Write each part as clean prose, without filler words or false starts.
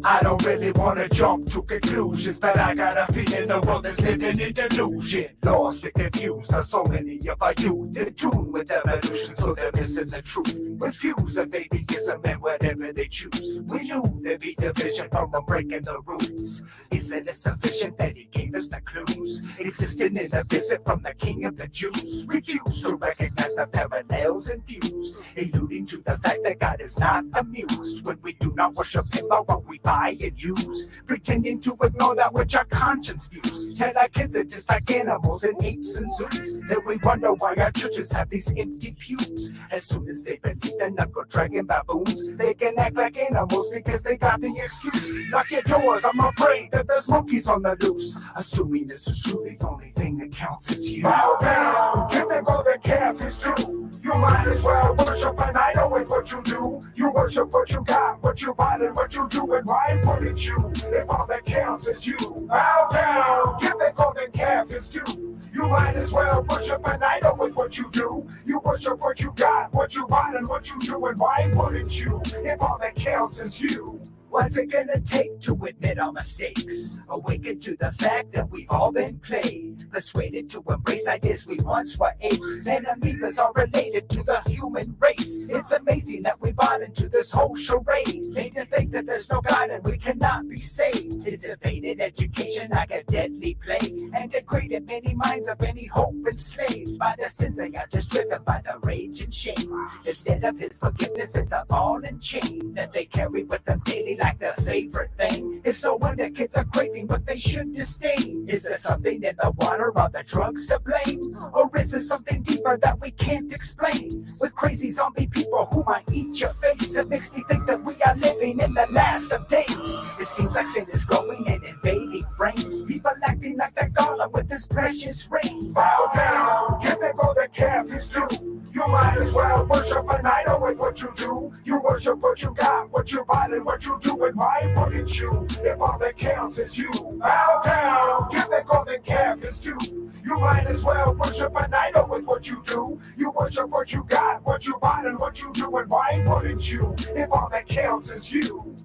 I don't really wanna jump to conclusions, but I got a feeling the world is living in delusion. Lost and confused, are so many of our youth in tune with evolution, so they're missing the truth. Refuse of atheism and whatever they choose. We knew there'd be division from them breaking the rules. Isn't it sufficient that he gave us the clues? Existing in a visit from the king of the Jews. Refuse to recognize the parallels and views, alluding to the fact that God is not amused when we do not worship him by what we buy and use, pretending to ignore that which our conscience views. Tell our kids are just like animals and apes and zoos. Then we wonder why our churches have these empty pews. As soon as they believe the knuckle-dragging baboons, they can act like animals because they got the excuse. Lock your doors, I'm afraid that there's monkeys on the loose. Assuming this is true, the only thing that counts is you. Bow down, give the golden calf his due. You might as well worship an idol with what you do. You worship what you got, what you buy, and what you do, and why wouldn't you, if all that counts is you? Bow down, give the golden calf his due. You might as well worship an idol with what you do. You worship what you got, what you buy, and what you do, and why wouldn't you, if all that counts is you? What's it gonna take to admit our mistakes? Awaken to the fact that we've all been played, persuaded to embrace ideas we once were apes. And amoebas are related to the human race. It's amazing that we bought into this whole charade, made to think that there's no God and we cannot be saved. It's evaded education like a deadly plague, and degraded many minds of any hope enslaved by the sins they are just driven by the rage and shame. Instead of his forgiveness, it's a ball and chain that they carry with them daily like their favorite thing. It's no wonder kids are craving what they should disdain. Is there something in the water or the drugs to blame? Or is there something deeper that we can't explain? With crazy zombie people who might eat your face, it makes me think that we are living in the last of days. It seems like sin is growing and invading brains. People acting like they're gone with this precious rain. Bow down, give the golden calf his due. You might as well worship an idol with what you do. You worship what you got, what you buy, and what you do, and why wouldn't you, if all that counts is you? Bow down, give the golden calf his due. You might as well worship an idol with what you do. You worship what you got, what you buy, and what you do, and why wouldn't you, if all that counts is you?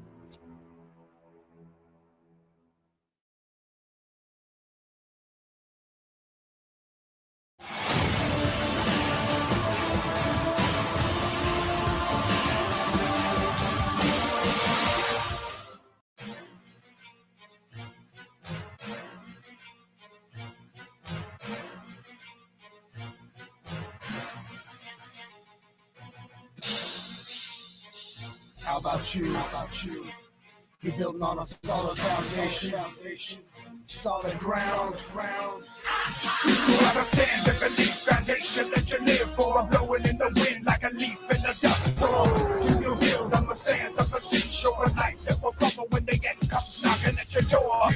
How about you? You're building on a solid foundation, solid ground. You understand the belief foundation that you live for. I'm blowing in the wind like a leaf in the dust bowl. Do you build on the sands of the seashore? A life that will crumble when the end comes knocking at your door.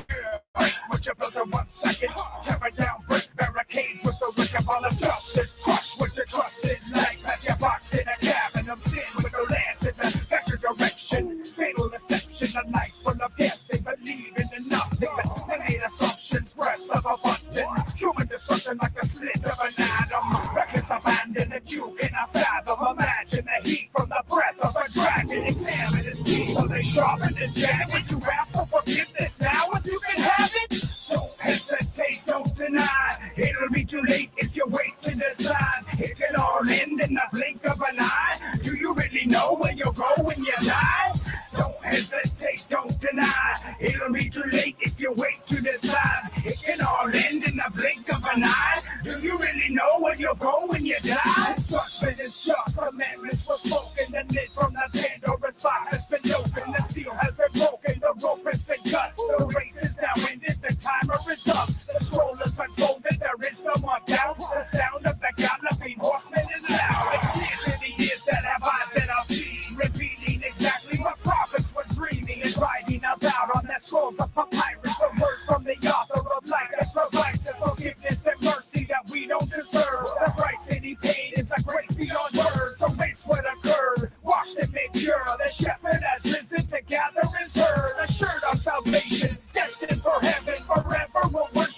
Break what you built in 1 second. Tear it down, break barricades with the wreck ball of justice. Crush what you trusted like that you boxed in a cabin of sin with no land in the better direction. Fatal deception, a life full of yes. They believe in nothing but made assumptions. Breath of abundance, human destruction like the split of an atom. Reckless abandon that you cannot fathom. Imagine the heat from the breath of a dragon. Examine his teeth, so they sharpen and jam. Would you ask for forgiveness now if you can have it? Don't hesitate, don't deny. It'll be too late if you wait to decide. It can all end in the blink of an eye. Do you really know where you'll go when you die? Don't hesitate, don't deny. It'll be too late if you wait to decide. It can all end in the blink of an eye. Do you really know where you'll go when you die? Instruction is just commandments for smoking. The lid from the Pandora's box has been opened. The seal has been broken. The rope has been cut. The race is now ended. The timer is up. The scroll is unfolded. There is no more doubt. The sound of the galloping horseman is loud. It's clear to the ears that have eyes that are seeing, revealing exactly what prophets were dreaming and writing about on their scrolls of papyrus. The words from the author of life that provides us forgiveness and mercy that we don't deserve. The price that he paid is a grace beyond words. Erase what occurred, washed and made pure. The shepherd has risen to gather his herd. Assured of salvation, destined for heaven. Forever will worship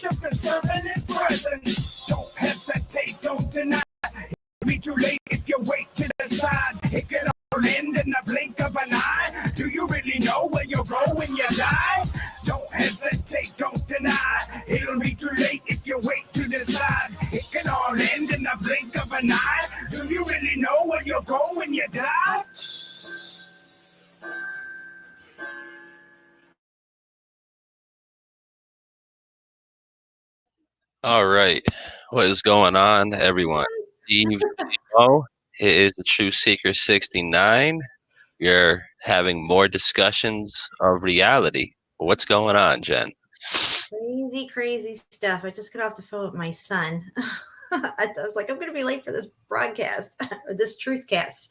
deny. It'll be too late if you wait to decide. It can all end in the blink of an eye. Do you really know where you'll go when you die? All right. What is going on, everyone? Steve Mo. It is the TruthSeeker69. We're having more discussions of reality. What's going on, Jen? Crazy stuff. I just got off the phone with my son. I was like, I'm going to be late for this broadcast, or this truthcast.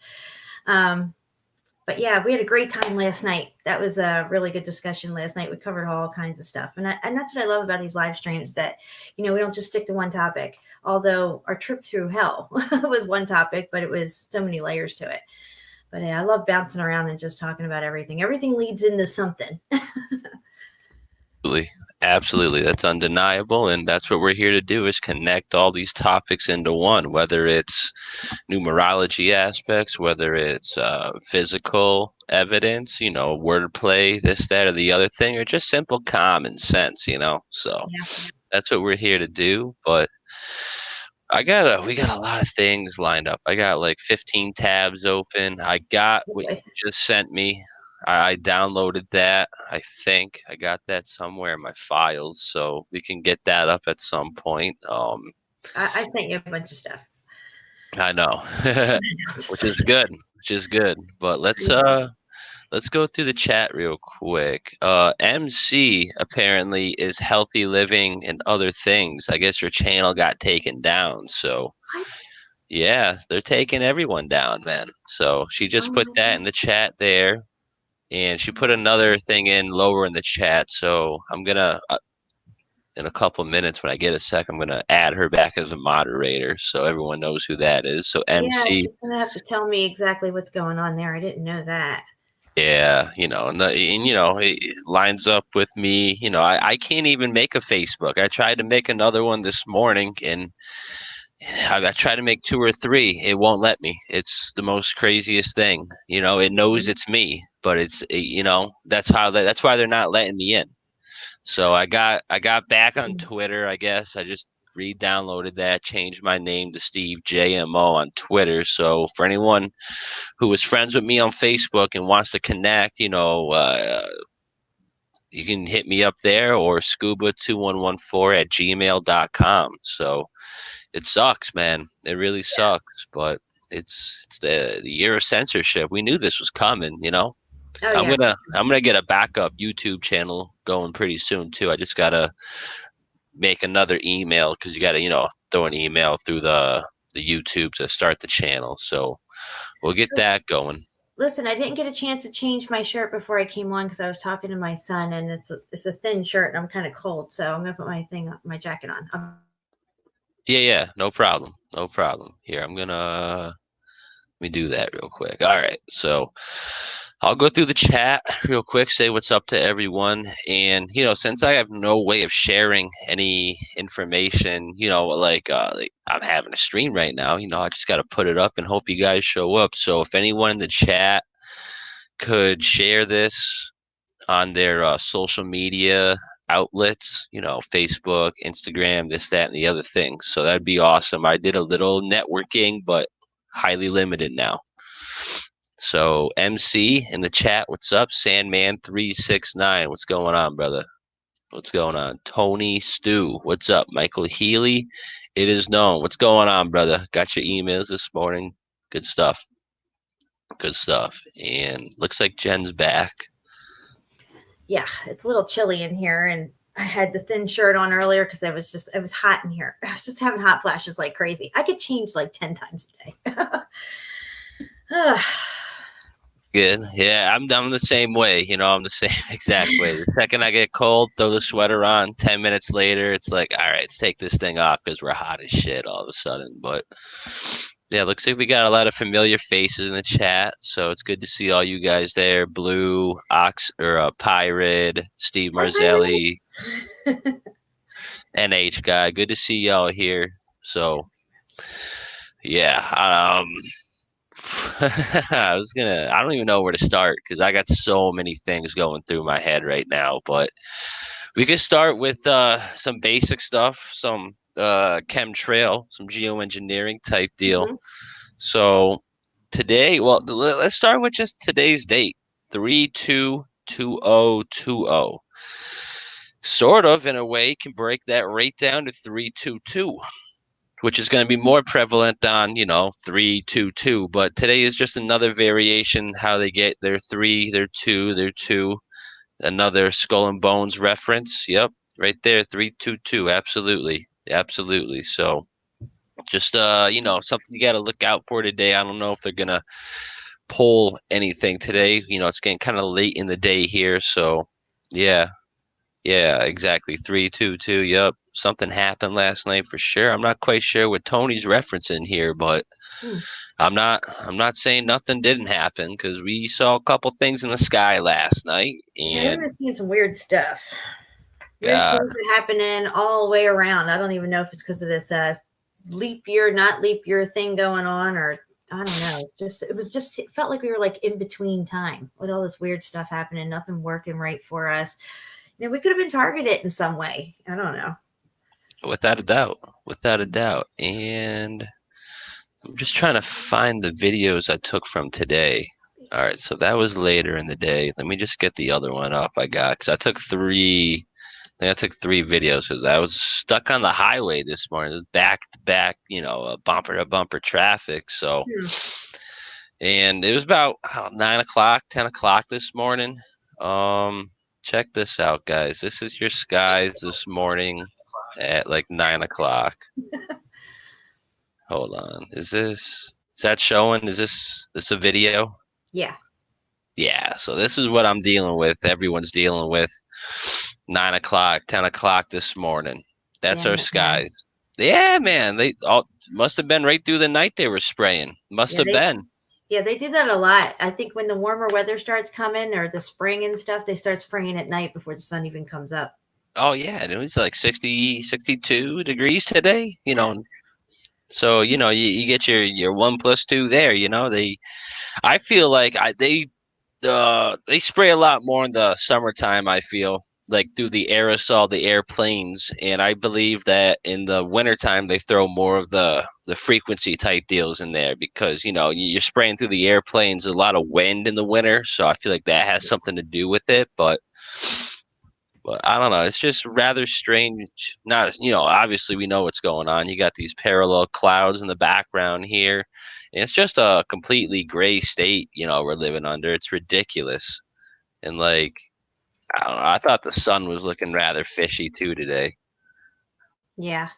But yeah, we had a great time last night. That was a really good discussion last night. We covered all kinds of stuff. And that's what I love about these live streams, that, we don't just stick to one topic. Although our trip through hell was one topic, but it was so many layers to it. But yeah, I love bouncing around and just talking about everything. Everything leads into something. Absolutely. That's undeniable. And that's what we're here to do, is connect all these topics into one, whether it's numerology aspects, whether it's physical evidence, wordplay, this, that, or the other thing, or just simple common sense, So that's what we're here to do. But we got a lot of things lined up. I got like 15 tabs open. I got what you just sent me. I downloaded that. I think I got that somewhere in my files, so we can get that up at some point. I sent you a bunch of stuff. I know, which is good. But let's go through the chat real quick. MC apparently is healthy living and other things. I guess your channel got taken down, so What? yeah, they're taking everyone down, man. So she just put that in the chat there. And she put another thing in lower in the chat. So I'm going to, in a couple of minutes, when I get a sec, I'm going to add her back as a moderator so everyone knows who that is. So MC. Yeah, she's going to have to tell me exactly what's going on there. I didn't know that. Yeah, it lines up with me. I can't even make a Facebook. I tried to make another one this morning, and I tried to make 2 or 3. It won't let me. It's the most craziest thing. It knows it's me, but that's why they're not letting me in. So I got back on Twitter, I guess. I just re-downloaded that, changed my name to Steve JMO on Twitter. So for anyone who is friends with me on Facebook and wants to connect, you can hit me up there, or scuba2114@gmail.com. So it sucks, man. It really sucks, but it's the year of censorship. We knew this was coming, Oh, I'm gonna get a backup YouTube channel going pretty soon too. I just gotta make another email, because you gotta, throw an email through the YouTube to start the channel. So we'll get that going. Listen, I didn't get a chance to change my shirt before I came on because I was talking to my son, and it's a thin shirt and I'm kind of cold, so I'm gonna put my jacket on. Yeah, no problem. Here, I'm gonna let me do that real quick. All right, so I'll go through the chat real quick, say what's up to everyone. And, since I have no way of sharing any information, like I'm having a stream right now, I just got to put it up and hope you guys show up. So if anyone in the chat could share this on their social media outlets, Facebook, Instagram, this, that, and the other thing. So that'd be awesome. I did a little networking, but highly limited now. So MC in the chat, what's up? Sandman369, what's going on, brother? What's going on? Tony Stew, what's up? Michael Healy, it is known. What's going on, brother? Got your emails this morning. Good stuff. And looks like Jen's back. Yeah, it's a little chilly in here, and I had the thin shirt on earlier because it was hot in here. I was just having hot flashes like crazy. I could change like 10 times a day. Good. Yeah, I'm the same way. I'm the same exact way. The second I get cold, throw the sweater on. 10 minutes later, it's like, all right, let's take this thing off because we're hot as shit all of a sudden. But yeah, looks like we got a lot of familiar faces in the chat, so it's good to see all you guys there. Blue, Pirate, Steve Marzelli, NH guy. Good to see y'all here. So yeah, I don't even know where to start because I got so many things going through my head right now. But We could start with some basic stuff, some chemtrail, some geoengineering type deal. Mhm. So today, well, let's start with just today's date, 3/2/2020. Sort of, in a way, can break that right down to 3/22, which is going to be more prevalent on, 3/22. But today is just another variation how they get their 3, their 2, their 2. Another Skull and Bones reference. Yep, right there, 3/22. Absolutely, absolutely. So just something you got to look out for today. I don't know if they're gonna pull anything today. It's getting kind of late in the day here, so yeah, yeah, exactly. 3/22. Yep, something happened last night for sure. I'm not quite sure what Tony's referencing here, but Hmm. I'm not saying nothing didn't happen because we saw a couple things in the sky last night, Yeah, we've and been seeing some weird stuff. Weird God, things are happening all the way around. I don't even know if it's because of this leap year, not leap year thing going on, or I don't know. It felt like we were like in between time with all this weird stuff happening, nothing working right for us. We could have been targeted in some way. I don't know. without a doubt, without a doubt. And I'm just trying to find the videos I took from today. All right, so that was later in the day. Let me just get the other one up I got because I took three. I think I took 3 videos because I was stuck on the highway this morning. It was back to back, bumper to bumper traffic. So, Hmm. and it was about 9 o'clock, 10 o'clock this morning. Check this out, guys. This is your skies this morning at like 9 o'clock. Hold on. Is that showing? Is this a video? Yeah. Yeah. So this is what I'm dealing with. Everyone's dealing with 9 o'clock, 10 o'clock this morning. That's Damn our it, man. skies. Yeah, man. They all must have been right through the night they were spraying. Must Yeah, have been. they do that a lot. I think when the warmer weather starts coming or the spring and stuff, they start spraying at night before the sun even comes up. Oh yeah, and it was like 60, 62 degrees today. So you get your 1+2 there. I feel like they spray a lot more in the summertime. I feel like through the aerosol, the airplanes, and I believe that in the wintertime they throw more of the frequency type deals in there because you're spraying through the airplanes. There's a lot of wind in the winter, so I feel like that has something to do with it. But I don't know. It's just rather strange. Not, obviously we know what's going on. You got these parallel clouds in the background here. And it's just a completely gray state, we're living under. It's ridiculous. And like, I don't know. I thought the sun was looking rather fishy too today. Yeah.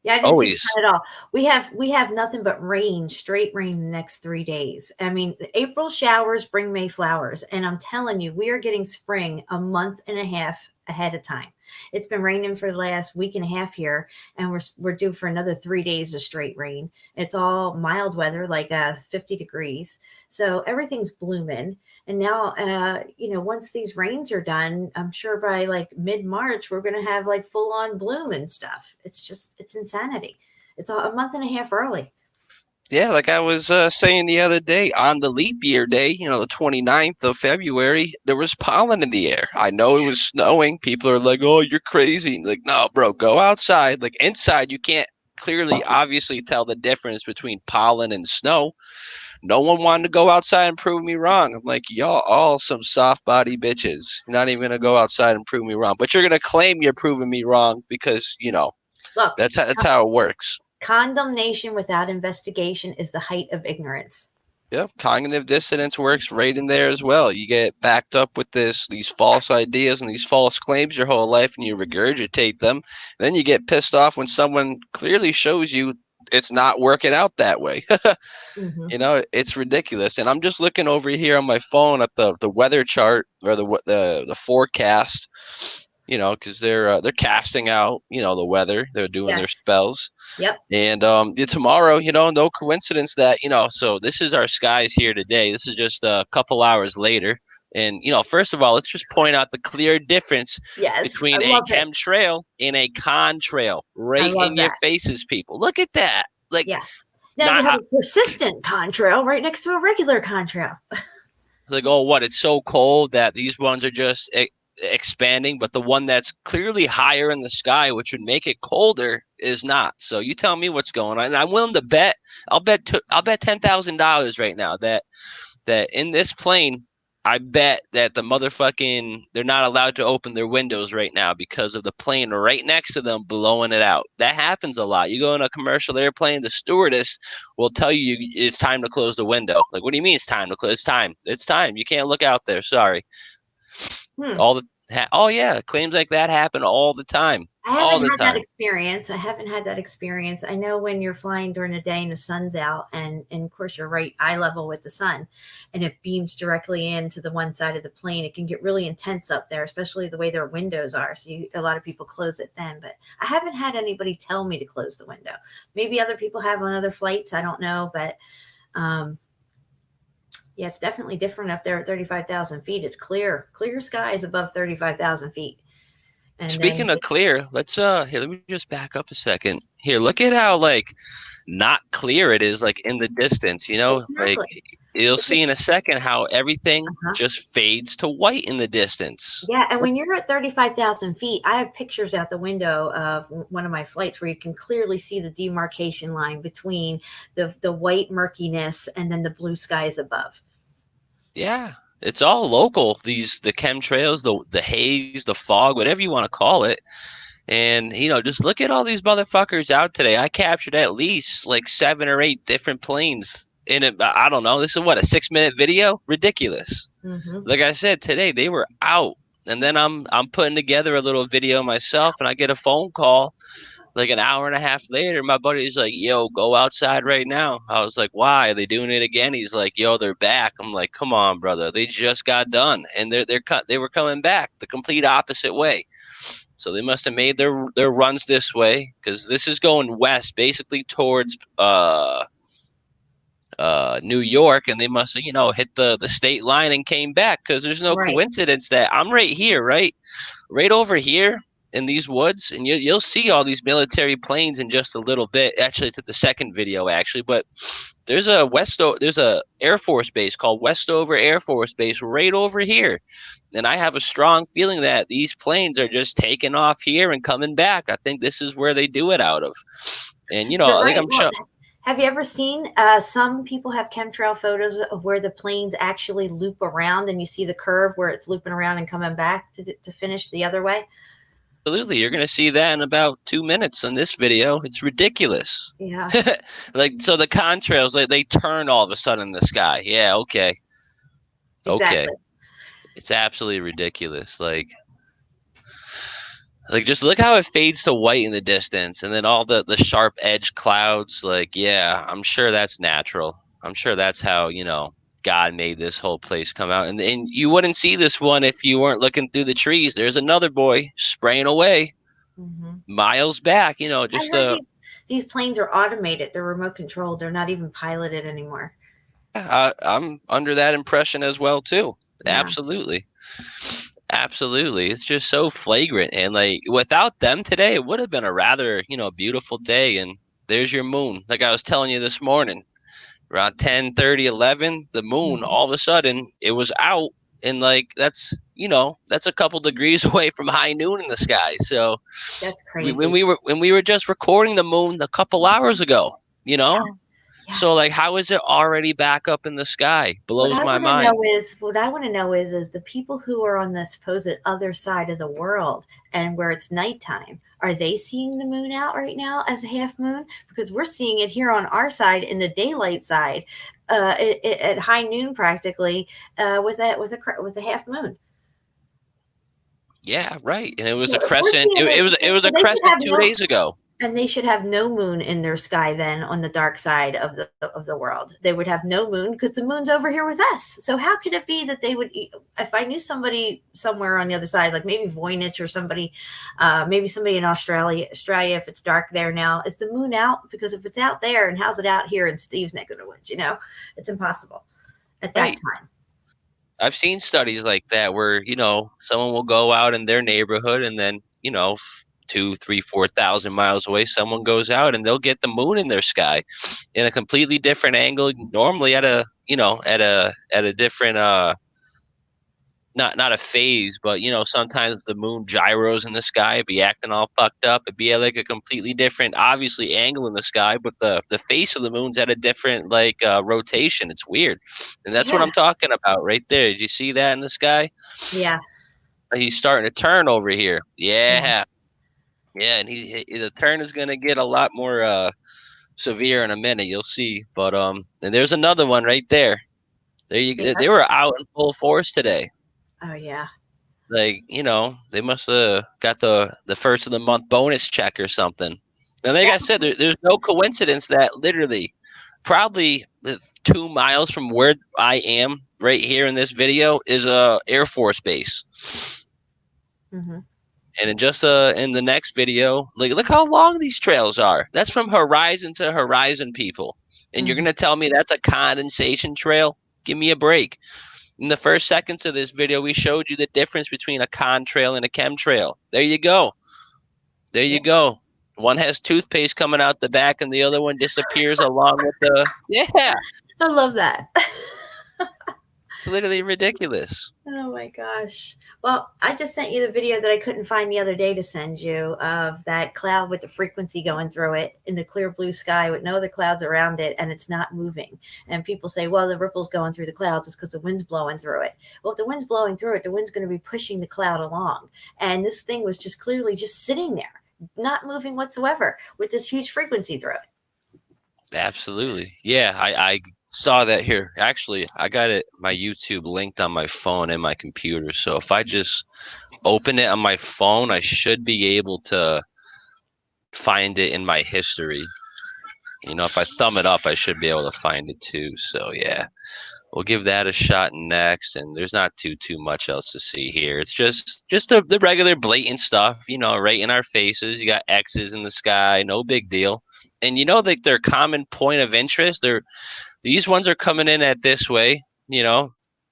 Yeah, I didn't see the Always. sun at all. We have nothing but rain, straight rain the next 3 days. I mean, the April showers bring May flowers, and I'm telling you, we are getting spring a month and a half ahead of time. It's been raining for the last week and a half here, and we're due for another 3 days of straight rain. It's all mild weather, like 50 degrees, so everything's blooming. And now, once these rains are done, I'm sure by like mid March, we're going to have like full on bloom and stuff. It's insanity. It's a month and a half early. Yeah, like I was saying the other day, on the leap year day, the 29th of February, there was pollen in the air. I know it was snowing. People are like, oh, you're crazy. Like, no, bro, go outside. Like, inside, you can't clearly, obviously tell the difference between pollen and snow. No one wanted to go outside and prove me wrong. I'm like, y'all all some soft body bitches. You're not even going to go outside and prove me wrong. But you're going to claim you're proving me wrong because, Look, that's how it works. condemnation without investigation is the height of ignorance. Yep, cognitive dissonance works right in there as well. You get backed up with these false ideas and these false claims your whole life, and you regurgitate them. Then you get pissed off when someone clearly shows you it's not working out that way. Hmm. It's ridiculous. And I'm just looking over here on my phone at the weather chart or the forecast. Because they're casting out the weather. They're doing their Yes. spells. Yep. And tomorrow, no coincidence that, so this is our skies here today. This is just a couple hours later. And, first of all, let's just point out the clear difference Yes. between I a love it. chemtrail and a contrail I right love in your that. faces, people. Look at that. Like, Yeah. Now you not have a persistent contrail right next to a regular contrail. like, oh, what? It's so cold that these ones are just expanding, but the one that's clearly higher in the sky, which would make it colder, is not. So you tell me what's going on. And I'm willing to bet. I'll bet $10,000 right now that in this plane, I bet that they're not allowed to open their windows right now because of the plane right next to them blowing it out. That happens a lot. You go in a commercial airplane, the stewardess will tell you it's time to close the window. Like, what do you mean it's time to close? It's time. It's time. You can't look out there. Sorry. Oh yeah, claims like that happen all the time. I All haven't the had that time. experience. I haven't had that experience. I know when you're flying during the day and the sun's out, and of course you're right eye level with the sun, and it beams directly into the one side of the plane. It can get really intense up there, especially the way their windows are. So a lot of people close it then. But I haven't had anybody tell me to close the window. Maybe other people have on other flights. I don't know, but yeah, it's definitely different up there at 35,000 feet. It's clear skies above 35,000 feet. And Speaking then of clear, let's here, let me just back up a second. Here, look at how like not clear it is like in the distance, you know? Like exactly. you'll see in a second how everything Uh-huh. just fades to white in the distance. Yeah, and when you're at 35,000 feet, I have pictures out the window of one of my flights where you can clearly see the demarcation line between the white murkiness and then the blue skies above. Yeah. It's all local. The chemtrails, the haze, the fog, whatever you want to call it. And, you know, just look at all these motherfuckers out today. I captured at least like 7 or 8 different planes in it. I don't know. This is what, a 6-minute video? Ridiculous. Mm-hmm. Like I said, today they were out. And then I'm putting together a little video myself, and I get a phone call like an hour and a half later. My buddy's like, yo, go outside right now. I was like, why? Are they doing it again? He's like, yo, they're back. I'm like, come on, brother. They just got done. And they were coming back the complete opposite way. So they must have made their runs this way, because this is going west, basically towards New York, and they must have, you know, hit the state line and came back, because there's no Right. coincidence that I'm right here, right over here in these woods, and you'll see all these military planes in just a little bit. Actually, it's at the second video, actually, but there's a Air Force base called Westover Air Force Base right over here. And I have a strong feeling that these planes are just taking off here and coming back. I think this is where they do it out of. And, you know, You're I think right. I'm sure. Have you ever seen some people have chemtrail photos of where the planes actually loop around and you see the curve where it's looping around and coming back to finish the other way? Absolutely. You're going to see that in about 2 minutes on this video. It's ridiculous. Yeah. Like, so the contrails, like, they turn all of a sudden in the sky. Yeah, okay. Exactly. Okay. It's absolutely ridiculous. Like just look how it fades to white in the distance, and then all the sharp edge clouds. Like, yeah, I'm sure that's natural. I'm sure that's how, you know, God made this whole place come out. And you wouldn't see this one if you weren't looking through the trees. There's another boy spraying away miles back, you know, just these planes are automated. They're remote controlled. They're not even piloted anymore. I'm under that impression as well too. Yeah. Absolutely. It's just so flagrant. And like, without them today, it would have been a rather, you know, beautiful day. And there's your moon. Like I was telling you this morning, around 10:30, 11, the moon, all of a sudden it was out. And like, that's a couple degrees away from high noon in the sky. So that's crazy. when we were just recording the moon a couple hours ago, you know. Yeah. So like, how is it already back up in the sky? Blows my mind. What I want to know is the people who are on the supposed other side of the world and where it's nighttime, are they seeing the moon out right now as a half moon? Because we're seeing it here on our side in the daylight side, at high noon practically, with a half moon. Yeah, right. And it was a crescent. It was a crescent 2 days ago. And they should have no moon in their sky then on the dark side of the world. They would have no moon because the moon's over here with us. So how could it be that they would, if I knew somebody somewhere on the other side, like maybe Voynich or somebody, maybe somebody in Australia, if it's dark there now, is the moon out? Because if it's out there, and how's it out here in Steve's neck of the woods? You know, it's impossible at that time. I've seen studies like that where, you know, someone will go out in their neighborhood and then, you know, 2,000, 3,000, 4,000 miles away, someone goes out and they'll get the moon in their sky in a completely different angle, normally at a different not a phase, but you know, sometimes the moon gyros in the sky, be acting all fucked up. It'd be at like a completely different, obviously, angle in the sky, but the face of the moon's at a different like rotation. It's weird, and that's what Yeah. I'm talking about right there. Did you see that in the sky? Yeah. He's starting to turn over here. Yeah, yeah, and the turn is gonna get a lot more severe in a minute. You'll see, but and there's another one right there. There you Yeah. go. They were out in full force today. Oh yeah. Like, you know, they must have got the first of the month bonus check or something. And like I said, there's no coincidence that literally probably 2 miles from where I am right here in this video is a Air Force base. Mm-hmm. And in the next video, like look how long these trails are. That's from horizon to horizon, people. And you're gonna tell me that's a condensation trail? Give me a break. In the first seconds of this video, we showed you the difference between a contrail and a chemtrail. There you go. There you go. One has toothpaste coming out the back and the other one disappears along with the... Yeah. I love that. It's literally ridiculous. Oh my gosh. Well, I just sent you the video that I couldn't find the other day to send you of that cloud with the frequency going through it in the clear blue sky with no other clouds around it, and it's not moving. And people say, well, the ripple's going through the clouds. It's because the wind's blowing through it. Well, if the wind's blowing through it, the wind's going to be pushing the cloud along. And this thing was just clearly just sitting there, not moving whatsoever with this huge frequency through it. Absolutely. Yeah, I saw that here. Actually, I got my YouTube linked on my phone and my computer. So if I just open it on my phone, I should be able to find it in my history. You know, if I thumb it up, I should be able to find it too. So yeah, we'll give that a shot next. And there's not too much else to see here. It's just the regular blatant stuff, you know, right in our faces. You got X's in the sky, no big deal. And you know, like their common point of interest, these ones are coming in at this way, you know,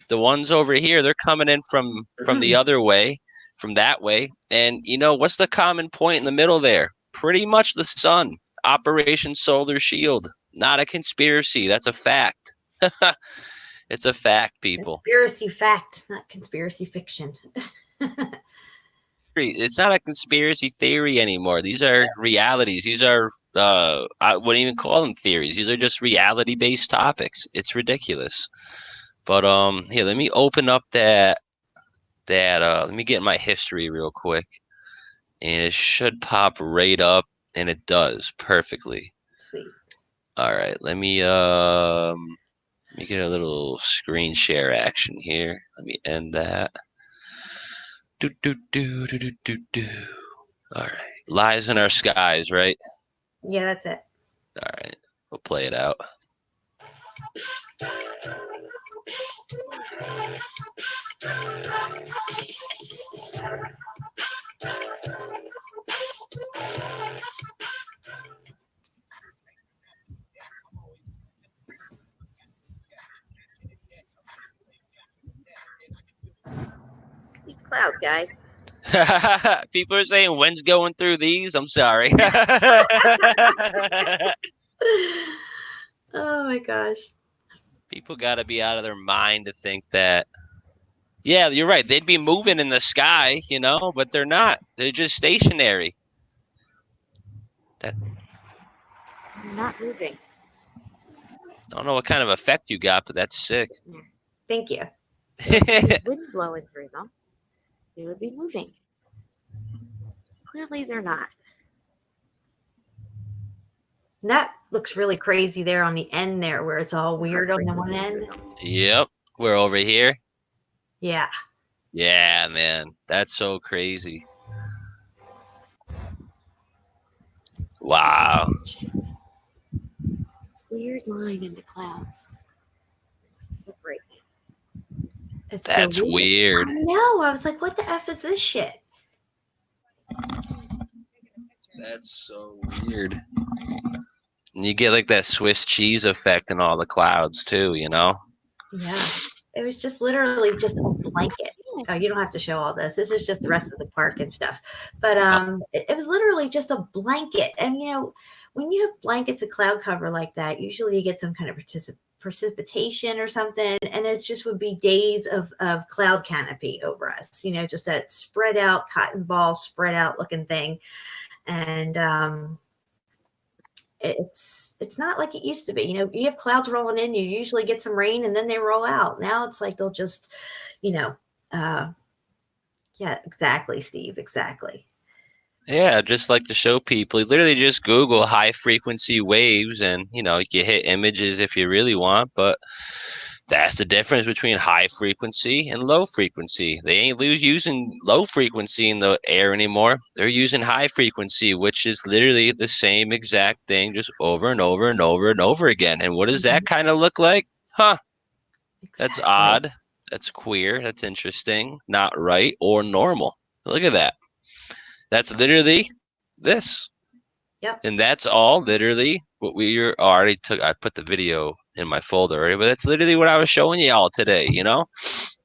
the ones over here, they're coming in from the other way, from that way. And you know, what's the common point in the middle there? Pretty much the sun. Operation Solar Shield. Not a conspiracy. That's a fact. It's a fact, people. Conspiracy fact, not conspiracy fiction. It's not a conspiracy theory anymore. These are realities. These are I wouldn't even call them theories. These are just reality-based topics. It's ridiculous. But here, let me open up that let me get my history real quick. And it should pop right up, and it does perfectly. Sweet. All right, let me get a little screen share action here. Let me end that. Do. All right, lies in our skies, right? Yeah, that's it. All right, we'll play it out. These clouds, guys. People are saying, when's going through these? I'm sorry. Oh my gosh. People got to be out of their mind to think that, yeah, you're right. They'd be moving in the sky, you know, but they're not. They're just stationary. They're not moving. I don't know what kind of effect you got, but that's sick. Thank you. If wind blowing through them, they would be moving. Clearly, they're not. And that looks really crazy there on the end there, where it's all weird on the one end. Yep, we're over here. Yeah. Yeah, man, that's so crazy. Wow. This weird line in the clouds. It's like separating. It's That's so weird. I know. I was like, what the F is this shit? That's so weird. And you get like that Swiss cheese effect in all the clouds too, you know? Yeah. It was just literally just a blanket. You don't have to show all this. This is just the rest of the park and stuff. But it was literally just a blanket. And, you know, when you have blankets of cloud cover like that, usually you get some kind of precipitation or something, and it just would be days of cloud canopy over us, just that spread out cotton ball spread out looking thing. And it's not like it used to be. You have clouds rolling in, you usually get some rain and then they roll out. Now it's like they'll just, yeah, exactly, Steve, exactly. Yeah, just like to show people, you literally just Google high frequency waves and, you can hit images if you really want, but that's the difference between high frequency and low frequency. They ain't using low frequency in the air anymore. They're using high frequency, which is literally the same exact thing, just over and over and over and over again. And what does that kind of look like? Huh. That's Exactly. odd. That's queer. That's interesting. Not right or normal. Look at that. That's literally this. Yep. And that's all literally what we already took. I put the video in my folder already, but that's literally what I was showing you all today.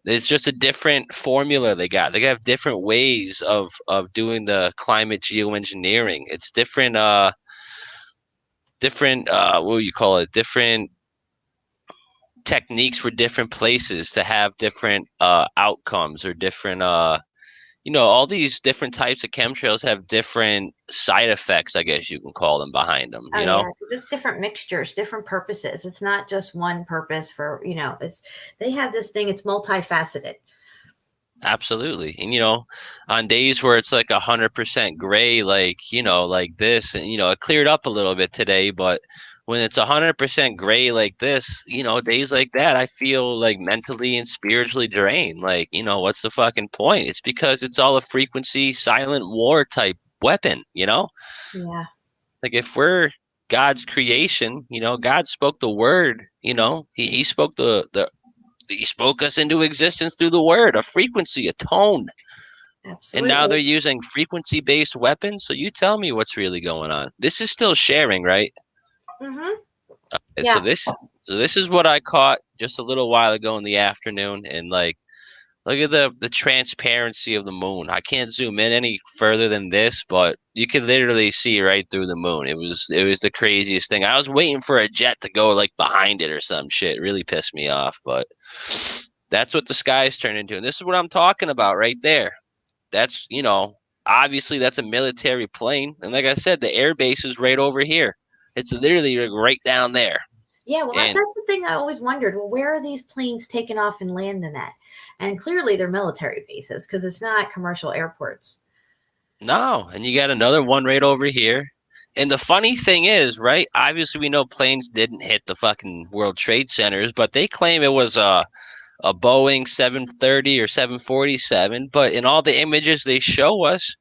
It's just a different formula they got. They have different ways of doing the climate geoengineering. It's different what do you call it? Different techniques for different places to have different outcomes or different all these different types of chemtrails have different side effects, I guess you can call them, behind them, Yeah, just different mixtures, different purposes. It's not just one purpose for, they have this thing, it's multifaceted. Absolutely. And on days where it's like 100% gray, like this, and it cleared up a little bit today, but when it's 100% gray like this, days like that, I feel like mentally and spiritually drained. Like, what's the fucking point? It's because it's all a frequency silent war type weapon, Yeah. Like if we're God's creation, God spoke the word, he spoke he spoke us into existence through the word, a frequency, a tone. Absolutely. And now they're using frequency-based weapons. So you tell me what's really going on. This is still sharing, right? Mm-hmm. Okay, Yeah. So this is what I caught just a little while ago in the afternoon, and like, look at the transparency of the moon. I can't zoom in any further than this, but you could literally see right through the moon. It was the craziest thing. I was waiting for a jet to go like behind it or some shit. It really pissed me off, but that's what the skies turned into. And this is what I'm talking about right there. That's, obviously that's a military plane. And like I said, the air base is right over here. It's literally right down there. Yeah, well, that's the thing I always wondered. Well, where are these planes taking off and landing at? And clearly they're military bases because it's not commercial airports. No, and you got another one right over here. And the funny thing is, right, obviously we know planes didn't hit the fucking World Trade Centers, but they claim it was a Boeing 730 or 747. But in all the images they show us,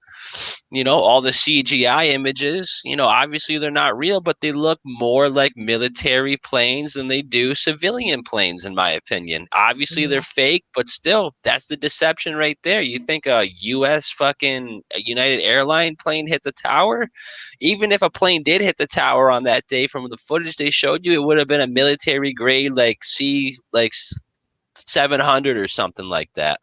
all the CGI images, obviously they're not real, but they look more like military planes than they do civilian planes, in my opinion. Obviously they're fake, but still, that's the deception right there. You think a U.S. fucking United Airline plane hit the tower? Even if a plane did hit the tower on that day, from the footage they showed you, it would have been a military grade, like 700 or something like that.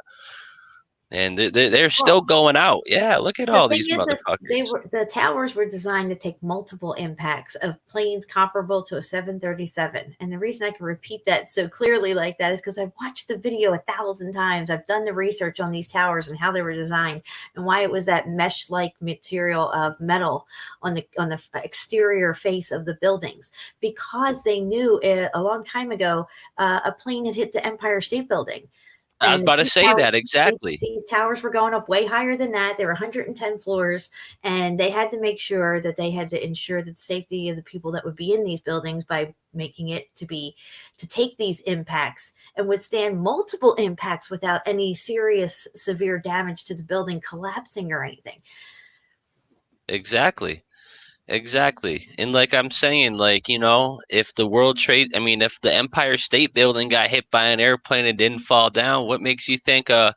And they're still going out. Yeah, look at all these motherfuckers. The towers were designed to take multiple impacts of planes comparable to a 737. And the reason I can repeat that so clearly like that is because I've watched the video 1,000 times. I've done the research on these towers and how they were designed and why it was that mesh-like material of metal on the exterior face of the buildings. Because they knew a long time ago a plane had hit the Empire State Building. I was about to say that, exactly. These towers were going up way higher than that. There were 110 floors, and they had to make sure that they had to ensure the safety of the people that would be in these buildings by making it to take these impacts and withstand multiple impacts without any serious, severe damage to the building collapsing or anything. Exactly. And like I'm saying, like, if if the Empire State Building got hit by an airplane and didn't fall down, what makes you think a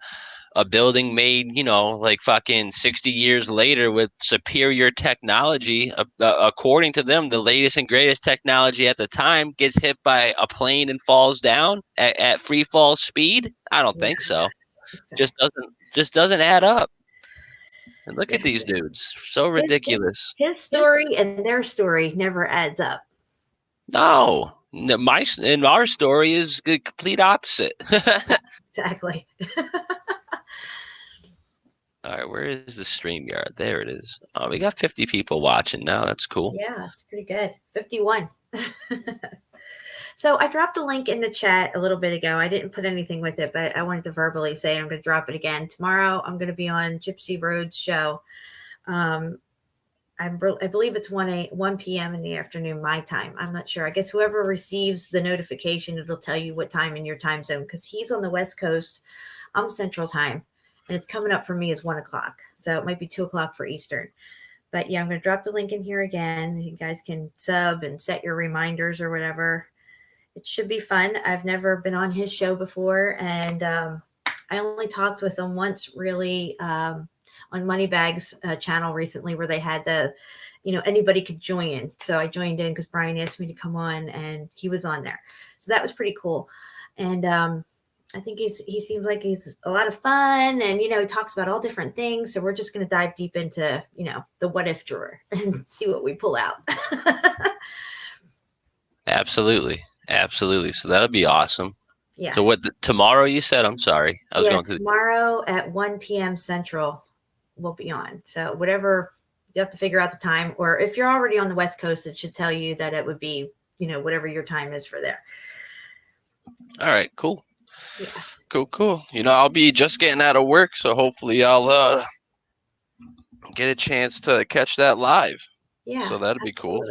building made, like fucking 60 years later with superior technology, according to them, the latest and greatest technology at the time, gets hit by a plane and falls down at free fall speed? I don't think so. Exactly. Just doesn't add up. And look at these dudes. So ridiculous. His story and their story never adds up. No, in our story is the complete opposite. Exactly. All right, where is the StreamYard? There it is. Oh, we got 50 people watching now. That's cool. Yeah, it's pretty good. 51. So I dropped a link in the chat a little bit ago. I didn't put anything with it, but I wanted to verbally say I'm going to drop it again. Tomorrow I'm going to be on Gypsy Road's show. I believe it's 1 p.m. in the afternoon, my time. I'm not sure. I guess whoever receives the notification, it'll tell you what time in your time zone, because he's on the West Coast. I'm Central Time, and it's coming up for me as 1 o'clock. So it might be 2 o'clock for Eastern. But yeah, I'm going to drop the link in here again. You guys can sub and set your reminders or whatever. It should be fun. I've never been on his show before, and I only talked with him once, really, on Moneybags channel recently, where they had anybody could join. So I joined in because Brian asked me to come on, and he was on there. So that was pretty cool. And I think he seems like he's a lot of fun, and he talks about all different things. So we're just going to dive deep into the what if drawer and see what we pull out. Absolutely. So that'll be awesome. Yeah. So tomorrow you said? I'm sorry. I was going through. Tomorrow at 1 p.m. Central we'll be on. So whatever, you have to figure out the time, or if you're already on the West Coast, it should tell you that it would be, whatever your time is for there. All right, cool. Yeah. Cool. I'll be just getting out of work, so hopefully I'll get a chance to catch that live. Yeah, so that'd be cool.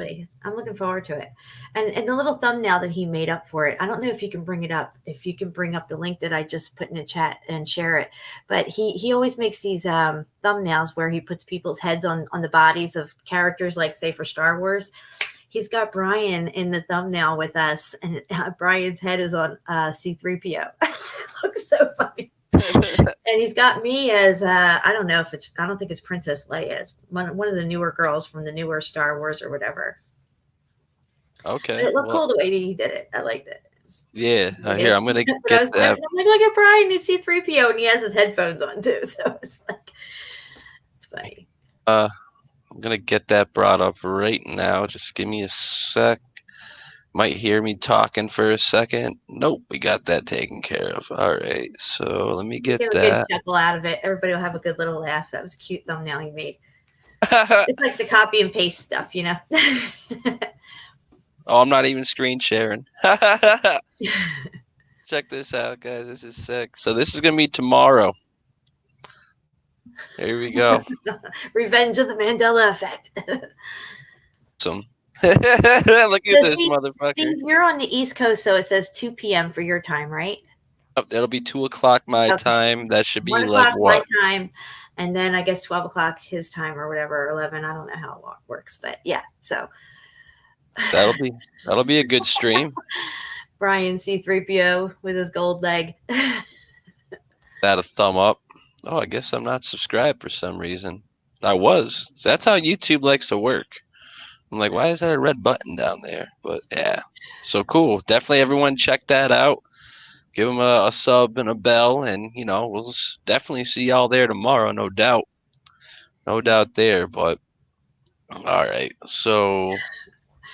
I'm looking forward to it. And the little thumbnail that he made up for it, I don't know if you can bring it up, if you can bring up the link that I just put in the chat and share it. But he always makes these thumbnails where he puts people's heads on the bodies of characters, like say for Star Wars. He's got Brian in the thumbnail with us, and Brian's head is on C-3PO. It looks so funny. And he's got me as I don't think it's Princess Leia. It's one of the newer girls from the newer Star Wars or whatever. Okay. But it looked cool the way he did it. I liked it. Yeah. Here, I'm gonna get that. I'm like, look at Brian, he's C-3PO, and he has his headphones on too. So it's funny. I'm gonna get that brought up right now. Just give me a sec. Might hear me talking for a second. Nope, we got that taken care of. All right, so let me get that. A good chuckle out of it. Everybody will have a good little laugh. That was a cute thumbnail he made. It's like the copy and paste stuff, Oh, I'm not even screen sharing. Check this out, guys. This is sick. So this is gonna be tomorrow. Here we go. Revenge of the Mandela Effect. Awesome. Look at this motherfucker. Steve, you're on the East Coast, so it says 2 p.m. for your time, right? That'll be 2 o'clock my time. That should be 1 like what? My time, and then I guess 12 o'clock his time or whatever, 11. I don't know how it works, but yeah. So that'll be a good stream. Brian C-3PO with his gold leg. That a thumb up. Oh, I guess I'm not subscribed for some reason. I was. So that's how YouTube likes to work. I'm like, why is that a red button down there? But yeah, so cool. Definitely everyone check that out. Give them a sub and a bell, and we'll definitely see y'all there tomorrow, no doubt. No doubt there. But all right, so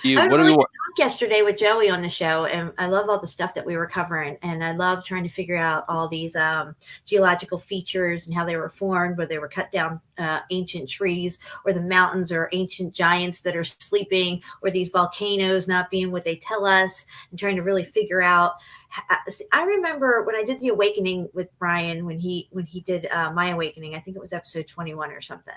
what do we want? Yesterday with Joey on the show, and I love all the stuff that we were covering, and I love trying to figure out all these geological features and how they were formed, where they were cut down ancient trees, or the mountains are ancient giants that are sleeping, or these volcanoes not being what they tell us, and trying to really figure out. I remember when I did the awakening with Brian, when he did my awakening, I think it was episode 21 or something.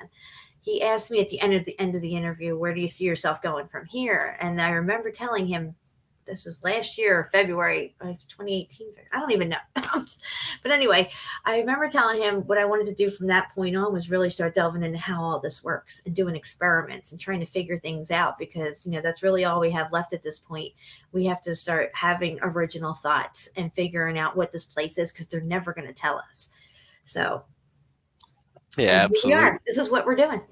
He asked me at the end of the interview, where do you see yourself going from here? And I remember telling him, this was last year, February, 2018. I don't even know. But anyway, I remember telling him what I wanted to do from that point on was really start delving into how all this works and doing experiments and trying to figure things out, because, that's really all we have left at this point. We have to start having original thoughts and figuring out what this place is, because they're never going to tell us. So yeah, absolutely. We are. This is what we're doing.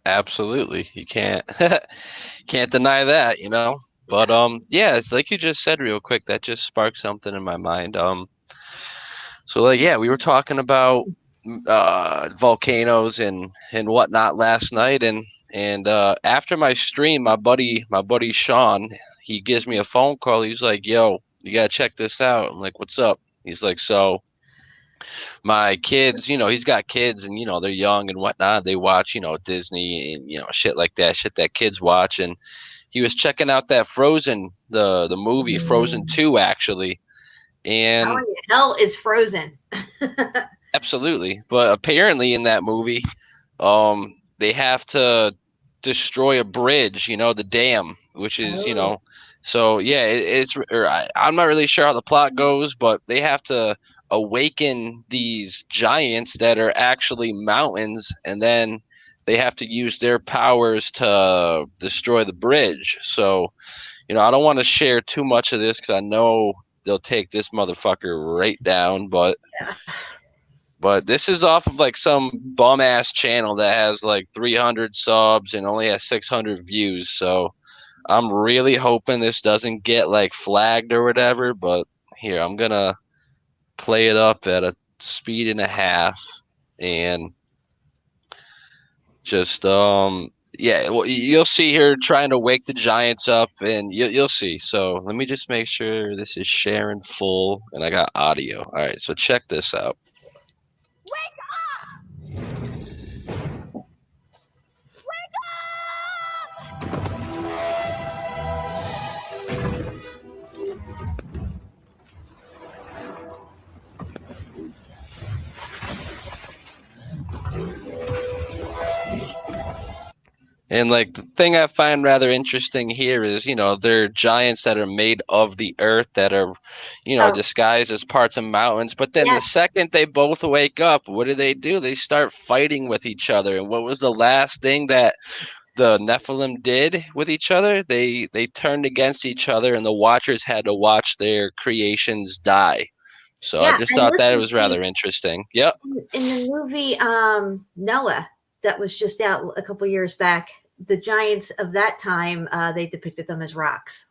Absolutely. You can't deny that, But yeah, it's like you just said real quick, that just sparked something in my mind. So we were talking about volcanoes and whatnot last night, and And after my stream, my buddy Sean, he gives me a phone call. He's like, "Yo, you gotta check this out." I'm like, "What's up?" He's like, "So my kids, he's got kids, and they're young and whatnot. They watch, Disney and shit like that, shit that kids watch." And he was checking out that Frozen, the movie Frozen 2, actually. How And in the hell is Frozen? absolutely, but apparently in that movie, they have to destroy a bridge, the dam, which is, Oh. so yeah, I'm not really sure how the plot goes, but they have to awaken these giants that are actually mountains, and then they have to use their powers to destroy the bridge. So, I don't want to share too much of this because I know they'll take this motherfucker right down, but Yeah. this is off of like some bum ass channel that has like 300 subs and only has 600 views. So I'm really hoping this doesn't get like flagged or whatever. But here, I'm gonna play it up at a speed and a half, and just yeah, well, you'll see here trying to wake the giants up, and you'll see. So let me just make sure this is sharing full, and I got audio. All right, so check this out. And like the thing I find rather interesting here is, they're giants that are made of the earth that are, Oh, disguised as parts of mountains. But then the yes. second they both wake up, what do? They start fighting with each other. And what was the last thing that the Nephilim did with each other? They turned against each other, and the Watchers had to watch their creations die. So I Yeah, just and thought this that it is was rather interesting. Yep. in the movie Noah that was just out a couple years back. The giants of that time, they depicted them as rocks.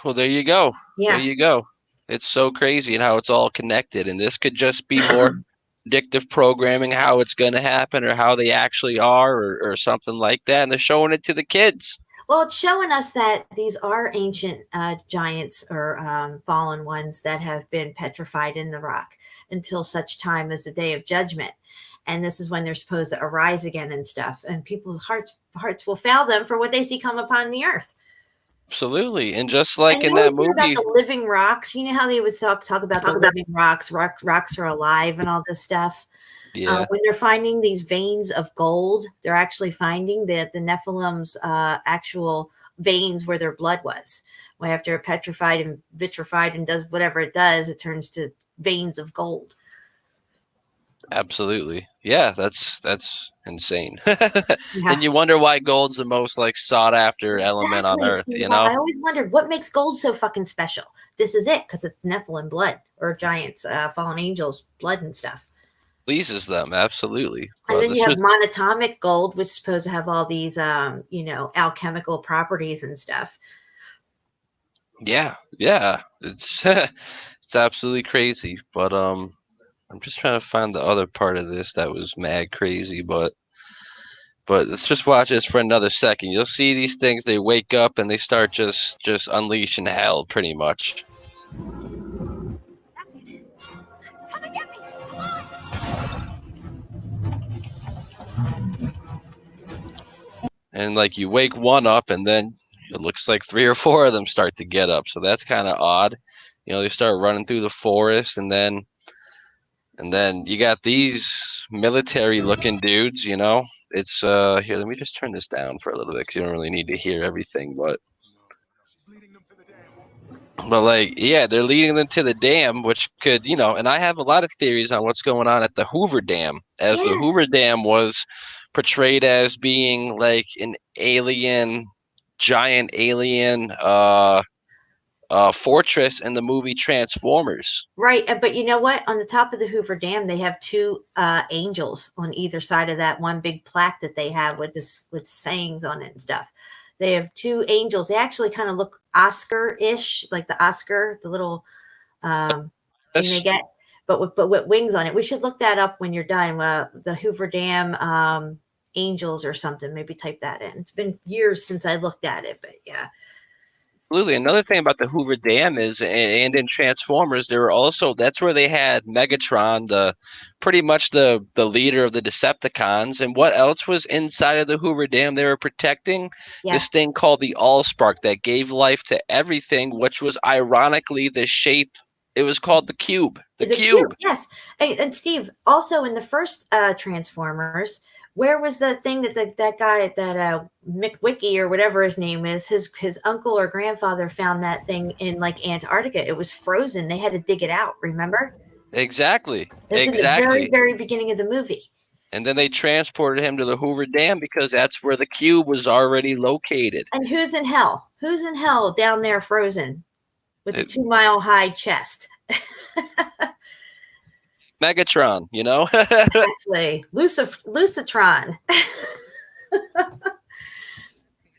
Well, there you go. There Yeah. you go. It's so crazy and how it's all connected. And this could just be more predictive programming, how it's going to happen or how they actually are or something like that. And they're showing it to the kids. Well, it's showing us that these are ancient giants or fallen ones that have been petrified in the rock until such time as the day of judgment. And this is when they're supposed to arise again and stuff. And people's hearts will fail them for what they see come upon the earth. Absolutely. And just And like you in always that hear about movie, the living rocks. You know how they would talk about the living rocks, rocks are alive and all this stuff. yeah, When they're finding these veins of gold, they're actually finding that the Nephilim's actual veins where their blood was. When after it petrified and vitrified and does whatever it does, it turns to veins of gold. absolutely. Yeah, that's insane. Yeah, And you wonder why gold's the most like sought after element on exactly. earth, See, I always It wondered what makes gold so fucking special. This is it because it's Nephilim blood or giants, fallen angels blood and stuff. pleases them, absolutely. And But then you this have was monatomic gold, which is supposed to have all these, alchemical properties and stuff. yeah, yeah. It's it's absolutely crazy. But I'm just trying to find the other part of this that was mad crazy, but let's just watch this for another second. You'll see these things, they wake up and they start just unleashing hell pretty much. That's it. Come and get me. Come on. And like you wake one up and then it looks like 3 or 4 of them start to get up. So that's kind of odd. They start running through the forest and then you got these military looking dudes, It's here, let me just turn this down for a little bit because you don't really need to hear everything, but like, yeah, they're leading them to the dam, which could, and I have a lot of theories on what's going on at the Hoover Dam, as the Hoover Yes. Dam was portrayed as being like an giant alien fortress in the movie Transformers. Right. But you know what? On the top of the Hoover Dam, they have two angels on either side of that one big plaque that they have with sayings on it and stuff. They have two angels. They actually kind of look Oscar-ish, like the Oscar, the little thing they Yes. get, but with wings on it. We should look that up when you're done. The Hoover Dam angels or something. Maybe type that in. It's been years since I looked at it, but yeah. Absolutely. Another thing about the Hoover Dam is, and in Transformers, there were also, that's where they had Megatron, the pretty much the leader of the Decepticons. And what else was inside of the Hoover Dam they were protecting? Yeah. This thing called the Allspark that gave life to everything, which was ironically the shape. It was called the Cube. The Cube. Yes. And Steve, also in the first Transformers, where was the thing that that guy, that McWicky or whatever his name is, his uncle or grandfather found that thing in like Antarctica? It was frozen. They had to dig it out. Remember? Exactly. That's in the very, very beginning of the movie. And then they transported him to the Hoover Dam because that's where the cube was already located. And who's in hell? Who's in hell down there frozen with a 2 mile high chest? Megatron, you know? Actually, Lucitron.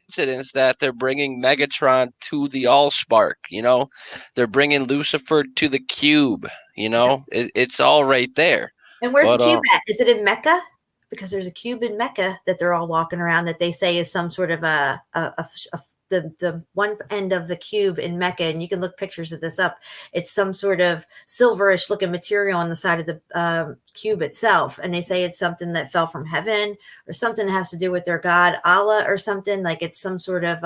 Incidents that they're bringing Megatron to the Allspark, you know? They're bringing Lucifer to the cube, you know? Yeah. It's all right there. And where's the cube at? Is it in Mecca? Because there's a cube in Mecca that they're all walking around that they say is some sort of the one end of the cube in Mecca, and you can look pictures of this up. It's some sort of silverish looking material on the side of the cube itself. And they say it's something that fell from heaven or something that has to do with their God, Allah, or something. Like it's some sort of,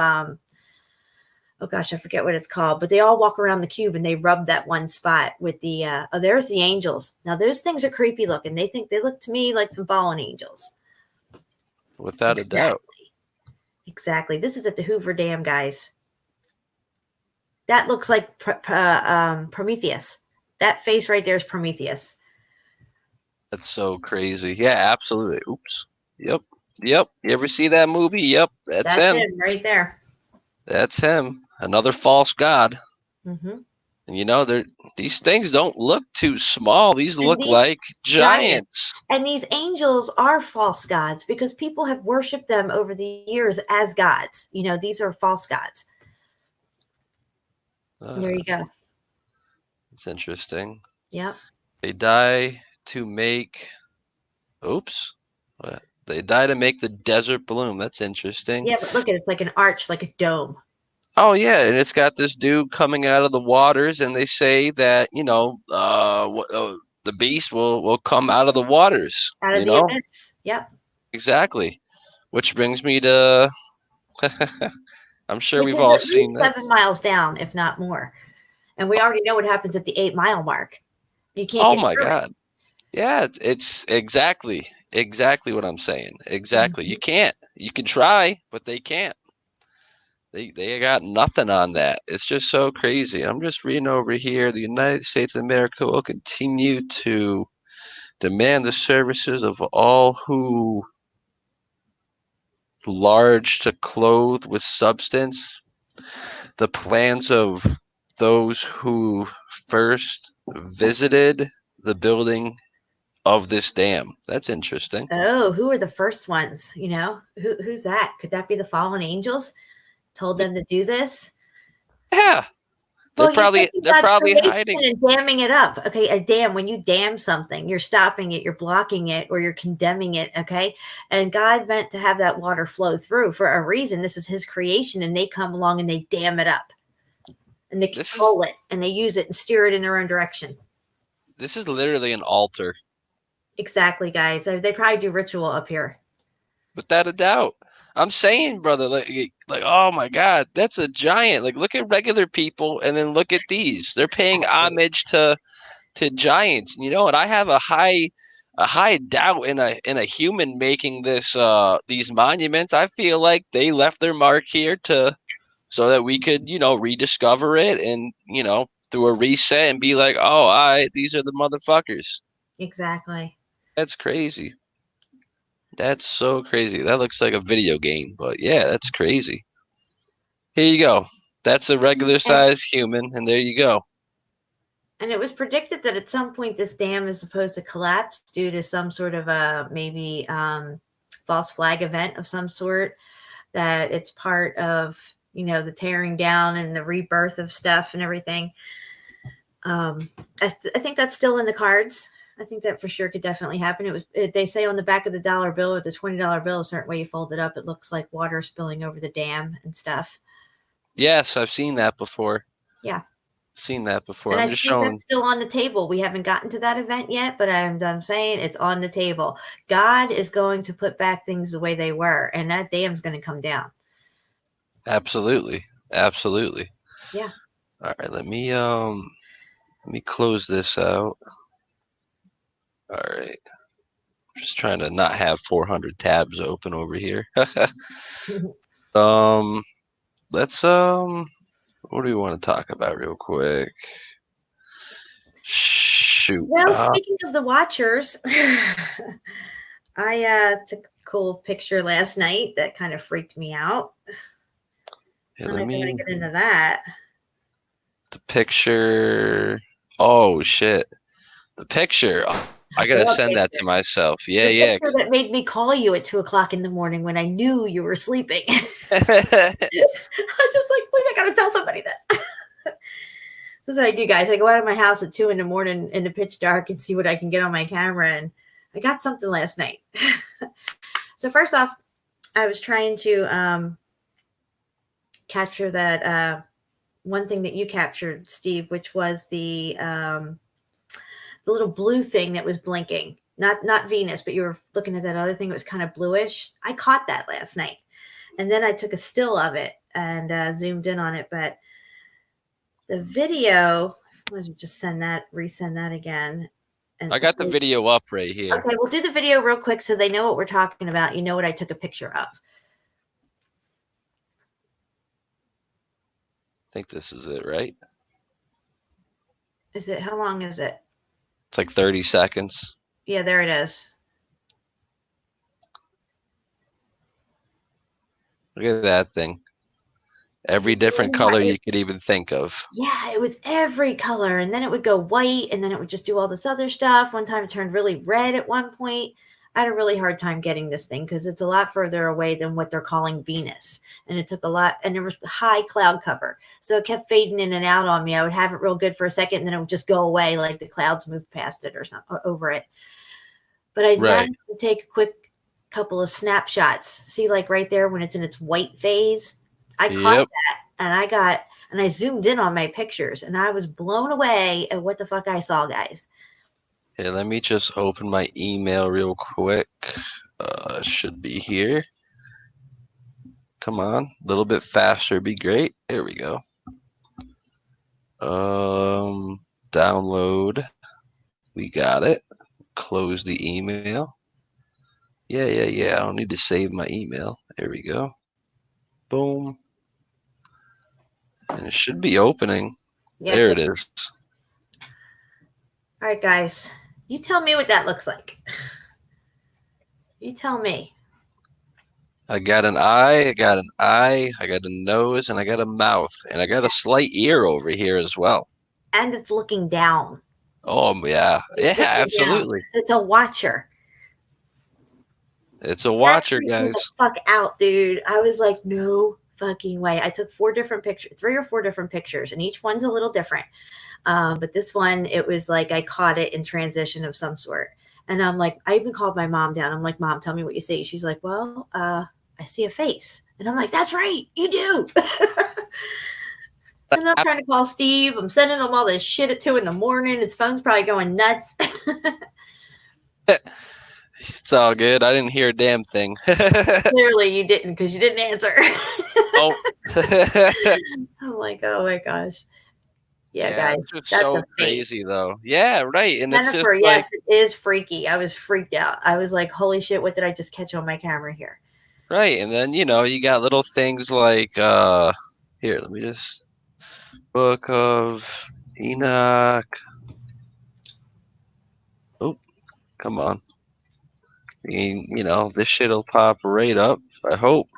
oh gosh, I forget what it's called, but they all walk around the cube and they rub that one spot with the, oh, there's the angels. Now those things are creepy looking. They look to me like some fallen angels. Without a doubt. Exactly. This is at the Hoover Dam, guys. That looks like Prometheus. That face right there is Prometheus. That's so crazy. Yeah, absolutely. Oops. Yep. You ever see that movie? Yep. That's him right there. That's him. Another false god. Mm-hmm. And you know, these things don't look too small. These look like giants. And these angels are false gods because people have worshipped them over the years as gods. You know, these are false gods. There you go. It's interesting. Yeah. They die to make. Oops. What? They die to make the desert bloom. That's interesting. Yeah, but look at it. It's like an arch, like a dome. Oh, yeah, and it's got this dude coming out of the waters, and they say that, you know, the beast will come out of the waters. Out of the abyss. Yep. Exactly. Which brings me to, I'm sure we've all seen that. 7 miles down, if not more. And we already know what happens at the 8 mile mark. You can't. Oh, my God. Yeah, it's exactly what I'm saying. Exactly. Mm-hmm. You can't. You can try, but they can't. They got nothing on that. It's just so crazy. I'm just reading over here. The United States of America will continue to demand the services of all who large to clothe with substance, the plans of those who first visited the building of this dam. That's interesting. Oh, who are the first ones? You know, who's that? Could that be the fallen angels? Told them to do this? Yeah. They're probably hiding and damming it up. Okay, a dam, when you dam something, you're stopping it, you're blocking it, or you're condemning it. Okay, and God meant to have that water flow through for a reason. This is His creation, and they come along and they dam it up, and they control it, and they use it and steer it in their own direction. This is literally an altar. Exactly, guys. They probably do ritual up here. Without a doubt. I'm saying, brother, like, oh my God, that's a giant. Like, look at regular people, and then look at these. They're paying homage to giants. You know, and I have a high doubt in a human making these monuments. I feel like they left their mark here so that we could, you know, rediscover it and, you know, do a reset and be like, oh, these are the motherfuckers. Exactly. That's crazy. That's so crazy. That looks like a video game, but yeah, that's crazy. Here you go. That's a regular size human, and there you go. And it was predicted that at some point this dam is supposed to collapse due to some sort of maybe false flag event of some sort, that it's part of, you know, the tearing down and the rebirth of stuff and everything. I think that's still in the cards. I think that for sure could definitely happen. They say on the back of the dollar bill or the $20 bill, a certain way you fold it up, it looks like water spilling over the dam and stuff. Yes, I've seen that before. Yeah. Seen that before. And I'm I just think showing. that's still on the table. We haven't gotten to that event yet, but I'm saying it's on the table. God is going to put back things the way they were, and that dam's going to come down. Absolutely. Absolutely. Yeah. All right, let me close this out. All right. Just trying to not have 400 tabs open over here. Let's what do we want to talk about real quick? Shoot. Well, speaking of the watchers, I took a cool picture last night that kind of freaked me out. Yeah, I don't want to get into that. The picture. Oh shit. The picture. Oh, I gotta send that to myself. Yeah, the yeah. picture that made me call you at 2:00 in the morning when I knew you were sleeping. I was just like, please, I gotta tell somebody this. This is what I do, guys. I go out of my house at 2 in the morning in the pitch dark and see what I can get on my camera. And I got something last night. So first off, I was trying to capture that one thing that you captured, Steve, which was the little blue thing that was blinking. Not Venus, but you were looking at that other thing that was kind of bluish. I caught that last night. And then I took a still of it and zoomed in on it. But the video, let's just resend that again. And I got the video up right here. Okay, we'll do the video real quick so they know what we're talking about. You know what I took a picture of. I think this is it, right? Is it? How long is it? It's like 30 seconds. Yeah, there it is. Look at that thing. Every different color you could even think of. Yeah, it was every color. And then it would go white and then it would just do all this other stuff. One time it turned really red at one point. I had a really hard time getting this thing because it's a lot further away than what they're calling Venus. And it took a lot, and there was high cloud cover. So it kept fading in and out on me. I would have it real good for a second and then it would just go away like the clouds moved past it or something, or over it. But I managed to take a quick couple of snapshots. See, like right there when it's in its white phase. I caught that and I zoomed in on my pictures and I was blown away at what the fuck I saw, guys. Hey, let me just open my email real quick. Should be here. Come on, a little bit faster, be great. There we go. Download. We got it. Close the email. Yeah. I don't need to save my email. There we go. Boom. And it should be opening. Yeah, there it is. All right, guys. You tell me what that looks like. You tell me. I got an eye, I got a nose, and I got a mouth. And I got a slight ear over here as well. And it's looking down. Oh, yeah. Yeah, absolutely. Down. It's a watcher. It's a watcher, guys. The fuck out, dude. I was like, no fucking way. I took 3 or 4 different pictures, and each one's a little different. But this one, it was like I caught it in transition of some sort. And I'm like, I even called my mom down. I'm like, Mom, tell me what you see. She's like, well, I see a face. And I'm like, that's right. You do. And I'm trying to call Steve. I'm sending him all this shit at 2 in the morning. His phone's probably going nuts. It's all good. I didn't hear a damn thing. Clearly you didn't because you didn't answer. Oh. I'm like, oh my gosh. Yeah, guys. It's so crazy though. Yeah, right. And Jennifer, it's just yes, it is freaky. I was freaked out. I was like, holy shit, what did I just catch on my camera here? Right. And then, you got little things like here, let me just Book of Enoch. Oh, come on. This shit'll pop right up, I hope.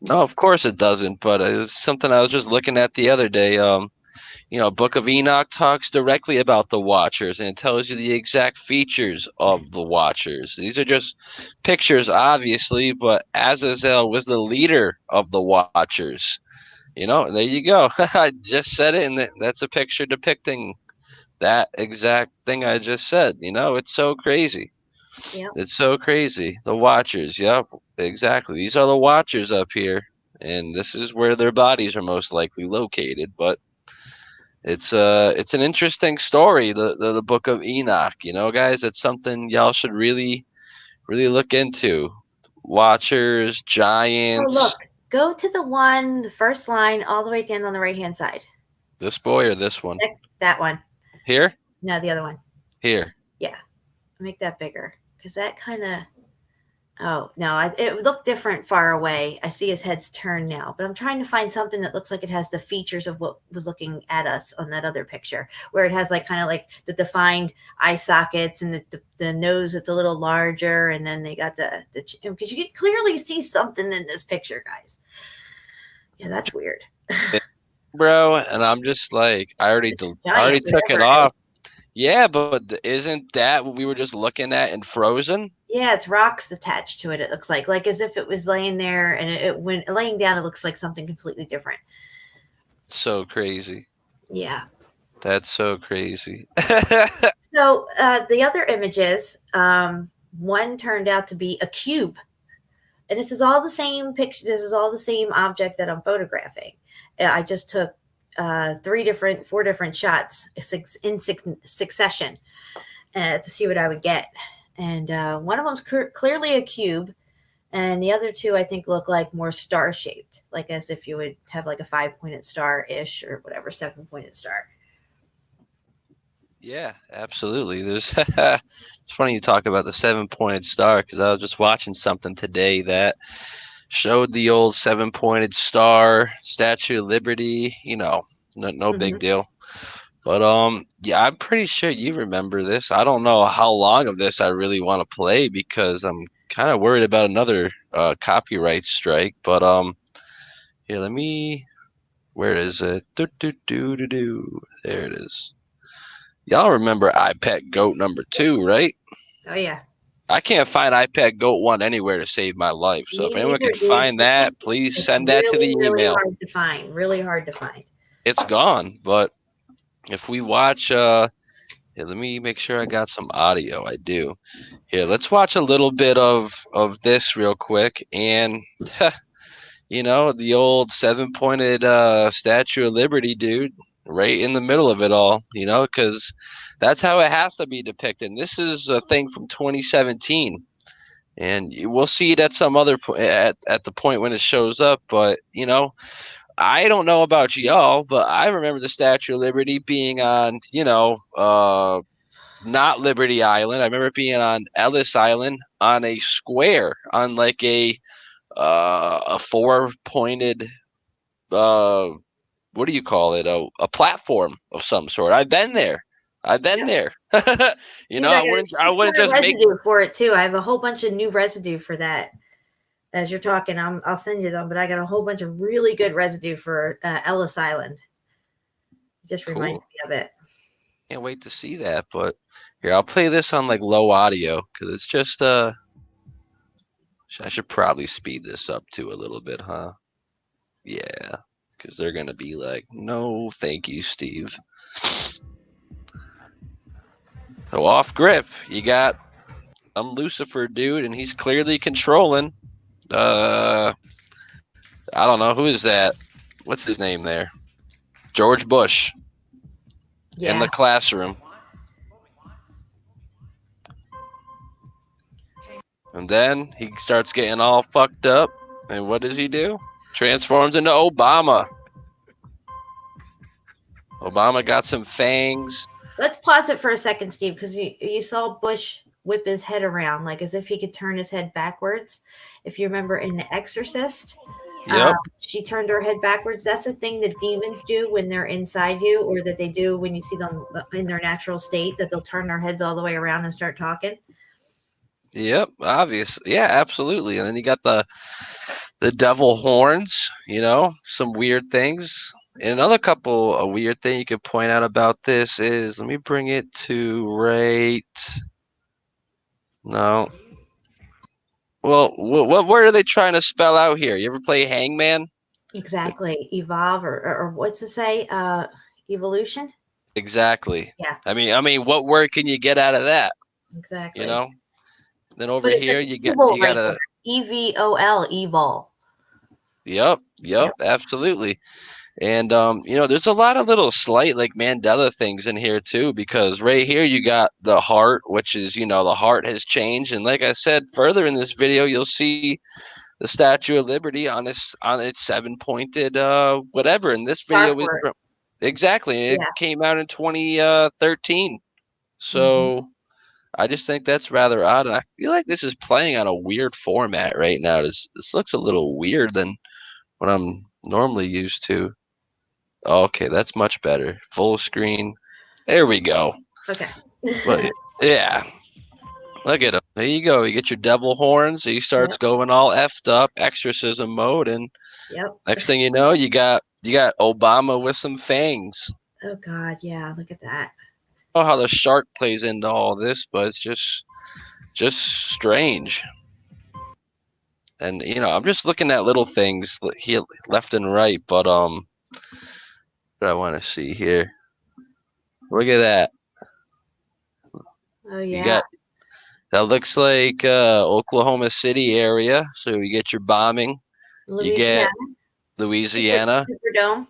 No, of course it doesn't, but it's something I was just looking at the other day. Book of Enoch talks directly about the Watchers, and it tells you the exact features of the Watchers. These are just pictures, obviously, but Azazel was the leader of the Watchers. There you go. I just said it, and that's a picture depicting that exact thing I just said. You know, it's so crazy. Yep. It's so crazy. The Watchers. Yep, exactly. These are the Watchers up here, and this is where their bodies are most likely located. But it's an interesting story. The Book of Enoch. You know, guys, it's something y'all should really look into. Watchers, Oh, look. giants. Go to the first line, all the way down on the right hand side. This boy or this one? That one. Here? No, the other one. Here. Yeah. Make that bigger. Because that kind of. Oh, no. It looked different far away. I see his head's turned now. But I'm trying to find something that looks like it has the features of what was looking at us on that other picture, where it has like kind of like the defined eye sockets and the nose that's a little larger. And then they got the because you can clearly see something in this picture, guys. Yeah, that's weird. Bro, and I'm just like, I already Giant, took it whatever it off. is. Yeah, but isn't that what we were just looking at in Frozen? Yeah, it's rocks attached to it. It looks like as if it was laying there, and it when laying down, it looks like something completely different. So crazy. Yeah. That's so crazy. So the other images, one turned out to be a cube, and this is all the same picture. This is all the same object that I'm photographing. I just took 4 different shots in succession to see what I would get. And one of them's clearly a cube, and the other 2 I think look like more star shaped, like as if you would have like a 5-pointed star ish or whatever, 7-pointed star. Yeah, absolutely. There's it's funny you talk about the 7-pointed star, because I was just watching something today that showed the old 7-pointed star, Statue of Liberty. You know, no big deal. But yeah, I'm pretty sure you remember this. I don't know how long of this I really want to play, because I'm kind of worried about another copyright strike. But here, let me. Where is it? There it is. Y'all remember iPad Goat number 2, right? Oh yeah. I can't find iPad Goat 1 anywhere to save my life. So Me if anyone neither, can dude. find that, please It's send that to the really email. hard to find. Really hard to find. It's gone. But if we watch, here, let me make sure I got some audio. I do. Here, let's watch a little bit of this real quick. And, you know, the old 7-pointed Statue of Liberty, dude, right in the middle of it all, you know, because that's how it has to be depicted. This is a thing from 2017. And we'll see it at some other point, at the point when it shows up. But, you know, I don't know about y'all, but I remember the Statue of Liberty being on, you know, not Liberty Island. I remember it being on Ellis Island on a square, on like a 4-pointed, what do you call it? A platform of some sort. I've been there. You know, I wouldn't just make residue for it too. I have a whole bunch of new residue for that. As you're talking, I'll send you them, but I got a whole bunch of really good residue for Ellis Island. Just reminded me of it. Can't wait to see that. But here, I'll play this on like low audio, because it's just I should probably speed this up too a little bit, huh? Yeah, because they're gonna be like, no, thank you, Steve. So off grip, you got Lucifer, dude, and he's clearly controlling. I don't know, who is that? What's his name there? George Bush. Yeah. In the classroom. And then he starts getting all fucked up. And what does he do? Transforms into Obama. Obama got some fangs. Let's pause it for a second, Steve, because you saw Bush whip his head around, like as if he could turn his head backwards. If you remember in The Exorcist, Yep. She turned her head backwards. That's a thing that demons do when they're inside you, or that they do when you see them in their natural state, that they'll turn their heads all the way around and start talking. Yep, obviously. Yeah, absolutely. And then you got the devil horns, you know, some weird things. And another couple, a weird thing you could point out about this is, let me bring it to right. No. Well, what word are they trying to spell out here? You ever play Hangman? Exactly. Evolve or what's to say? Evolution? Exactly. Yeah. I mean, what word can you get out of that? Exactly. You know. Then over But it says here, evil you got right there. a. EVOL, evil. Yep. Yep. Absolutely. And there's a lot of little slight like Mandela things in here too, because right here you got the heart, which is, the heart has changed. And like I said, further in this video, you'll see the Statue of Liberty on its 7-pointed whatever. And this video Star was for it. exactly. It Yeah. came out in 2013. So I just think that's rather odd, and I feel like this is playing on a weird format right now. This looks a little weird than what I'm normally used to. Okay, that's much better. Full screen. There we go. Okay. But yeah, look at him. There you go. You get your devil horns. He starts Yep. going all effed up, exorcism mode, and Yep. next thing you know, you got Obama with some fangs. Oh God, yeah. Look at that. I don't know how the shark plays into all this, but it's just strange. And I'm just looking at little things here left and right, but what I want to see here. Look at that. Oh You yeah. got that looks like Oklahoma City area. So you get your bombing. You Louisiana. get Louisiana, Superdome.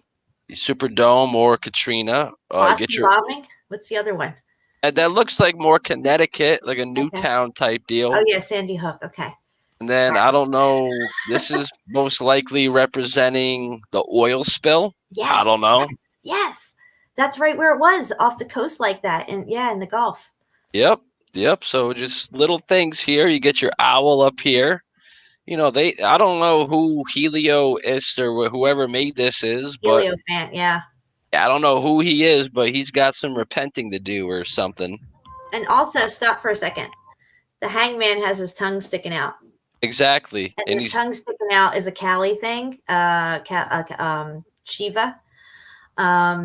Superdome or Katrina. You get Boston your bombing. What's the other one? that looks like more Connecticut, like a Okay. Newtown type Oh deal. yeah, Sandy Hook. Okay. And then I don't know. This is most likely representing the oil spill. I Yes. don't know. Yes. That's right where it was, off the coast like that. And yeah, in the Gulf. Yep. So just little things here. You get your owl up here. I don't know who Helio is or whoever made this is, but Heliofant, yeah. I don't know who he is, but he's got some repenting to do or something. And also, stop for a second. The hangman has his tongue sticking out. Exactly. And And the he's tongue sticking out is a Kali thing, Shiva.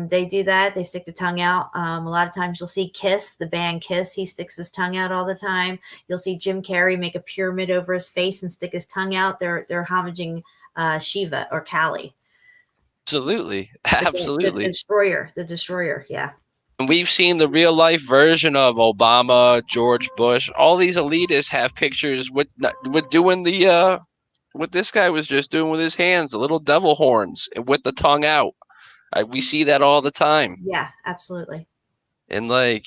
They do that. They stick the tongue out. A lot of times you'll see Kiss, the band Kiss. He sticks his tongue out all the time. You'll see Jim Carrey make a pyramid over his face and stick his tongue out. They're homaging Shiva or Kali. absolutely. The destroyer. Yeah. And we've seen the real life version of Obama, George Bush. All these elitists have pictures with doing the what this guy was just doing with his hands, the little devil horns with the tongue out. We see that all the time. Yeah, absolutely. And I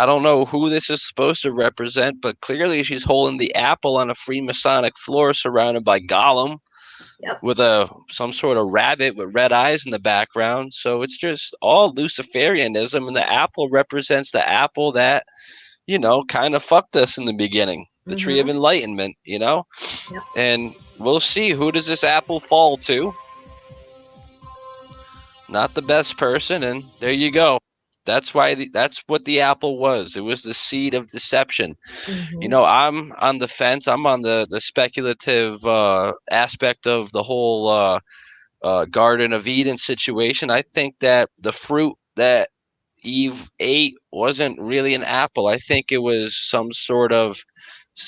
don't know who this is supposed to represent, but clearly she's holding the apple on a Freemasonic floor surrounded by Gollum. Yep. With some sort of rabbit with red eyes in the background. So it's just all Luciferianism, and the apple represents the apple that, kind of fucked us in the beginning. The tree of enlightenment, Yep. And we'll see, who does this apple fall to? Not the best person, and there you go. That's what the apple was. It was the seed of deception. I'm on the fence. I'm on the speculative aspect of the whole Garden of Eden situation. I think that the fruit that Eve ate wasn't really an apple. I think it was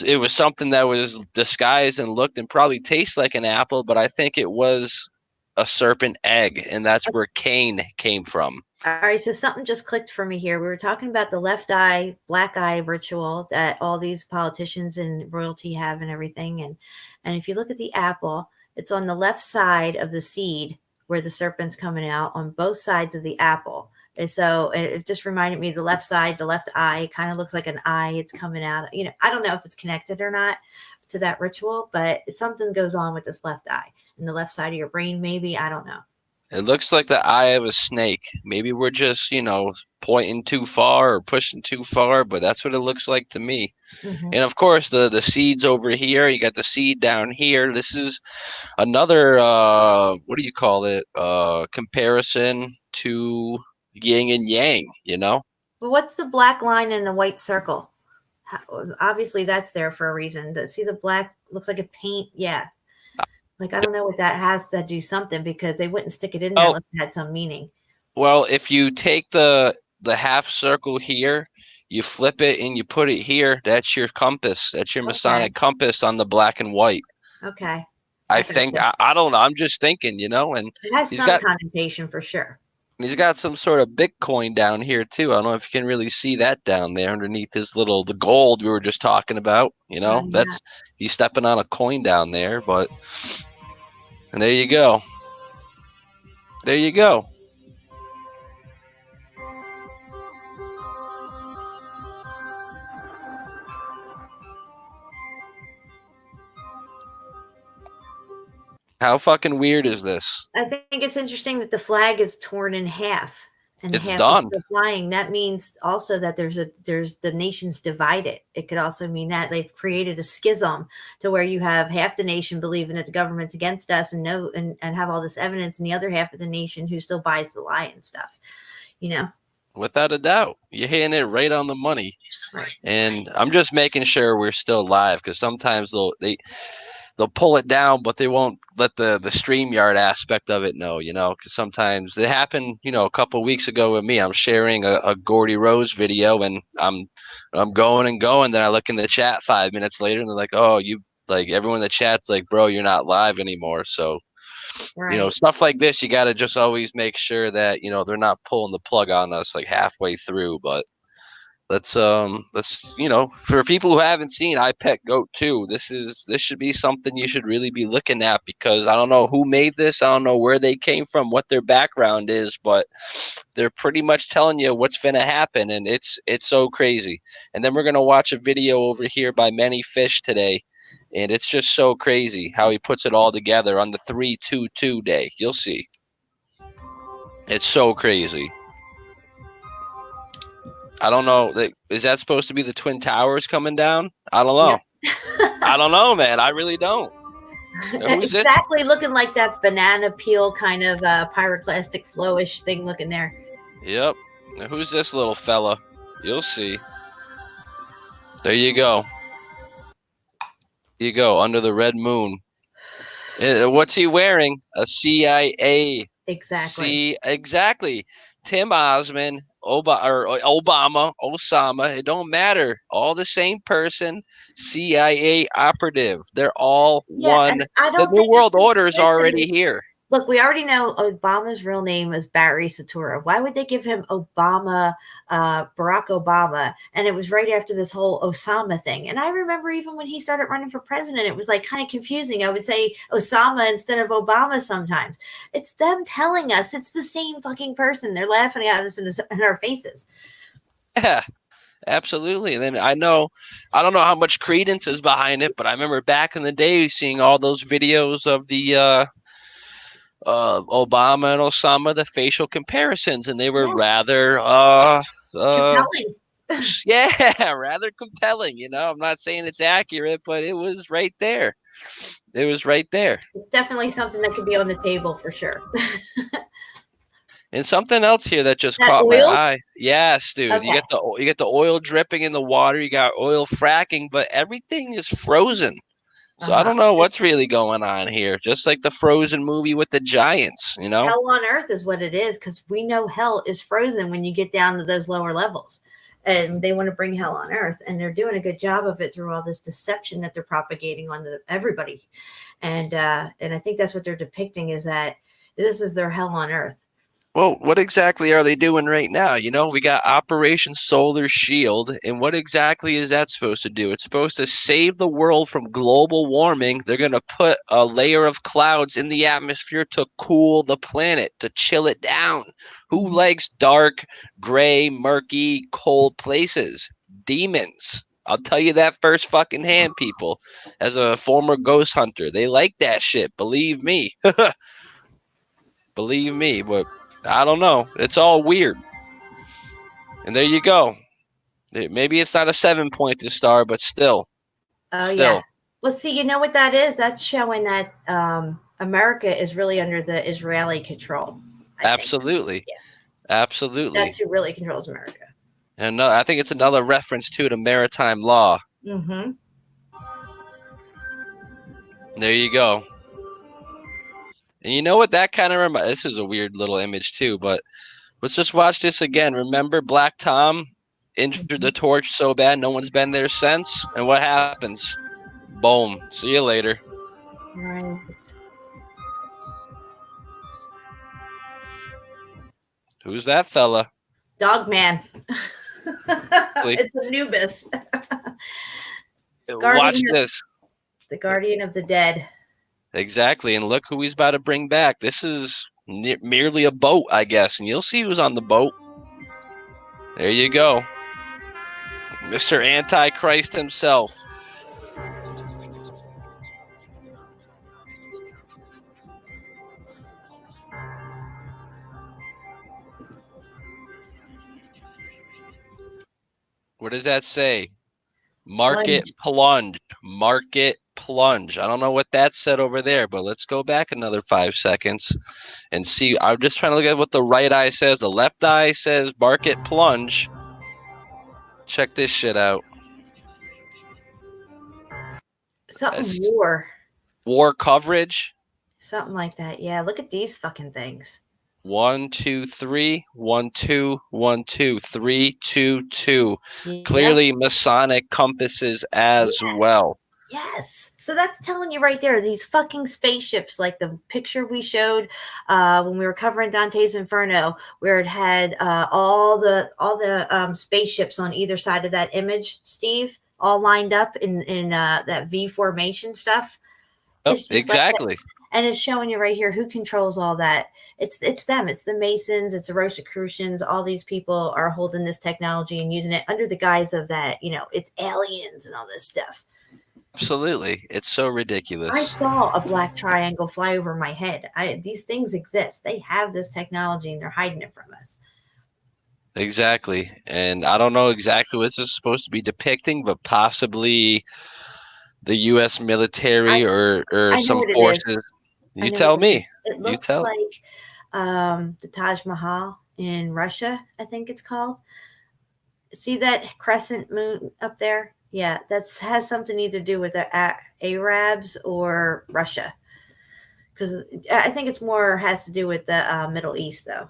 it was something that was disguised and looked and probably tastes like an apple, but I think it was a serpent egg, and that's where Cain came from. All right, so something just clicked for me here. We were talking about the left eye, black eye ritual that all these politicians and royalty have and everything. And if you look at the apple, it's on the left side of the seed where the serpent's coming out on both sides of the apple. And so it just reminded me the left side, the left eye kind of looks like an eye. It's coming out. I don't know if it's connected or not to that ritual, but something goes on with this left eye and the left side of your brain. Maybe, I don't know. It looks like the eye of a snake. Maybe we're just, pointing too far or pushing too far, but that's what it looks like to me. And of course, the seeds over here, you got the seed down here. This is another, what do you call it? Comparison to yin and yang, Well, what's the black line and the white circle? Obviously, that's there for a reason. See the black looks like a paint. Yeah. I don't know what that has to do something, because they wouldn't stick it in there unless it had some meaning. Well, if you take the half circle here, you flip it and you put it here, that's your compass. That's your Masonic compass on the black and white. Okay. I think, I don't know. I'm just thinking, and it has some connotation for sure. He's got some sort of Bitcoin down here too. I don't know if you can really see that down there underneath his the gold we were just talking about. You know, Yeah. that's he's stepping on a coin down there, but and there you go. There you go. How fucking weird is this? I think it's interesting that the flag is torn in half and It's half is done. still flying. That means also that there's the nation's divided. It could also mean that they've created a schism to where you have half the nation believing that the government's against us and have all this evidence, and the other half of the nation who still buys the lie and stuff. You know, Without a doubt. You're hitting it right on the money. right. And I'm just making sure we're still live because sometimes they'll pull it down, but they won't let the StreamYard aspect of it know, you know, because sometimes it happened, you know, a couple of weeks ago with me. I'm sharing a Gordy Rose video and I'm going and going. Then I look in the chat 5 minutes later and they're like, oh, you like everyone in the chat's like, bro, you're not live anymore. So, you know, Right. stuff like this, you got to just always make sure that, you know, they're not pulling the plug on us like halfway through. But let's you know, for people who haven't seen I Pet Goat 2, this should be something you should really be looking at because I don't know who made this, I don't know where they came from, what their background is, but they're pretty much telling you what's gonna happen, and it's so crazy. And then we're gonna watch a video over here by Many Fish today, and it's just so crazy how he puts it all together on the 322 day. You'll see. It's so crazy. I don't know. Is that supposed to be the Twin Towers coming down? I don't know. I don't know, man. I really don't. Who's it? Exactly, looking like that banana peel kind of pyroclastic flowish thing looking there. Yep. Now, who's this little fella? You'll see. There you go. You go under the red moon. What's he wearing? A CIA. Exactly. Exactly. Tim Osmond, Obama, Osama. It don't matter. All the same person. CIA operative. They're all Yeah, one. and I The don't New think it's World Order is already here. Look, we already know Obama's real name is Barry Satura. Why would they give him Barack Obama? And it was right after this whole Osama thing. And I remember even when he started running for president, it was like kind of confusing. I would say Osama instead of Obama sometimes. It's them telling us it's the same fucking person. They're laughing at us in our faces. Yeah, absolutely. And then I don't know how much credence is behind it, but I remember back in the day seeing all those videos of the Obama and Osama, the facial comparisons, and they were Yes. rather Compelling. yeah, rather compelling. You know, I'm not saying it's accurate, but it was right there. It was right there. It's definitely something that could be on the table for sure. And something else here that just That caught my oil? eye. Yes, dude. Okay. You get the oil dripping in the water. You got oil fracking, but everything is frozen. So I don't know what's really going on here. Just like the Frozen movie with the giants, you know? Hell on earth is what it is, because we know hell is frozen when you get down to those lower levels. And they want to bring hell on earth. And they're doing a good job of it through all this deception that they're propagating on everybody. And I think that's what they're depicting, is that this is their hell on earth. Well, what exactly are they doing right now? You know, we got Operation Solar Shield, and what exactly is that supposed to do? It's supposed to save the world from global warming. They're going to put a layer of clouds in the atmosphere to cool the planet, to chill it down. Who likes dark, gray, murky, cold places? Demons. I'll tell you that first fucking hand, people. As a former ghost hunter, they like that shit. Believe me. Believe me, but I don't know. It's all weird. And there you go. Maybe it's not a 7-pointed star, but still. Oh, yeah. Well, see, you know what that is? That's showing that America is really under the Israeli control. Absolutely. Yeah. Absolutely. That's who really controls America. And I think it's another reference to maritime law. Mm-hmm. There you go. And you know what that kind of reminds? This is a weird little image too, but let's just watch this again. Remember Black Tom injured the torch so bad no one's been there since? And what happens? Boom. See you later. Right. Who's that fella? Dogman. Wait. It's Anubis. Watch this. The guardian of the dead. Exactly. And look who he's about to bring back. This is merely a boat, I guess. And you'll see who's on the boat. There you go. Mr. Antichrist himself. What does that say? Market plunge. Market plunge. I don't know what that said over there, but let's go back another 5 seconds and see. I'm just trying to look at what the right eye says. The left eye says market plunge. Check this shit out. Something war. War coverage. Something like that. Yeah, look at these fucking things. 1, 2, 3. 1, 2, 1, 2, 3, 2, 2. Yep. Clearly Masonic compasses as well. Yes. So that's telling you right there, these fucking spaceships, like the picture we showed when we were covering Dante's Inferno, where it had all the spaceships on either side of that image, Steve, all lined up in that V formation stuff. Oh, It's just exactly. like and it's showing you right here who controls all that. It's them. It's the Masons. It's the Rosicrucians. All these people are holding this technology and using it under the guise of that, it's aliens and all this stuff. Absolutely. It's so ridiculous. I saw a black triangle fly over my head. These things exist. They have this technology and they're hiding it from us. Exactly. And I don't know exactly what this is supposed to be depicting, but possibly the U.S. military or some forces. You tell me. It looks like the Taj Mahal in Russia, I think it's called. See that crescent moon up there? Yeah, that has something either to do with the Arabs or Russia. Because I think it's more has to do with the Middle East, though.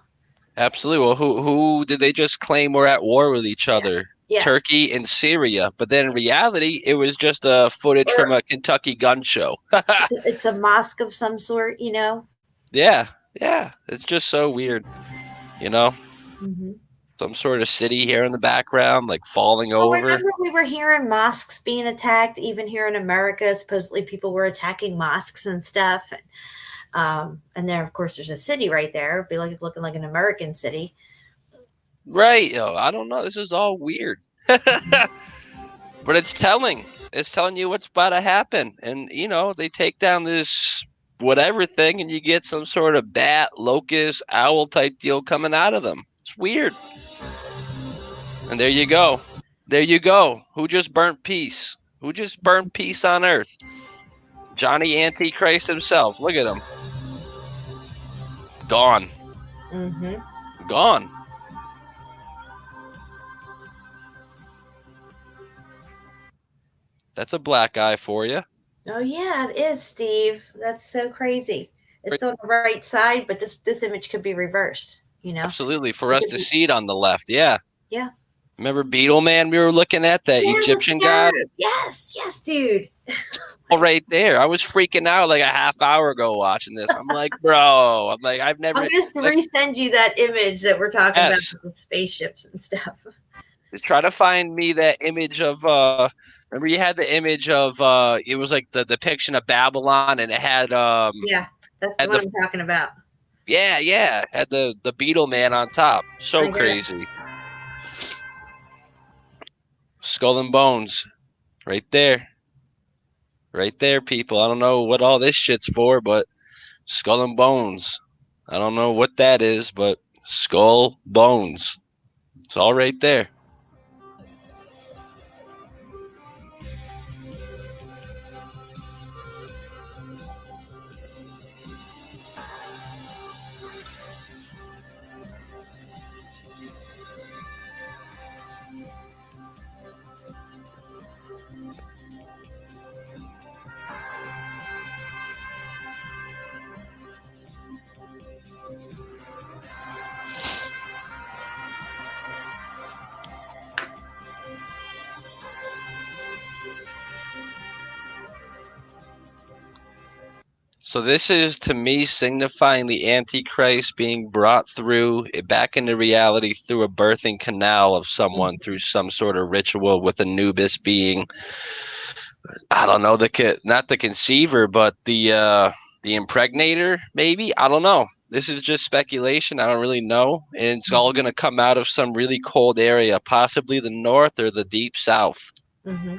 Absolutely. Well, who did they just claim were at war with each other? Yeah. Turkey and Syria. But then in reality, it was just footage from a Kentucky gun show. It's a mosque of some sort, Yeah. It's just so weird, Mm-hmm. Some sort of city here in the background, like falling over. Remember we were hearing mosques being attacked, even here in America. Supposedly people were attacking mosques and stuff. And there, of course, there's a city right there. It'd be looking like an American city. Right. I don't know. This is all weird. But it's telling you what's about to happen. And, they take down this whatever thing and you get some sort of bat, locust, owl type deal coming out of them. It's weird. And there you go. There you go. Who just burnt peace? Who just burnt peace on earth? Johnny Antichrist himself. Look at him. Gone. Mm-hmm. Gone. That's a black eye for you. Oh yeah, it is, Steve. That's so crazy. It's on the right side, but this image could be reversed, Absolutely. For us to see it on the left. Yeah. Yeah. Remember Beetle Man we were looking at? That Egyptian god? Yes, dude. Oh, right there. I was freaking out like a half hour ago watching this. I'm like, bro. I've never. I'm just resend you that image that we're talking about with the spaceships and stuff. Just try to find me that image of remember you had the image of it was like the depiction of Babylon and it had yeah, that's the one I'm talking about. Yeah, had the Beetle Man on top. So crazy. Skull and Bones. Right there. Right there, people. I don't know what all this shit's for, but Skull and Bones. I don't know what that is, but Skull Bones. It's all right there. So this is, to me, signifying the Antichrist being brought through back into reality through a birthing canal of someone through some sort of ritual with Anubis being, I don't know, not the conceiver, but the impregnator, maybe. I don't know. This is just speculation. I don't really know, and it's all going to come out of some really cold area, possibly the north or the deep south. Mm-hmm.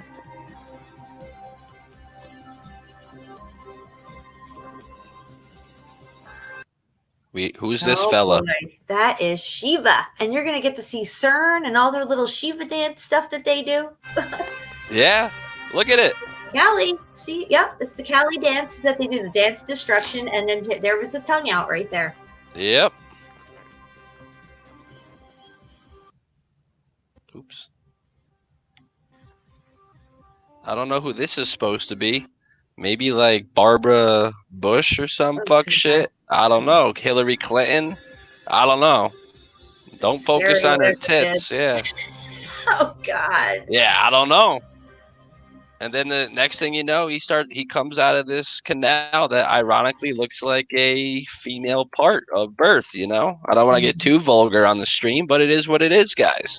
Who's this Oh fella? boy, that is Shiva, and you're gonna get to see CERN and all their little Shiva dance stuff that they do. Yeah, look at it. Kali, see, yep, it's the Kali dance that they do, the dance of destruction, and then there was the tongue out right there. Yep. Oops. I don't know who this is supposed to be. Maybe like Barbara Bush or some fuck shit. I don't know. Hillary Clinton. I don't know. Don't focus Scary on her little kid. tits. Yeah. Oh God. Yeah, I don't know. And then the next thing you know, he comes out of this canal that ironically looks like a female part of birth, you know? I don't want to get too vulgar on the stream, but it is what it is, guys.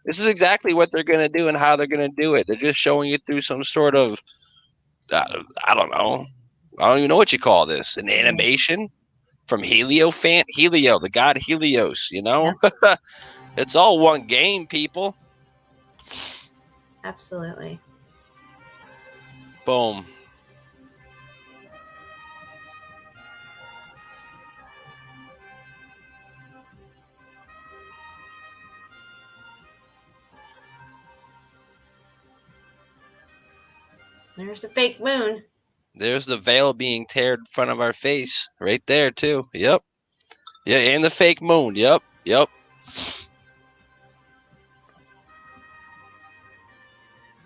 This is exactly what they're going to do and how they're going to do it. They're just showing you through some sort of, I don't know. I don't even know what you call this. An animation from Helio, the god Helios, you know? Yeah. It's all one game, people. Absolutely. Boom. There's the fake moon. There's the veil being teared in front of our face. Right there, too. Yep. Yeah, and the fake moon. Yep. Yep.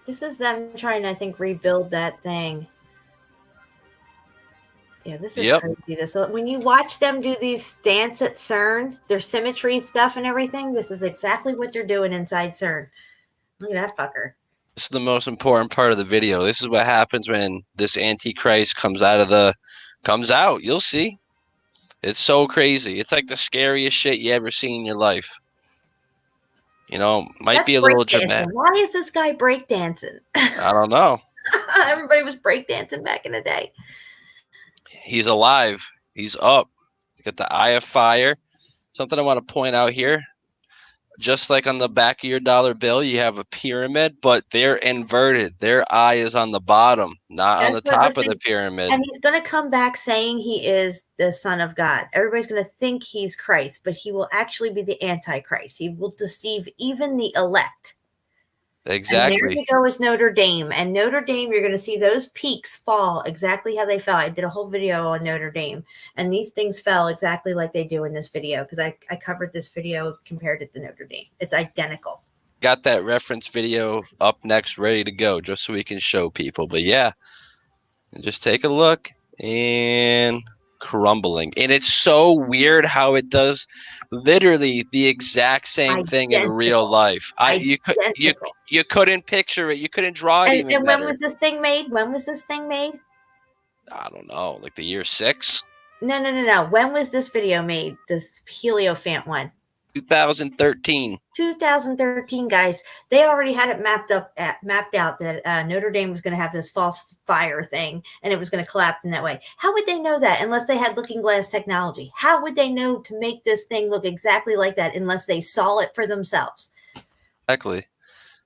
This is them trying to, I think, rebuild that thing. Yeah, this is crazy. So when you watch them do these dance at CERN, their symmetry stuff and everything, this is exactly what they're doing inside CERN. Look at that fucker. This is the most important part of the video. This is what happens when this Antichrist comes out. You'll see. It's so crazy. It's like the scariest shit you ever seen in your life. You know, might be a little dramatic. Why is this guy breakdancing? I don't know. Everybody was breakdancing back in the day. He's alive. He's up. Got the eye of fire. Something I want to point out here. Just like on the back of your dollar bill, you have a pyramid, but they're inverted. Their eye is on the bottom, not on the top of the pyramid. And he's going to come back saying he is the Son of God. Everybody's going to think he's Christ, but he will actually be the Antichrist. He will deceive even the elect. Exactly. And there you go is Notre Dame. And Notre Dame, you're going to see those peaks fall exactly how they fell. I did a whole video on Notre Dame. And these things fell exactly like they do in this video. Because I covered this video, compared it to Notre Dame. It's identical. Got that reference video up next, ready to go, just so we can show people. But yeah, just take a look. And crumbling. And it's so weird how it does literally the exact same thing in real life. You couldn't picture it. You couldn't draw it even and better. When was this thing made? When was this thing made? I don't know, like the year 6? No. When was this video made? This Heliofant one? 2013. 2013, guys. They already had it mapped out that Notre Dame was going to have this false fire thing, and it was going to collapse in that way. How would they know that unless they had looking glass technology? How would they know to make this thing look exactly like that unless they saw it for themselves? Exactly.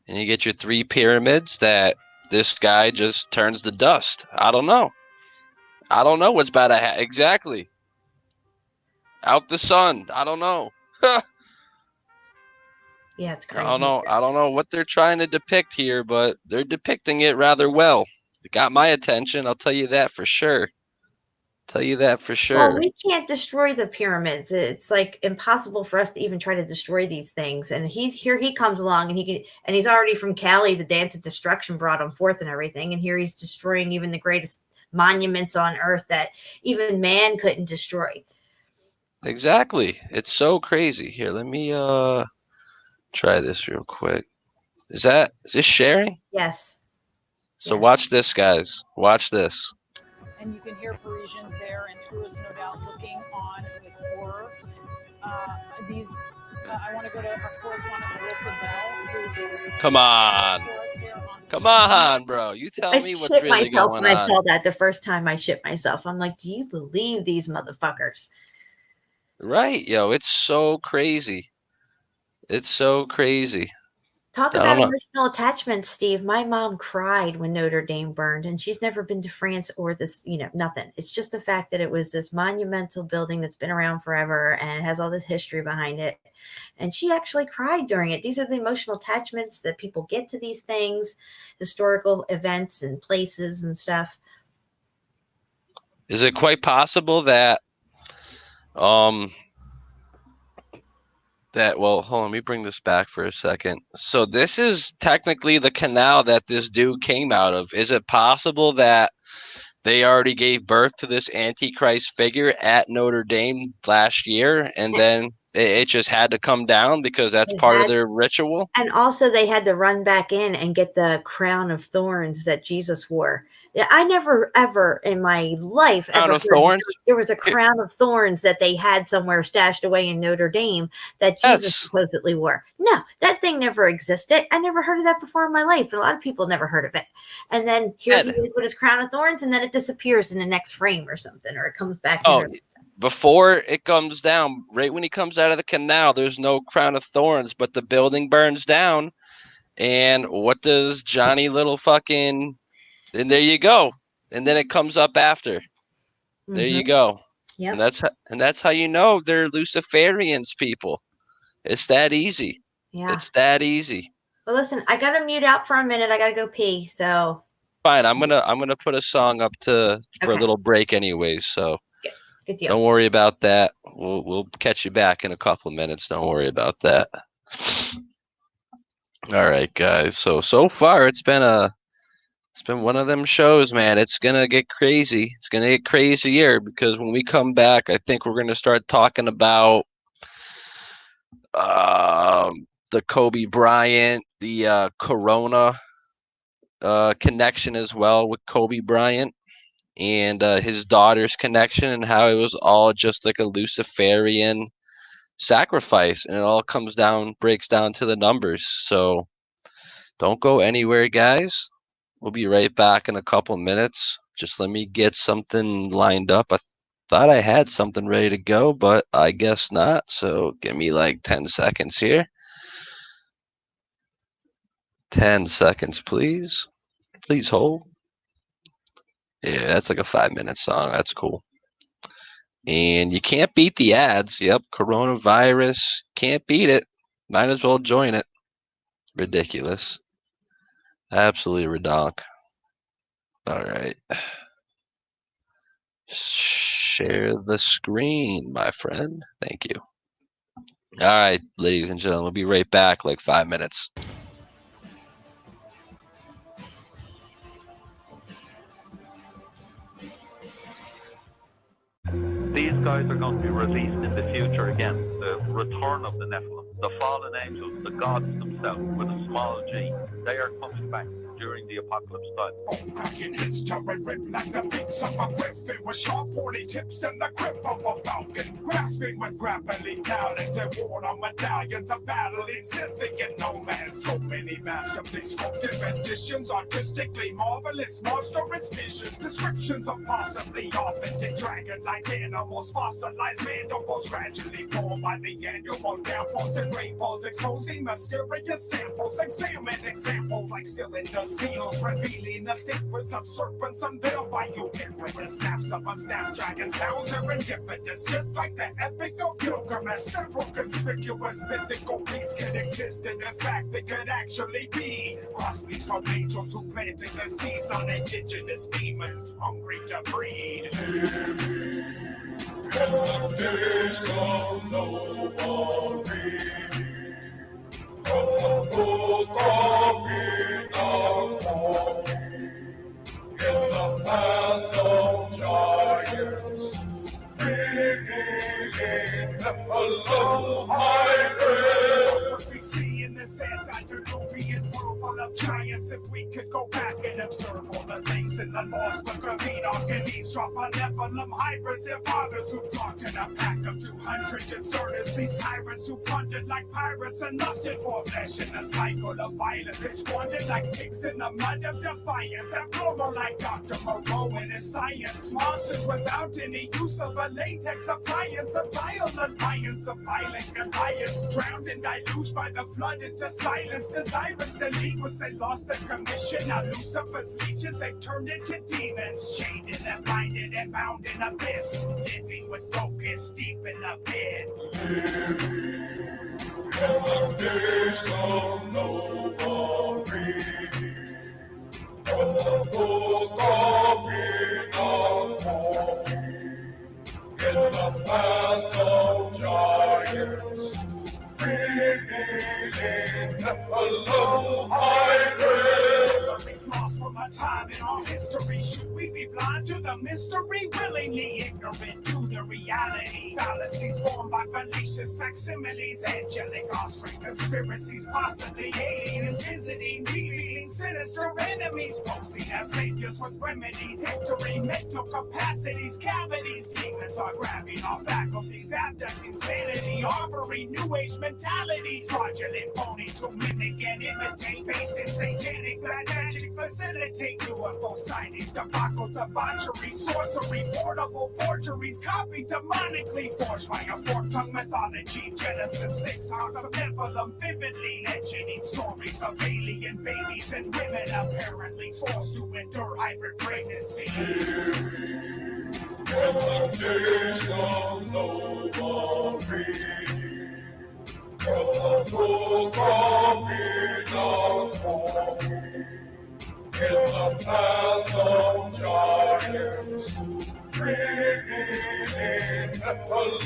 And you get your 3 pyramids that this guy just turns to dust. I don't know. I don't know what's about to happen. Exactly. Out the sun. I don't know. Yeah, it's crazy. I don't know what they're trying to depict here, but they're depicting it rather well. It got my attention. I'll tell you that for sure. Well, we can't destroy the pyramids. It's like impossible for us to even try to destroy these things. And he comes along, and he's already from Cali. The dance of destruction brought him forth and everything. And here he's destroying even the greatest monuments on earth that even man couldn't destroy. Exactly. It's so crazy. Here, let me try this real quick. Is this sharing? Yes. So watch this, guys. Watch this. and you can hear Parisians there and tourists no doubt looking on with horror. I want to go to our correspondent Melissa Bell, who is Come on. for us there on Come on, bro. You tell I me what's shit really myself going when I on. saw that the first time I shit myself. I'm like, do you believe these motherfuckers? Right, yo. It's so crazy. It's so crazy. Talk I about don't know. emotional attachment, Steve. My mom cried when Notre Dame burned, and she's never been to France or this, nothing. It's just the fact that it was this monumental building that's been around forever and has all this history behind it. And she actually cried during it. These are the emotional attachments that people get to these things, historical events and places and stuff. Is it quite possible that well, hold on, let me bring this back for a second. So this is technically the canal that this dude came out of. Is it possible that they already gave birth to this Antichrist figure at Notre Dame last year, and then it just had to come down because that's part of their ritual? And also they had to run back in and get the crown of thorns that Jesus wore. Yeah, I never ever in my life Crown ever of heard thorns? there was a crown of thorns that they had somewhere stashed away in Notre Dame that Jesus Yes. supposedly wore. No, that thing never existed. I never heard of that before in my life. And a lot of people never heard of it. And then here Ed. he is with his crown of thorns, and then it disappears in the next frame or something, or it comes back Oh, in. before it comes down, right when he comes out of the canal, there's no crown of thorns, but the building burns down. And what does Johnny Little fucking... And there you go. And then it comes up after. There you go. Yep. And that's how you know they're Luciferians, people. It's that easy. Yeah. It's that easy. Well, listen, I gotta mute out for a minute. I gotta go pee. So Fine. I'm gonna put a song up for a Okay. little break anyways. So good deal. don't worry about that. We'll catch you back in a couple of minutes. Don't worry about that. All right, guys. So far it's been one of them shows, man. It's gonna get crazy. It's gonna get crazier because when we come back, I think we're gonna start talking about the Kobe Bryant, the Corona connection as well with Kobe Bryant and his daughter's connection, and how it was all just like a Luciferian sacrifice, and it all breaks down to the numbers. So don't go anywhere, guys. We'll be right back in a couple minutes. Just let me get something lined up. I thought I had something ready to go, but I guess not. So give me like 10 seconds here. 10 seconds, please. Please hold. Yeah, that's like a 5-minute song. That's cool. And you can't beat the ads. Yep, coronavirus. Can't beat it. Might as well join it. Ridiculous. Absolutely redonk. All right. Share the screen, my friend. Thank you. All right, ladies and gentlemen, we'll be right back, like 5 minutes. These guys are going to be released in the future again. The return of the Nephilim, the fallen angels, the gods themselves with a small g. They are coming back during the apocalypse time. Cracking hits to rip like the beaks of a griffin with sharp pointy tips and the grip of a falcon. Grasping with grappling talents and worn on medallions of battling Scythic and nomad. So many masterfully sculpted renditions, artistically marvelous, monstrous visions, descriptions of possibly authentic dragon-like animals, fossilized mandibles gradually formed by the annual downpours and rainfalls, exposing mysterious samples. Examine examples like cylinder seals, revealing the secrets of serpents unveiled by you. With the snaps of a snapdragon sounds serendipitous, just like the epic of Gilgamesh. Several conspicuous mythical beasts can exist, and in fact they could actually be crossbreeds from angels who planted the seeds on indigenous demons hungry to breed. In the days of Noah, from the book of Enoch, in the path of giants, What we see in this antediluvian world full of giants. If we could go back and observe all the things in the laws, but Gravine Archimedes drop a Nephilim hybrids. Their fathers who flocked in a pack of 200 deserters. These tyrants who plundered like pirates and lusted for flesh in a cycle of violence. They squandered like pigs in the mud of defiance. And promo like Dr. Moreau in his science. Monsters without any use of a latex appliance. A violent lions of violent Goliaths. Drowned and deluged by the flood into silence. Desirous to leave once they lost their commission. Now Lucifer's legions, they've turned into demons. Chained and blinded and bound in abyss. Living with locusts deep in the pit. In the days of Noah, from the book of Enoch, in the paths of giants, revealing a low high grave. It's lost from a time in our history. Should we be blind to the mystery? Willingly ignorant to the reality. Fallacies formed by fallacious facsimiles. Angelic offspring conspiracies, possibly aliens visiting, revealing sinister enemies. Posing as saviors with remedies. Entering mental capacities, cavities. Demons are grabbing our faculties. Abducting sanity, offering new age mentalities. Fraudulent phonies who mimic and imitate. Based in satanic magic, facilitate UFO sightings. Debacle, debauchery, sorcery, portable forgeries. Copied demonically, forged by a fork-tongued mythology. Genesis 6, House of Nephilim, vividly mentioning stories of alien babies and women apparently forced to endure hybrid pregnancy. In the days of Noah, from the book of Enoch, in the paths of giants, revealing a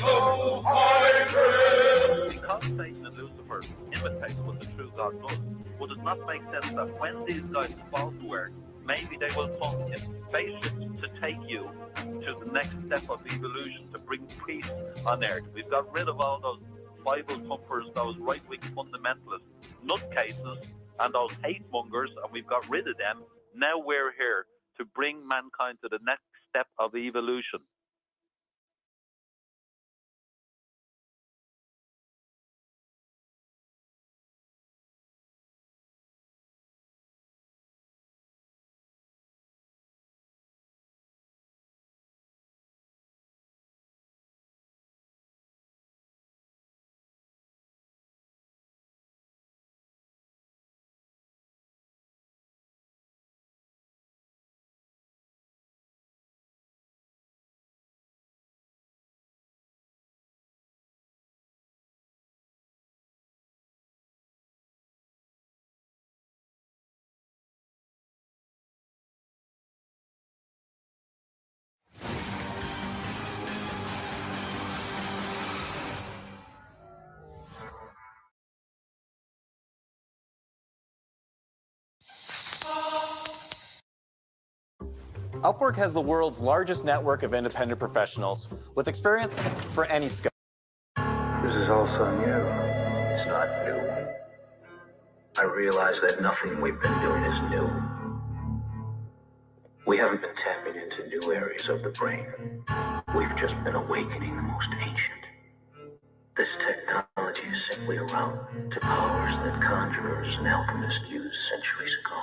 low high grave. Because Satan and Lucifer imitate what the true God does, would it not make sense that when these guys fall to earth, maybe they will come in spaceships to take you to the next step of evolution, to bring peace on earth? We've got rid of all those Bible thumpers, those right-wing fundamentalist nutcases, and those hate mongers, and we've got rid of them. Now we're here to bring mankind to the next step of evolution. Upwork has the world's largest network of independent professionals with experience for any skill. This is also new. It's not new. I realize that nothing we've been doing is new. We haven't been tapping into new areas of the brain. We've just been awakening the most ancient. This technology is simply a route to powers that conjurers and alchemists used centuries ago.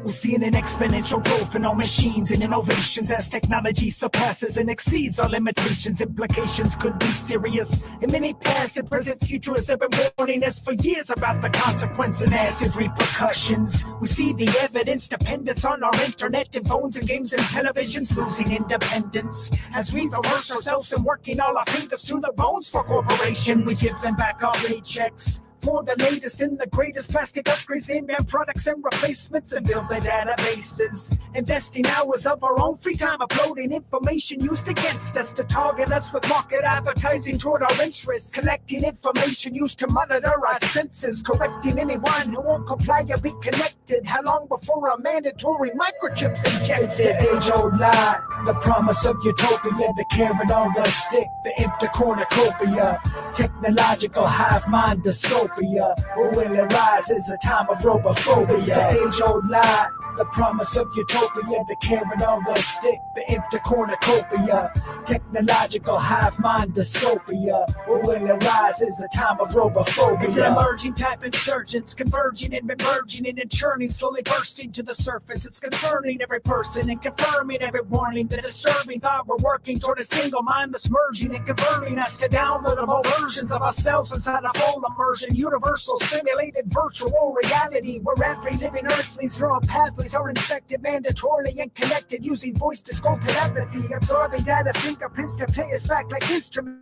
We're seeing an exponential growth in our machines and innovations as technology surpasses and exceeds our limitations. Implications could be serious. In many past and present futurists have been warning us for years about the consequences. Massive repercussions. We see the evidence, dependence on our internet and phones and games and televisions, losing independence. As we immerse ourselves in working all our fingers to the bones for corporation, we give them back our paychecks. for the latest and the greatest plastic upgrades, name brand products and replacements, and build their databases. Investing hours of our own free time uploading information used against us to target us with market advertising toward our interests. Collecting information used to monitor our senses, correcting anyone who won't comply or be connected. How long before a mandatory microchips injected? It's the age-old lie, the promise of utopia, the carrot on the stick, the empty cornucopia, technological hive mind dystopia. Or will it rise as a time of robophobia? It's the age-old lie, the promise of utopia, the carrot on the stick, the empty cornucopia, technological hive mind dystopia. Or will it rise as a time of robophobia? It's an emerging type insurgence, converging and emerging and churning, slowly bursting to the surface. It's concerning every person and confirming every warning. The disturbing thought we're working toward a single mind that's merging and converting us to downloadable versions of ourselves inside a full immersion, universal simulated virtual reality, where every living earthling's neural pathways are inspected mandatorily and connected using voice to skull telepathy, absorbing data fingerprints to play us back like instruments.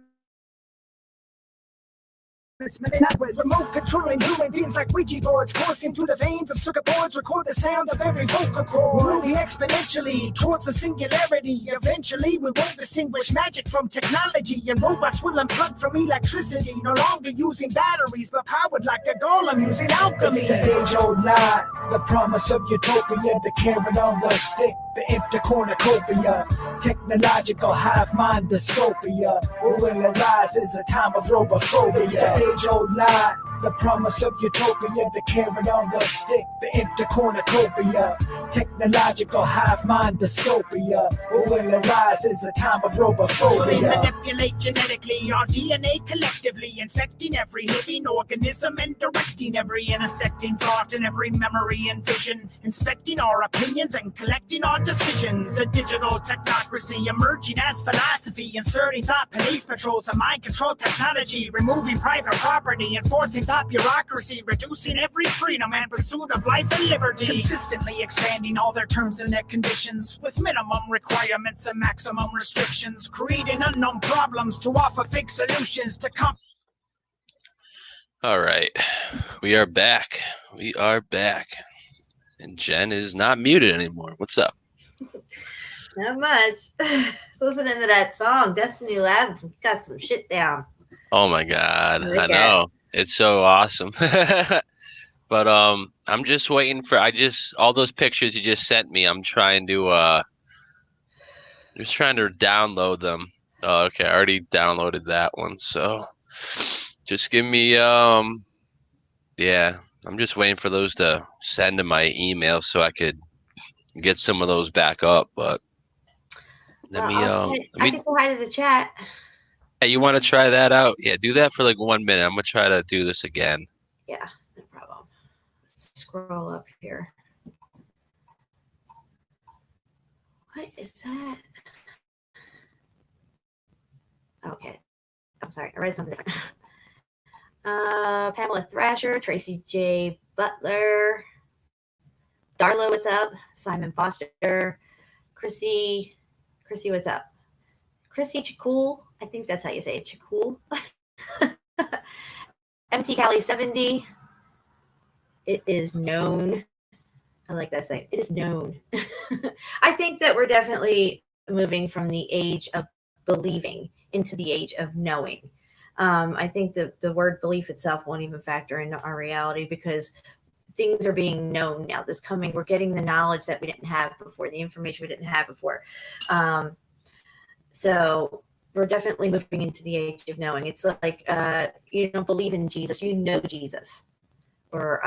Remote controlling human beings like Ouija boards, coursing through the veins of circuit boards, record the sounds of every vocal cord, moving exponentially towards a singularity. Eventually we won't distinguish magic from technology, and robots will unplug from electricity, no longer using batteries but powered like a golem using alchemy. It's the age-old lie, the promise of utopia, the carrot on the stick, the empty cornucopia, technological hive mind dystopia. Or will it rise as a time of robophobia? It's the age-old lie, the promise of utopia, the carrot on the stick, the empty cornucopia, technological hive mind dystopia. Or will it rise as a time of robophobia? So they manipulate genetically our DNA collectively, infecting every living organism and directing every intersecting thought and every memory and vision, inspecting our opinions and collecting our decisions. A digital technocracy emerging as philosophy, inserting thought police patrols and mind control technology, removing private property, enforcing thought bureaucracy, reducing every freedom and pursuit of life and liberty, consistently expanding all their terms and their conditions with minimum requirements and maximum restrictions, creating unknown problems to offer fake solutions to All right, we are back. We are back. And Jen is not muted anymore. What's up? Not much. Just listening to that song, Destiny Lab got some shit down. Oh my God, Okay. I know. It's so awesome. But I'm just waiting for all those pictures you just sent me. I'm trying to download them. Oh, okay, I already downloaded that one. So just give me yeah, I'm just waiting for those to send to my email so I could get some of those back up. But let me I can say hi to the chat. Hey, you want to try that out? Yeah, do that for like 1 minute. I'm gonna try to do this again. Yeah, no problem. Let's scroll up here. What is that? Okay. I'm sorry. I read something different. Pamela Thrasher, Tracy J. Butler, Darla, what's up? Simon Foster, Chrissy, what's up? Chrissy Chakul, I think that's how you say it, Chakul. MT Cali 70. It is known. I like that saying. It is known. I think that we're definitely moving from the age of believing into the age of knowing. I think the word belief itself won't even factor into our reality because things are being known now. We're getting the knowledge that we didn't have before, the information we didn't have before. So we're definitely moving into the age of knowing. It's like, you don't believe in Jesus, you know Jesus. Or,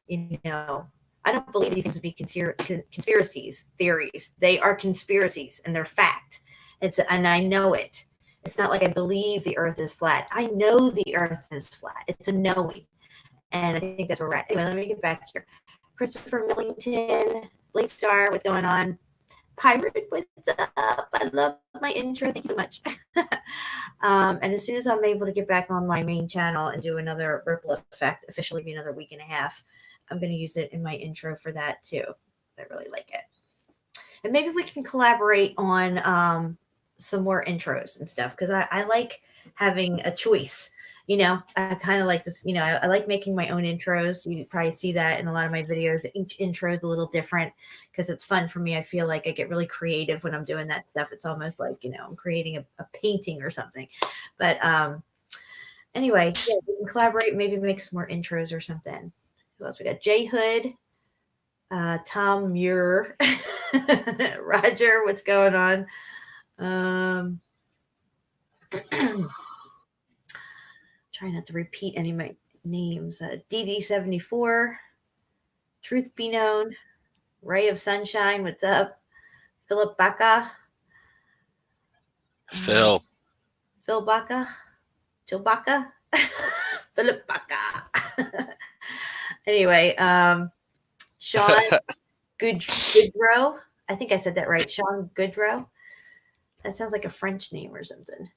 you know, I don't believe these things to be conspiracies, theories. They are conspiracies and they're fact. And I know it. It's not like I believe the earth is flat. I know the earth is flat. It's a knowing. And I think that's where we're at. Anyway, let me get back here. Christopher Millington, Late Star, what's going on? Pirate, what's up? I love my intro. Thank you so much. And as soon as I'm able to get back on my main channel and do another ripple effect, officially be another week and a half, I'm going to use it in my intro for that too. I really like it. And maybe we can collaborate on some more intros and stuff because I like having a choice. I kind of like this, I like making my own intros. You probably see that in a lot of my videos. Each intro is a little different because it's fun for me. I feel like I get really creative when I'm doing that stuff. It's almost like, I'm creating a painting or something. But anyway, yeah, we can collaborate, maybe make some more intros or something. Who else we got? Jay Hood, Tom Muir, Roger, what's going on? Try not to repeat any of my names. DD74, Truth Be Known, Ray of Sunshine, what's up? Philip Baca. Phil. Phil Baca. Joe Baca. Philip Baca. Anyway, Sean Goodrow. I think I said that right. Sean Goodrow. That sounds like a French name or something.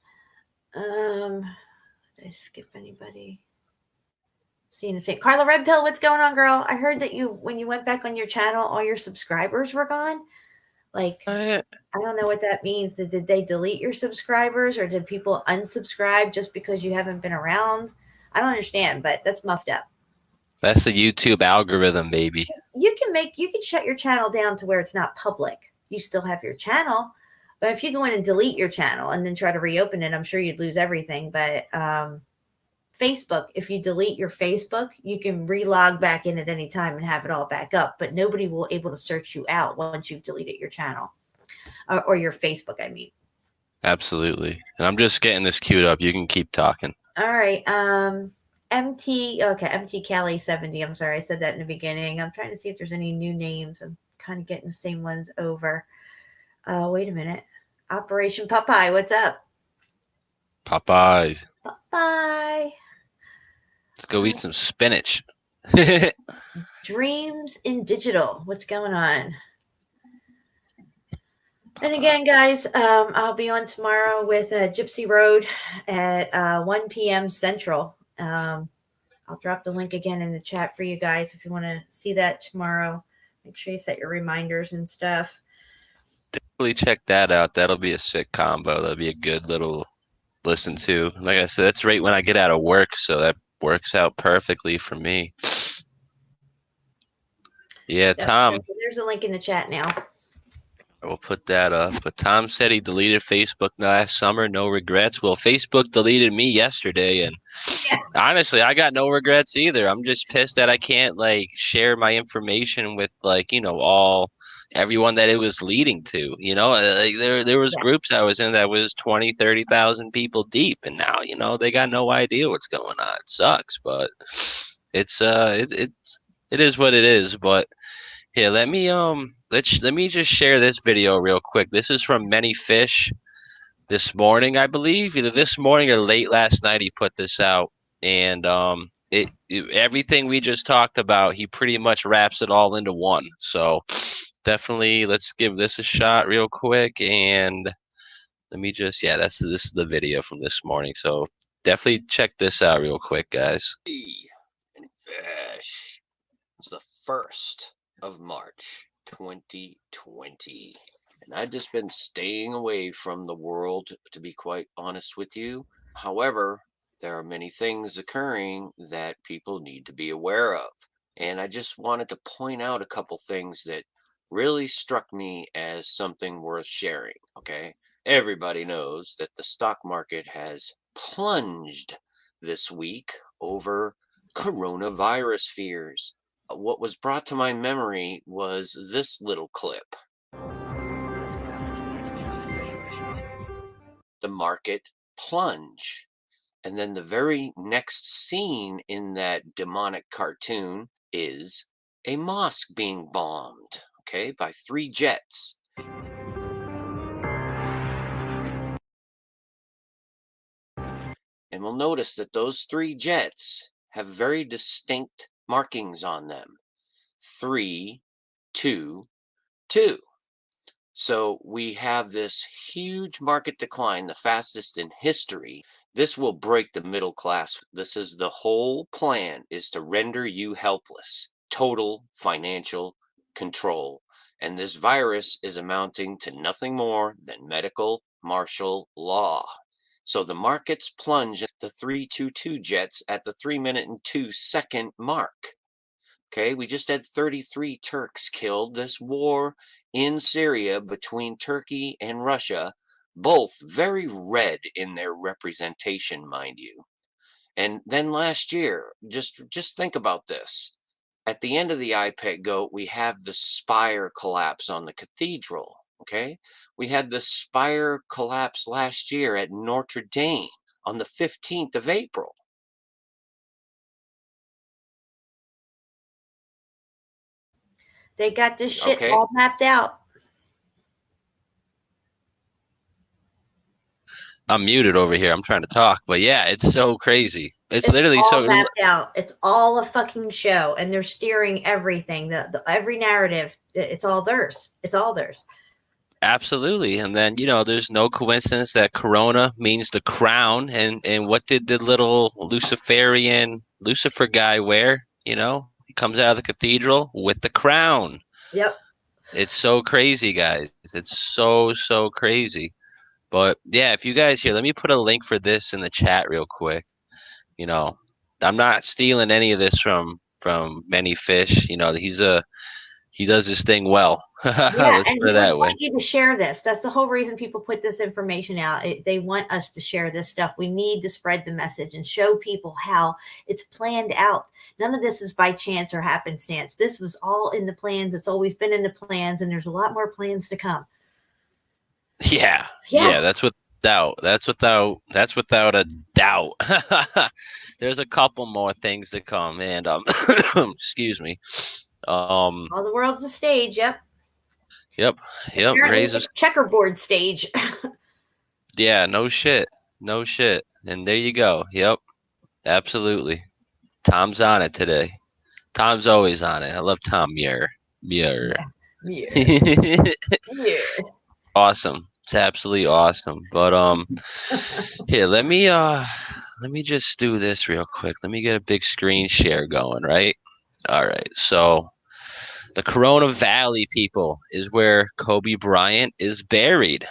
Did I skip anybody? Seeing the same. Carla Red Pill, what's going on, girl? I heard that when you went back on your channel, all your subscribers were gone. Like, I don't know what that means. Did they delete your subscribers, or did people unsubscribe just because you haven't been around? I don't understand, but that's muffed up. That's the YouTube algorithm, baby. You can shut your channel down to where it's not public. You still have your channel, but if you go in and delete your channel and then try to reopen it, I'm sure you'd lose everything. But Facebook, if you delete your Facebook, you can relog back in at any time and have it all back up, but nobody will able to search you out once you've deleted your channel or your Facebook, I mean. Absolutely. And I'm just getting this queued up. You can keep talking. All right. MT Cali 70. I'm sorry, I said that in the beginning. I'm trying to see if there's any new names. I'm kind of getting the same ones over. Wait a minute. Operation Popeye, what's up? Popeyes. Popeye. Let's go eat some spinach. Dreams in Digital. What's going on? And again, guys, I'll be on tomorrow with Gypsy Road at 1 p.m. Central. I'll drop the link again in the chat for you guys if you want to see that tomorrow. Make sure you set your reminders and stuff. Definitely check that out. That'll be a sick combo. That'll be a good little listen to. Like I said, that's right when I get out of work, so that works out perfectly for me. Yeah, Tom. There's a link in the chat now. I will put that up. But Tom said he deleted Facebook last summer. No regrets. Well, Facebook deleted me yesterday, and honestly, I got no regrets either. I'm just pissed that I can't share my information with everyone that it was leading to. There was groups I was in that was 20, 30,000 people deep, and now they got no idea what's going on. It sucks, but it's it is what it is. But here, let me just share this video real quick. This is from Many Fish this morning, I believe. Either this morning or late last night he put this out. And everything we just talked about, he pretty much wraps it all into one. So definitely let's give this a shot real quick. And let me just, this is the video from this morning. So definitely check this out real quick, guys. And Fish. It's the 1st of March 2020, and I've just been staying away from the world, to be quite honest with you. However, there are many things occurring that people need to be aware of, and I just wanted to point out a couple things that really struck me as something worth sharing. Okay, everybody knows that the stock market has plunged this week over coronavirus fears. What was brought to my memory was this little clip. The market plunge. And then the very next scene in that demonic cartoon is a mosque being bombed, okay, by 3 jets. And we'll notice that those 3 jets have very distinct markings on them. 3, 2, 2. So we have this huge market decline, the fastest in history. This will break the middle class. This is the whole plan, is to render you helpless. Total financial control. And this virus is amounting to nothing more than medical martial law. So the markets plunge at the 322 jets at the 3-minute and 2-second mark. Okay, we just had 33 Turks killed. This war in Syria between Turkey and Russia, both very red in their representation, mind you. And then last year, just think about this. At the end of the IPEC GOAT, we have the spire collapse on the cathedral. Okay, we had the spire collapse last year at Notre Dame on the 15th of April. They got this shit Okay. all mapped out. I'm muted over here. I'm trying to talk, but yeah, it's so crazy. It's literally all so. mapped out. It's all a fucking show, and they're steering everything. The every narrative, it's all theirs. It's all theirs. Absolutely. And then, there's no coincidence that Corona means the crown. And what did the little Lucifer guy wear? He comes out of the cathedral with the crown. Yep. It's so crazy, guys. It's so, so crazy. But yeah, if you guys here, let me put a link for this in the chat real quick. I'm not stealing any of this from Many Fish. He does his thing well. Yeah, Let's and put it that way. want you to share this. That's the whole reason people put this information out. They want us to share this stuff. We need to spread the message and show people how it's planned out. None of this is by chance or happenstance. This was all in the plans. It's always been in the plans, and there's a lot more plans to come. Yeah. That's without a doubt. There's a couple more things to come, and excuse me. All the world's a stage. Yep. Raises checkerboard stage. Yeah, no shit. And there you go. Yep, absolutely. Tom's on it today. Tom's always on it. I love Tom Muir. Yeah. Awesome. It's absolutely awesome. But here, let me just do this real quick. Let me get a big screen share going, right? All right. So the Corona Valley, people, is where Kobe Bryant is buried.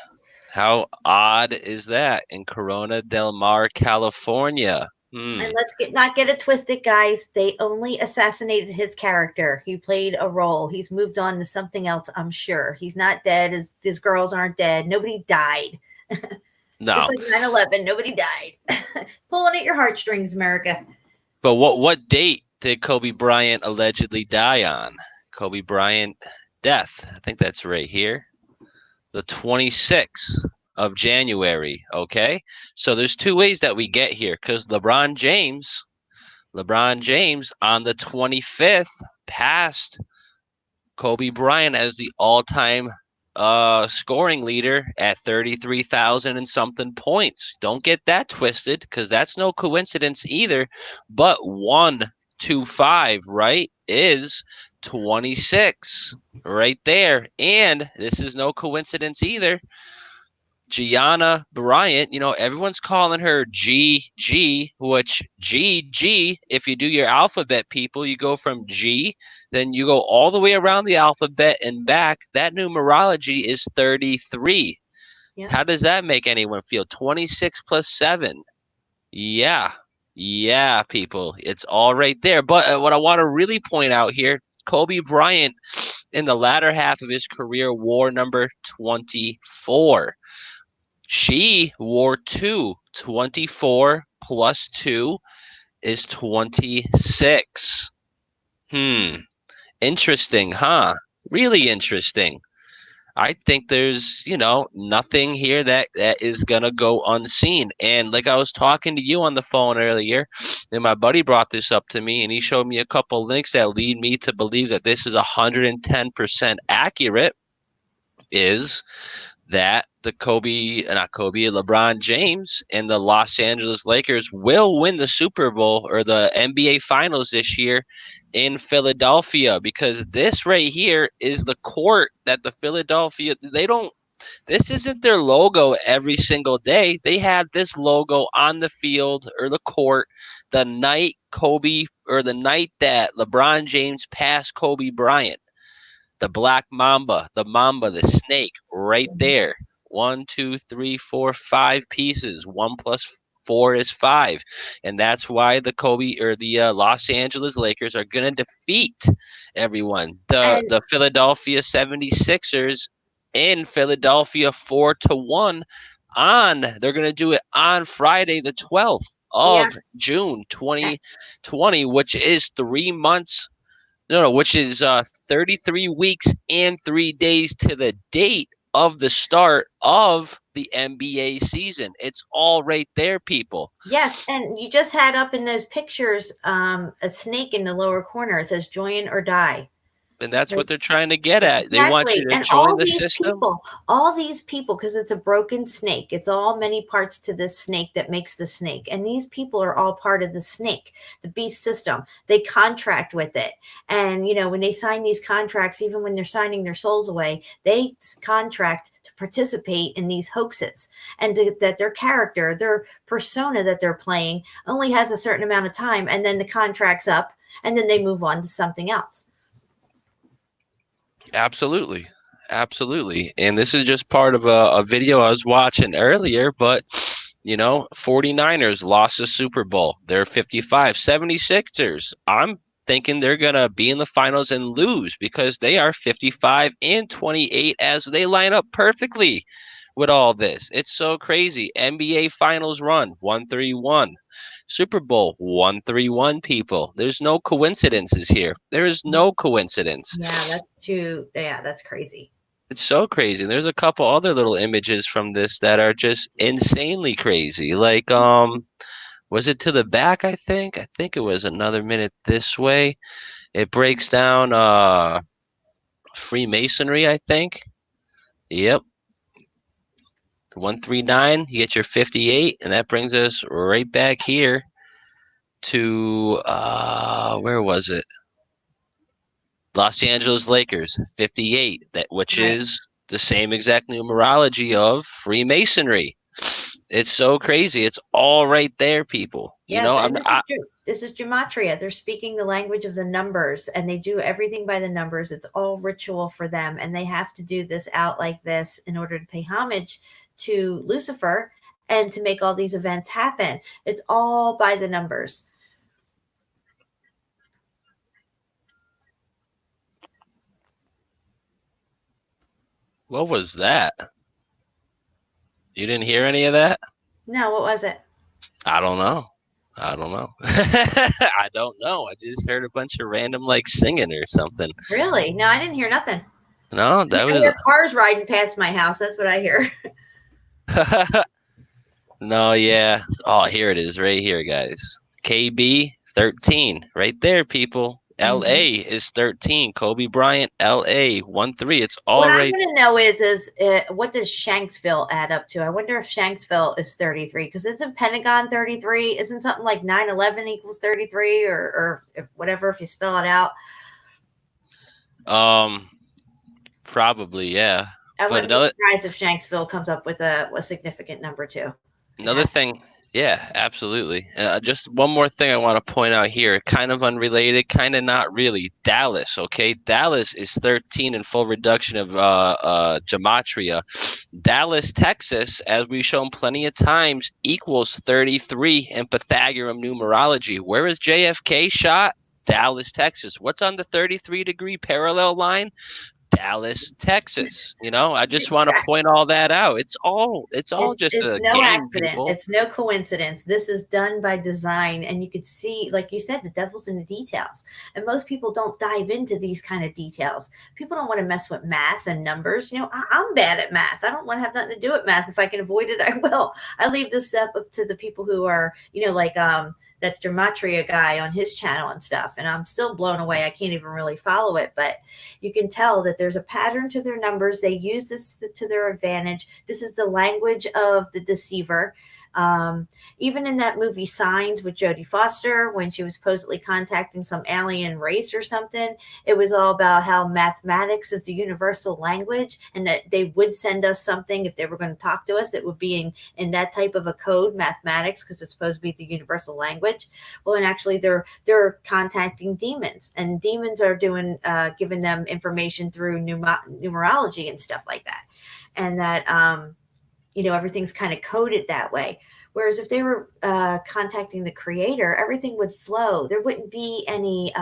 How odd is that? In Corona del Mar, California. And let's not get it twisted, guys. They only assassinated his character. He played a role. He's moved on to something else, I'm sure. He's not dead. His girls aren't dead. Nobody died. No. Just like 9/11, nobody died. Pulling at your heartstrings, America. But what date did Kobe Bryant allegedly die on? Kobe Bryant death. I think that's right here. The 26th of January. Okay. So there's two ways that we get here, because LeBron James on the 25th passed Kobe Bryant as the all-time scoring leader at 33,000 and something points. Don't get that twisted, because that's no coincidence either. But 125, right, is 26 right there. And this is no coincidence either. Gianna Bryant, everyone's calling her GG, which GG, if you do your alphabet, people, you go from G, then you go all the way around the alphabet and back. That numerology is 33. Yeah. How does that make anyone feel? 26 plus 7. Yeah, people, it's all right there. But what I want to really point out here, Kobe Bryant, in the latter half of his career, wore number 24. She wore 2. 24 plus 2 is 26. Interesting, huh? Really interesting. I think there's, nothing here that is going to go unseen. And like I was talking to you on the phone earlier, and my buddy brought this up to me, and he showed me a couple links that lead me to believe that this is 110% accurate, is that the LeBron James and the Los Angeles Lakers will win the Super Bowl or the NBA Finals this year in Philadelphia, because this right here is the court that the Philadelphia, this isn't their logo every single day. They had this logo on the field or the court the night that LeBron James passed Kobe Bryant. The black mamba, the snake right there. 1, 2, 3, 4, 5 pieces. 1 plus 4 is 5. And that's why the Los Angeles Lakers are going to defeat everyone. The Philadelphia 76ers in Philadelphia 4-1 they're going to do it on Friday the 12th of June 2020, which is 3 months. No, which is 33 weeks and 3 days to the date of the start of the NBA season. It's all right there, people. Yes, and you just had up in those pictures a snake in the lower corner. It says "Join or Die." And that's what they're trying to get at. Exactly. They want you to and join the system. All these people, because it's a broken snake. It's all many parts to this snake that makes the snake. And these people are all part of the snake, the beast system. They contract with it. And, when they sign these contracts, even when they're signing their souls away, they contract to participate in these hoaxes. And that their character, their persona that they're playing only has a certain amount of time. And then the contract's up. And then they move on to something else. Absolutely. And this is just part of a video I was watching earlier, but 49ers lost the Super Bowl. They're 55. 76ers, I'm thinking they're going to be in the finals and lose because they are 55-28 as they line up perfectly with all this. It's so crazy. NBA finals run 1-3-1. Super Bowl 1-3-1, people. There's no coincidences here. There is no coincidence. Yeah, that's crazy. It's so crazy. There's a couple other little images from this that are just insanely crazy. Like, was it to the back, I think? I think it was another minute this way. It breaks down Freemasonry, I think. Yep. 139, you get your 58, and that brings us right back here to where was it? Los Angeles Lakers 58, which is the same exact numerology of Freemasonry. It's so crazy. It's all right there, people. This is gematria. They're speaking the language of the numbers, and they do everything by the numbers. It's all ritual for them, and they have to do this out like this in order to pay homage to Lucifer and to make all these events happen. It's all by the numbers. What was that? You didn't hear any of that? No, what was it? I don't know. I don't know. I just heard a bunch of random singing or something. Really? No, I didn't hear nothing. No, that was cars riding past my house. That's what I hear. No, yeah. Oh, here it is right here, guys. KB 13 right there, people. LA is 13. Kobe Bryant, LA 1-3. It's all what right. I'm going to know is what does Shanksville add up to? I wonder if Shanksville is 33 because isn't Pentagon 33? Isn't something like 9/11 equals 33 or whatever if you spell it out? Probably, yeah. I wouldn't be surprised if Shanksville comes up with a significant number too. Another thing. Yeah, absolutely. Just one more thing I want to point out here, kind of unrelated, kind of not really. Dallas, okay? Dallas is 13 in full reduction of gematria. Dallas, Texas, as we've shown plenty of times, equals 33 in Pythagorean numerology. Where is JFK shot? Dallas, Texas. What's on the 33-degree parallel line? Dallas, Texas. I just want to point all that out. It's all just a no game, accident. people. It's no coincidence. This is done by design, and you could see, like you said, the devil's in the details. And most people don't dive into these kind of details. People don't want to mess with math and numbers. I'm bad at math. I don't want to have nothing to do with math. If I can avoid it, I will. I leave this up to the people who are, that gematria guy on his channel and stuff. And I'm still blown away. I can't even really follow it, but you can tell that there's a pattern to their numbers. They use this to their advantage. This is the language of the deceiver. Even in that movie Signs with Jodie Foster, when she was supposedly contacting some alien race or something, it was all about how mathematics is the universal language and that they would send us something if they were going to talk to us. It would be in that type of a code, mathematics, because it's supposed to be the universal language. Well, and actually they're contacting demons, and demons are giving them information through numerology and stuff like that. And that everything's kind of coded that way. Whereas if they were contacting the creator, everything would flow. There wouldn't be any,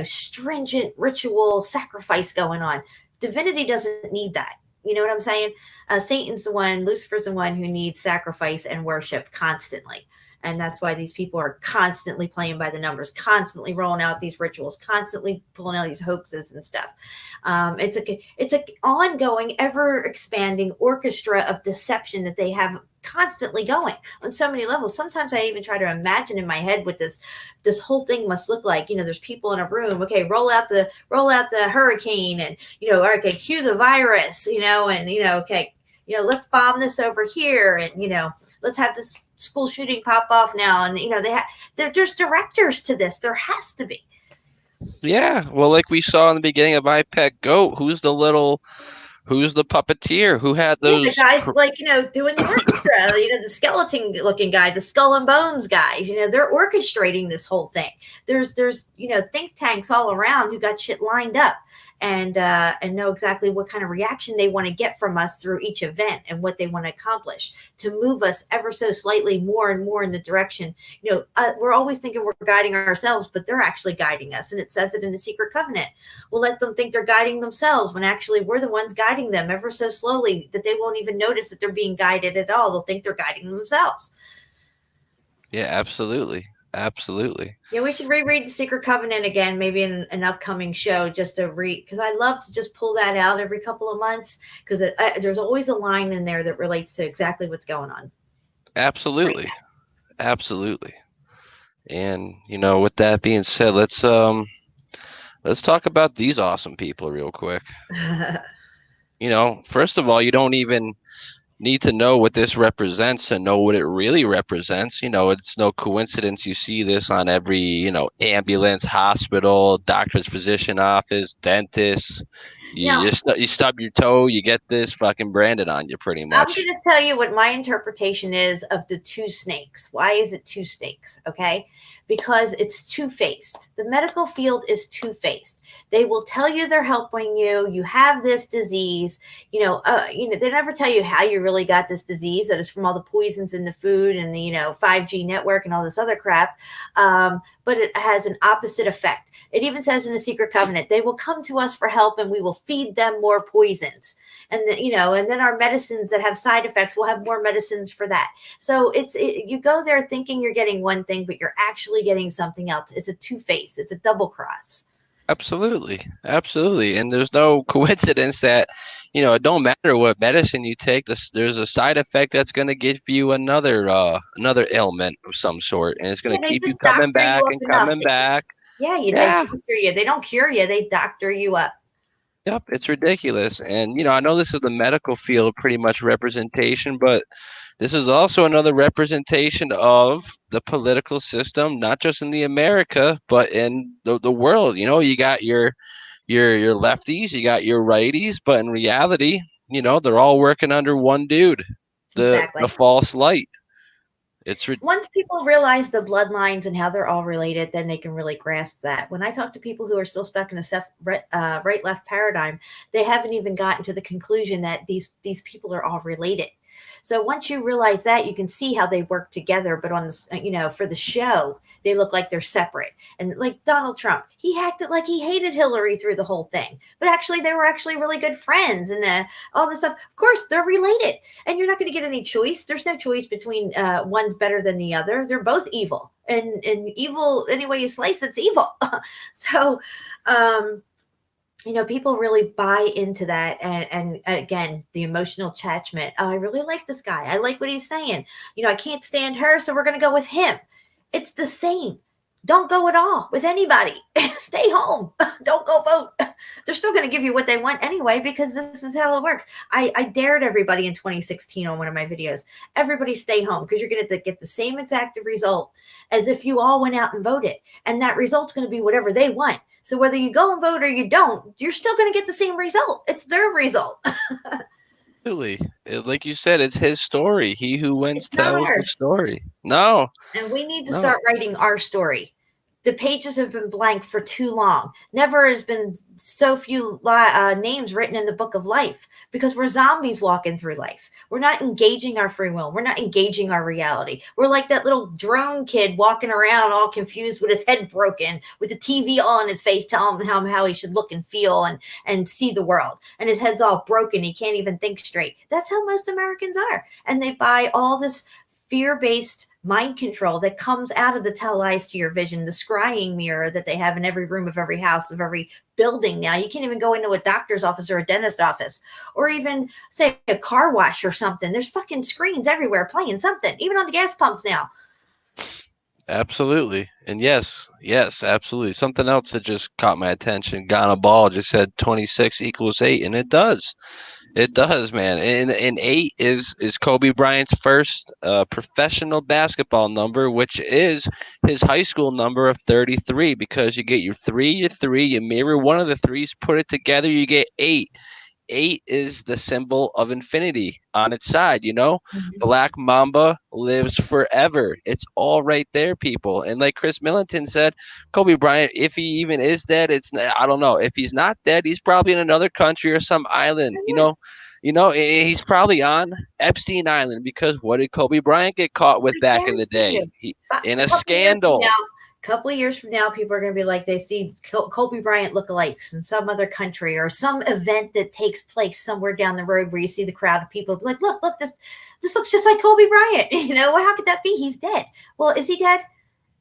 stringent ritual sacrifice going on. Divinity doesn't need that. You know what I'm saying? Lucifer's the one who needs sacrifice and worship constantly. And that's why these people are constantly playing by the numbers, constantly rolling out these rituals, constantly pulling out these hoaxes and stuff. It's a ongoing, ever expanding orchestra of deception that they have constantly going on so many levels. Sometimes I even try to imagine in my head what this whole thing must look like. There's people in a room. Okay, roll out the hurricane, and okay, cue the virus. Okay, let's bomb this over here, and let's have this school shooting pop off now. And there's directors to this. There has to be. Yeah, well, like we saw in the beginning of I Pet Goat, who's the puppeteer who had those? Yeah, the guys doing the orchestra. The skeleton-looking guy, the skull and bones guys. They're orchestrating this whole thing. There's think tanks all around who got shit lined up and know exactly what kind of reaction they want to get from us through each event and what they want to accomplish to move us ever so slightly more and more in the direction. We're always thinking we're guiding ourselves, but they're actually guiding us. And it says it in the Secret Covenant. We'll let them think they're guiding themselves when actually we're the ones guiding them ever so slowly that they won't even notice that they're being guided at all. They'll think they're guiding themselves. Yeah, absolutely. Absolutely. Yeah, we should reread the Secret Covenant again, maybe in an upcoming show, just to read, because I love to just pull that out every couple of months, because there's always a line in there that relates to exactly what's going on. Absolutely. Absolutely. And with that being said, let's talk about these awesome people real quick. First of all, you don't even need to know what this represents to know what it really represents. It's no coincidence you see this on every, ambulance, hospital, doctor's physician office, dentist. You stub your toe, you get this fucking branded on you pretty much. I'm going to tell you what my interpretation is of the two snakes. Why is it two snakes? Okay. Because it's two-faced. The medical field is two-faced. They will tell you they're helping you. You have this disease. They never tell you how you really got this disease. That is from all the poisons in the food and the 5G network and all this other crap. But it has an opposite effect. It even says in the Secret Covenant, they will come to us for help and we will feed them more poisons. And then our medicines that have side effects, will have more medicines for that. So you go there thinking you're getting one thing, but you're actually getting something else. It's a two-face. It's a double cross. Absolutely. Absolutely. And there's no coincidence that, it don't matter what medicine you take, there's a side effect that's going to give you another ailment of some sort. And it's going to keep you coming back and coming back. Yeah. They doctor you. They don't cure you. They doctor you up. Yep, it's ridiculous. And, I know this is the medical field pretty much representation, but this is also another representation of the political system, not just in the America, but in the world. You got your lefties, you got your righties, but in reality, they're all working under one dude, the false light. Once people realize the bloodlines and how they're all related, then they can really grasp that. When I talk to people who are still stuck in a right-left paradigm, they haven't even gotten to the conclusion that these people are all related. So once you realize that, you can see how they work together. But on this, for the show, they look like they're separate. And like Donald Trump, he acted like he hated Hillary through the whole thing. But actually, they were actually really good friends and all this stuff. Of course, they're related. And you're not going to get any choice. There's no choice between one's better than the other. They're both evil. And evil, any way you slice, it's evil. So, people really buy into that. And again, the emotional attachment. Oh, I really like this guy. I like what he's saying. I can't stand her, so we're going to go with him. It's the same. Don't go at all with anybody. Stay home. Don't go vote. They're still going to give you what they want anyway, because this is how it works. I dared everybody in 2016 on one of my videos. Everybody stay home, because you're going to get the same exact result as if you all went out and voted. And that result's going to be whatever they want. So whether you go and vote or you don't, you're still going to get the same result. It's their result. Absolutely. Like you said, it's his story. He who wins tells the story. No. And we need to start writing our story. The pages have been blank for too long. Never has been so few names written in the book of life because we're zombies walking through life. We're not engaging our free will. We're not engaging our reality. We're like that little drone kid walking around all confused with his head broken, with the TV all in his face telling him how he should look and feel and see the world. And his head's all broken. He can't even think straight. That's how most Americans are. And they buy all this fear-based mind control that comes out of the tell lies to your vision, the scrying mirror that they have in every room of every house, of every building now. You can't even go into a doctor's office or a dentist office, or even say a car wash or something. There's fucking screens everywhere playing something, even on the gas pumps now. Absolutely. And yes, absolutely. Something else that just caught my attention. Ghana Ball just said 26 equals 8, and it does. It does, man. And 8 is Kobe Bryant's first professional basketball number, which is his high school number of 33, because you get your 3, you mirror one of the 3s, put it together, you get 8. 8 is the symbol of infinity on its side, you know? Black Mamba lives forever. It's all right there, people. And like Chris Millington said, Kobe Bryant, if he even is dead, I don't know. If he's not dead, he's probably in another country or some island, he's probably on Epstein Island, because what did Kobe Bryant get caught with back in the day? In a scandal. Couple of years from now, people are going to be like, they see Kobe Bryant lookalikes in some other country or some event that takes place somewhere down the road where you see the crowd of people like, look, this looks just like Kobe Bryant. Well, how could that be? He's dead. Well, is he dead?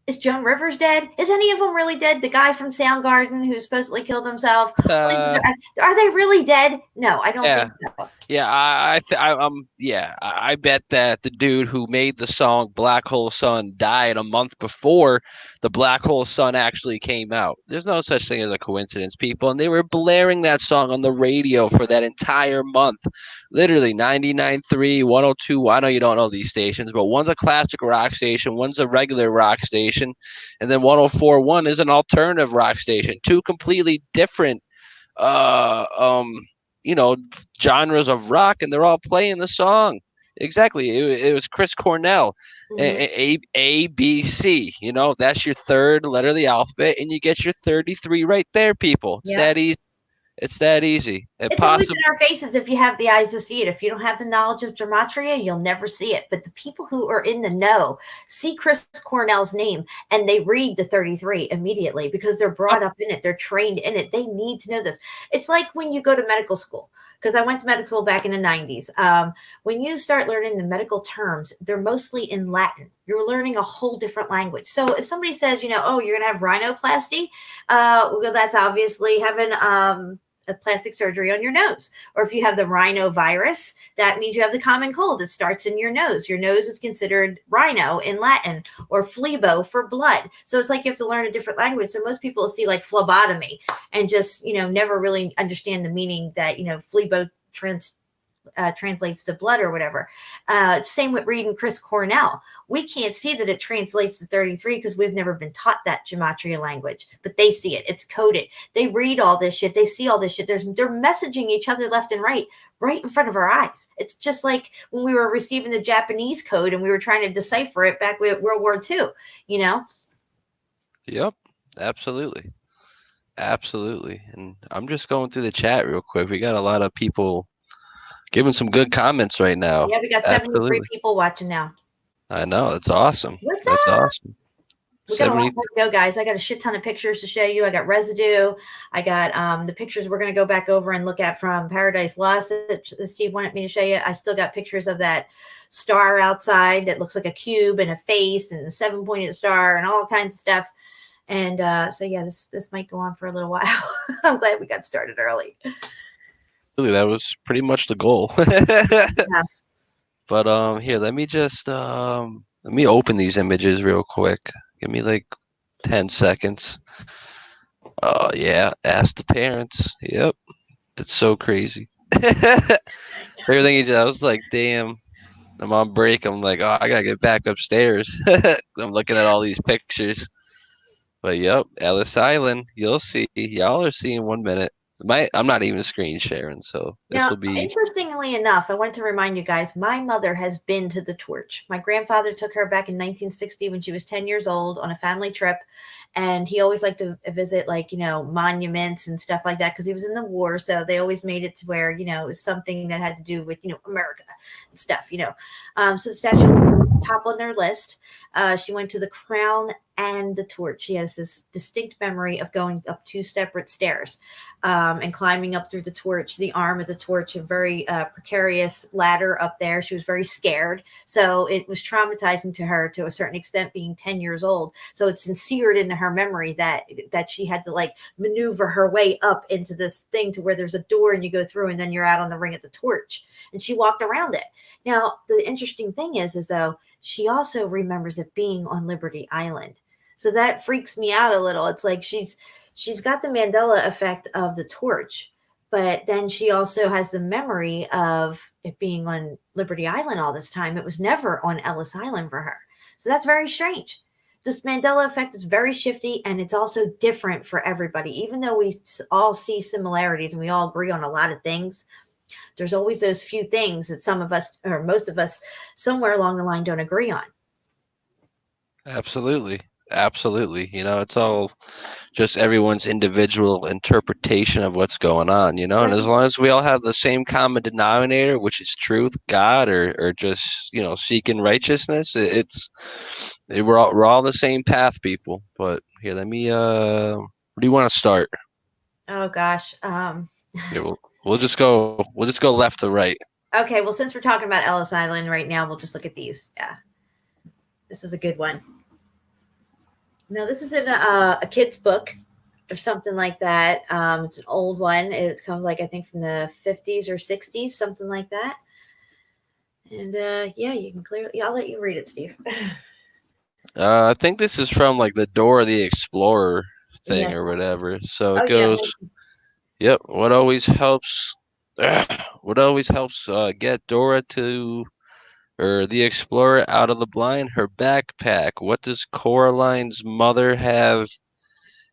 Is Joan Rivers dead? Is any of them really dead? The guy from Soundgarden who supposedly killed himself. Are they really dead? No, I don't think so. Yeah, I bet that the dude who made the song Black Hole Sun died a month before the Black Hole Sun actually came out. There's no such thing as a coincidence, people. And they were blaring that song on the radio for that entire month. Literally 99.3, 102. I know you don't know these stations, but one's a classic rock station, one's a regular rock station, and then 104.1 is an alternative rock station. Two completely different genres of rock, and they're all playing the song. Exactly. It was Chris Cornell. A, B, C. That's your third letter of the alphabet, and you get your 33 right there, people. It's that easy. It's that easy. It's always in our faces if you have the eyes to see it. If you don't have the knowledge of gematria, you'll never see it. But the people who are in the know see Chris Cornell's name and they read the 33 immediately because they're brought up in it. They're trained in it. They need to know this. It's like when you go to medical school, because I went to medical school back in the 90s. When you start learning the medical terms, they're mostly in Latin. You're learning a whole different language. So if somebody says, you're going to have rhinoplasty, well, that's obviously having a plastic surgery on your nose. Or if you have the rhinovirus, that means you have the common cold. It starts in your nose. Your nose is considered rhino in Latin, or phlebo for blood. So it's like you have to learn a different language. So most people see like phlebotomy and just, never really understand the meaning that, phlebo translates to blood or whatever. Same with reading Chris Cornell. We can't see that it translates to 33 because we've never been taught that gematria language, but they see it. It's coded. They read all this shit. They see all this shit. They're messaging each other left and right in front of our eyes. It's just like when we were receiving the Japanese code and we were trying to decipher it back with World War II, Yep, absolutely. Absolutely. And I'm just going through the chat real quick. We got a lot of people giving some good comments right now. Yeah, we got 73 people watching now. I know. That's awesome. That's awesome. We got a lot more to go, guys. I got a shit ton of pictures to show you. I got residue. I got the pictures we're going to go back over and look at from Paradise Lost that Steve wanted me to show you. I still got pictures of that star outside that looks like a cube and a face and a 7-pointed star and all kinds of stuff. And so, yeah, this might go on for a little while. I'm glad we got started early. That was pretty much the goal. Yeah. But here, let me just let me open these images real quick. Give me like 10 seconds. Oh yeah, ask the parents. Yep, it's so crazy. Everything I was like, damn, I'm on break. I'm like, oh, I gotta get back upstairs. I'm looking at all these pictures. But yep, Ellis Island. You'll see. Y'all are seeing 1 minute. I'm not even screen sharing, so this Now, will be. interestingly enough, I want to remind you guys, my mother has been to the Torch. My grandfather took her back in 1960 when she was 10 years old on a family trip. And he always liked to visit, like, monuments and stuff like that because he was in the war. So they always made it to where, it was something that had to do with, America and stuff. So the statue was top on their list. She went to the Crown and the Torch. She has this distinct memory of going up 2 separate stairs and climbing up through the torch, the arm of the torch, a very precarious ladder up there. She was very scared. So it was traumatizing to her to a certain extent, being 10 years old. So it's seared into her memory that she had to like maneuver her way up into this thing to where there's a door and you go through and then you're out on the ring of the torch. And she walked around it. Now, the interesting thing is though, she also remembers it being on Liberty Island. So that freaks me out a little. It's like she's got the Mandela effect of the torch, but then she also has the memory of it being on Liberty Island all this time. It was never on Ellis Island for her. So that's very strange. This Mandela effect is very shifty, and it's also different for everybody. Even though we all see similarities and we all agree on a lot of things, there's always those few things that some of us, or most of us, somewhere along the line don't agree on. Absolutely. It's all just everyone's individual interpretation of what's going on, and as long as we all have the same common denominator, which is truth, God, or just, seeking righteousness, we're all the same path, people. But here, let me, where do you want to start? Oh gosh. Here, we'll just go left to right. Okay, well, since we're talking about Ellis Island right now, we'll just look at these. Yeah. This is a good one. Now, this is in a kid's book or something like that. It's an old one. It comes, I think, from the 50s or 60s, something like that. And, yeah, you can clearly... I'll let you read it, Steve. I think this is from, the Dora the Explorer thing or whatever. So it goes... Yeah, yep, what always helps get Dora or the explorer out of the blind? Her backpack. What does Coraline's mother have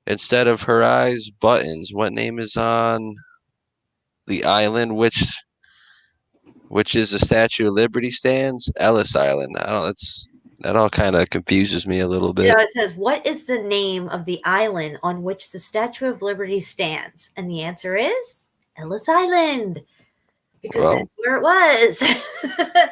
instead of her eyes? Buttons. What name is on the island which is the Statue of Liberty stands? Ellis Island. That all kind of confuses me a little bit. It says, what is the name of the island on which the Statue of Liberty stands? And the answer is Ellis Island. Because that's where it was.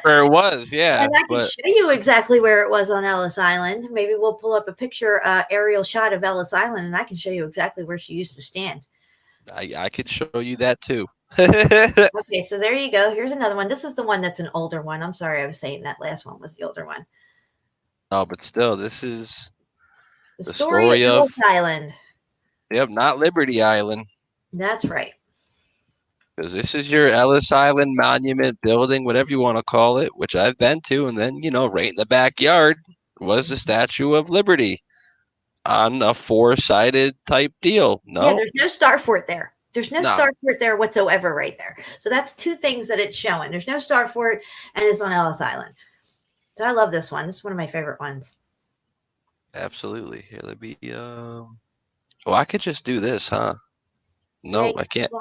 Where it was, yeah. And I can show you exactly where it was on Ellis Island. Maybe we'll pull up a picture, aerial shot of Ellis Island, and I can show you exactly where she used to stand. I could show you that too. Okay, so there you go. Here's another one. This is the one that's an older one. I'm sorry, I was saying that last one was the older one. Oh, but still, this is the story of Ellis Island. Yep, not Liberty Island. That's right. Because this is your Ellis Island monument building, whatever you want to call it, which I've been to. And then, right in the backyard was the Statue of Liberty on a 4-sided type deal. No, yeah, there's no star fort there. There's no star fort there whatsoever right there. So that's 2 things that it's showing. There's no star fort, and it's on Ellis Island. So I love this one. This is one of my favorite ones. Absolutely. Here, let me... Oh, I could just do this, huh? No, I can't.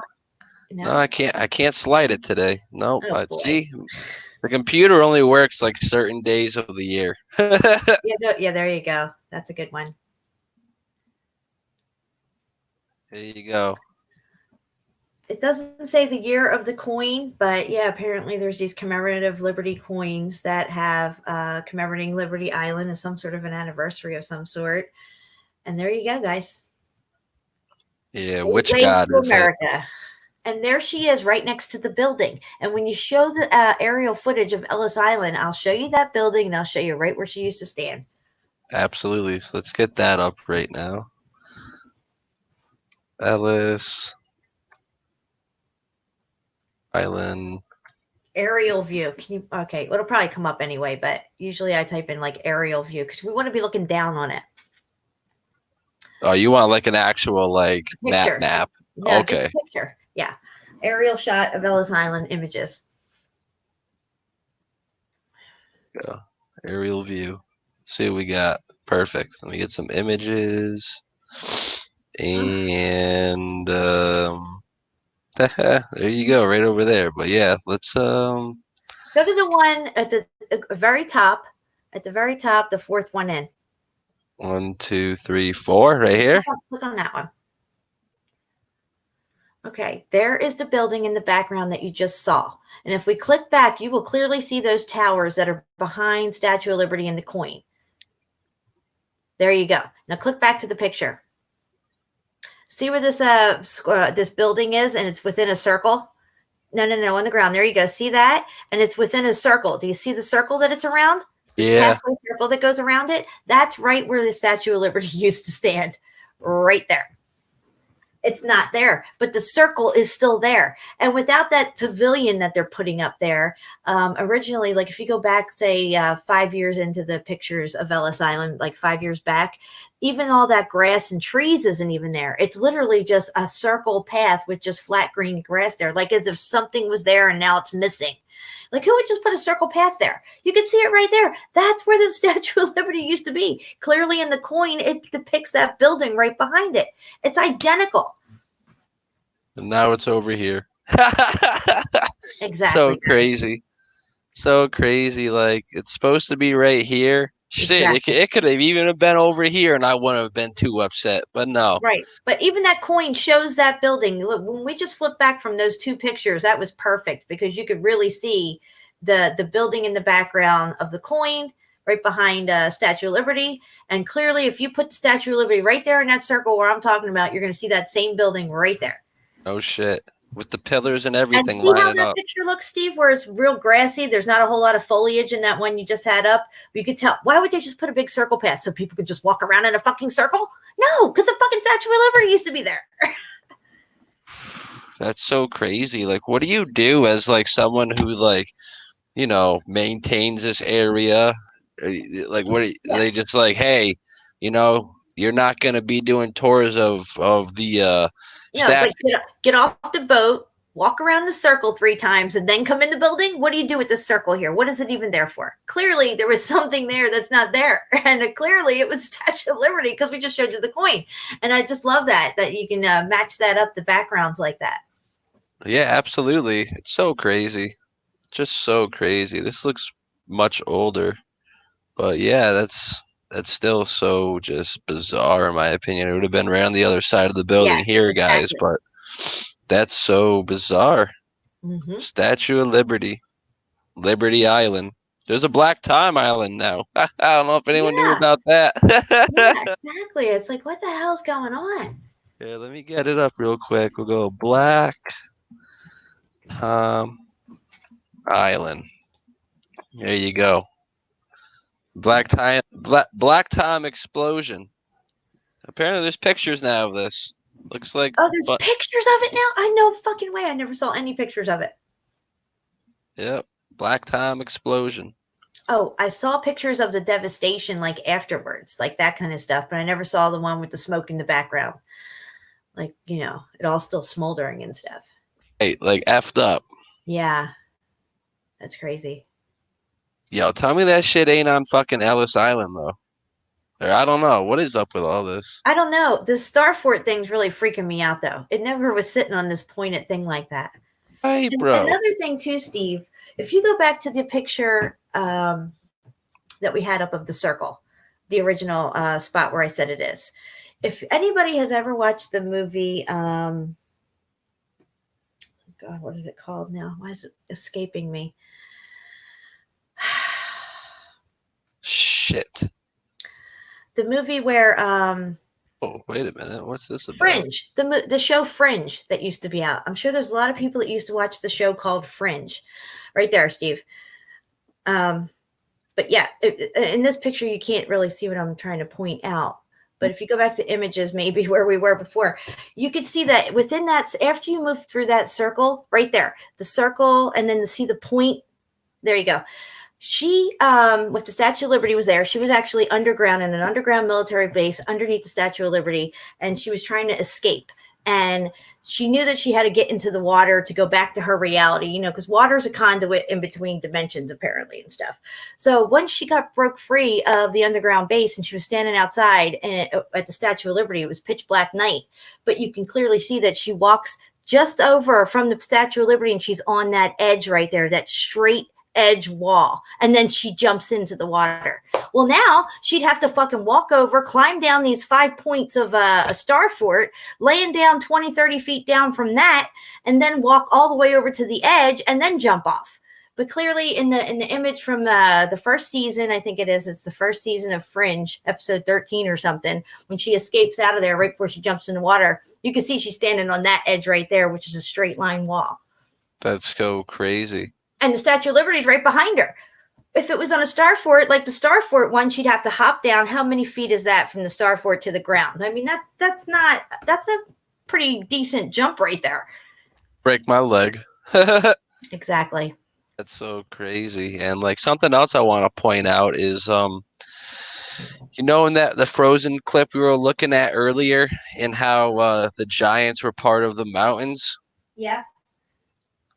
No, I can't. I can't slide it today. No, see, the computer only works certain days of the year. Yeah, there you go. That's a good one. There you go. It doesn't say the year of the coin, but yeah, apparently there's these commemorative Liberty coins that have commemorating Liberty Island as some sort of an anniversary of some sort. And there you go, guys. Yeah, which god is America? It? And there she is right next to the building. And when you show the aerial footage of Ellis Island, I'll show you that building and I'll show you right where she used to stand. Absolutely. So let's get that up right now. Ellis Island. Aerial view. Can you? Okay, it'll probably come up anyway, but usually I type in aerial view because we want to be looking down on it. Oh, you want an actual map? No, okay. Picture. Yeah. Aerial shot of Ellis Island images. Yeah. Aerial view. Let's see what we got. Perfect. Let me get some images. And There you go, right over there. But yeah, let's Go to the one at the very top. At the very top, the fourth one in. 1, 2, 3, 4, right here. Click on that one. Okay, there is the building in the background that you just saw. And if we click back, you will clearly see those towers that are behind Statue of Liberty and the coin. There you go. Now click back to the picture. See where this building is, and it's within a circle? No, on the ground. There you go. See that? And it's within a circle. Do you see the circle that it's around? This pathway circle that goes around it? That's right where the Statue of Liberty used to stand. Right there. It's not there, but the circle is still there. And without that pavilion that they're putting up there, originally, like if you go back, say 5 years into the pictures of Ellis Island, like 5 years back, even all that grass and trees isn't even there. It's literally just a circle path with just flat green grass there, like as if something was there and now it's missing. Like, who would just put a circle path there? You can see it right there. That's where the Statue of Liberty used to be. Clearly in the coin, it depicts that building right behind it. It's identical. And now it's over here. Exactly. So crazy. So crazy. Like, it's supposed to be right here. Shit, Exactly. it could have even been over here, and I wouldn't have been too upset. But no. Right. But even that coin shows that building. Look, when we just flipped back from those two pictures, that was perfect because you could really see the building in the background of the coin right behind Statue of Liberty. And clearly, if you put the Statue of Liberty right there in that circle where I'm talking about, you're going to see that same building right there. Oh, shit. With the pillars and And everything see how lining that up. picture looks, Steve, where it's real grassy? There's not a whole lot of foliage in that one you just had up. You could tell. Why would they just put a big circle path so people could just walk around in a fucking circle? No, because the fucking Statue of Liberty used to be there. That's so crazy. Like, what do you do as like someone who like, you know, maintains this area? Like, what are they just like, hey, you know, you're not gonna be doing tours of the No, statue. but get off the boat, walk around the circle 3 times, and then come in the building. What do you do with the circle here? What is it even there for? Clearly, there was something there that's not there, and clearly it was Statue of Liberty because we just showed you the coin. And I just love that you can match that up, the backgrounds like that. Yeah, absolutely. It's so crazy. Just so crazy. This looks much older. But yeah, that's still so just bizarre in my opinion. It would have been right on the other side of the building here, guys, but that's so bizarre. Mm-hmm. Statue of Liberty. Liberty Island. There's a Black Time Island now. I don't know if anyone knew about that. Yeah, exactly. It's like, what the hell's going on? Yeah, let me get it up real quick. We'll go Black Time Island. There you go. Black Time explosion. Apparently, there's pictures now of this. Looks like. Oh, there's pictures of it now? I know fucking way. I never saw any pictures of it. Yep. Black Time explosion. Oh, I saw pictures of the devastation like afterwards, like that kind of stuff, but I never saw the one with the smoke in the background. Like, you know, it all still smoldering and stuff. Hey, like effed up. Yeah. That's crazy. Yo, tell me that shit ain't on fucking Ellis Island, though. Or I don't know. What is up with all this? I don't know. The Starfort thing's really freaking me out, though. It never was sitting on this pointed thing like that. Hey, and bro. Another thing, too, Steve, if you go back to the picture that we had up of the circle, the original spot where I said it is. If anybody has ever watched the movie, God, what is it called now? Why is it escaping me? Shit. The movie where oh, wait a minute. What's this about? Fringe, the show Fringe that used to be out. I'm sure there's a lot of people that used to watch the show called Fringe. Right there, Steve. But yeah, in this picture, you can't really see what I'm trying to point out. But if you go back to images, maybe where we were before, you could see that within that, after you move through that circle, right there, the circle, and then see the point. There you go. She, with the Statue of Liberty was there. She was actually underground in an underground military base underneath the Statue of Liberty, and she was trying to escape. And she knew that she had to get into the water to go back to her reality, you know, because water is a conduit in between dimensions, apparently, and stuff. So once she broke free of the underground base and she was standing outside and at the Statue of Liberty, it was pitch black night, but you can clearly see that she walks just over from the Statue of Liberty, and she's on that edge right there, that straight edge wall, and then she jumps into the water. Well, now she'd have to fucking walk over, climb down these 5 points of a star fort, laying down 20, 30 feet down from that, and then walk all the way over to the edge and then jump off. But clearly in the image from the first season, I think it's the first season of Fringe, episode 13 or something, when she escapes out of there right before she jumps in the water, you can see she's standing on that edge right there, which is a straight line wall. That's so crazy. And the Statue of Liberty is right behind her. If it was on a star fort, like the star fort one, she'd have to hop down. How many feet is that from the star fort to the ground? I mean, that's a pretty decent jump right there. Break my leg. Exactly. That's so crazy. And like something else I want to point out is in that the Frozen clip we were looking at earlier, and how the giants were part of the mountains. Yeah.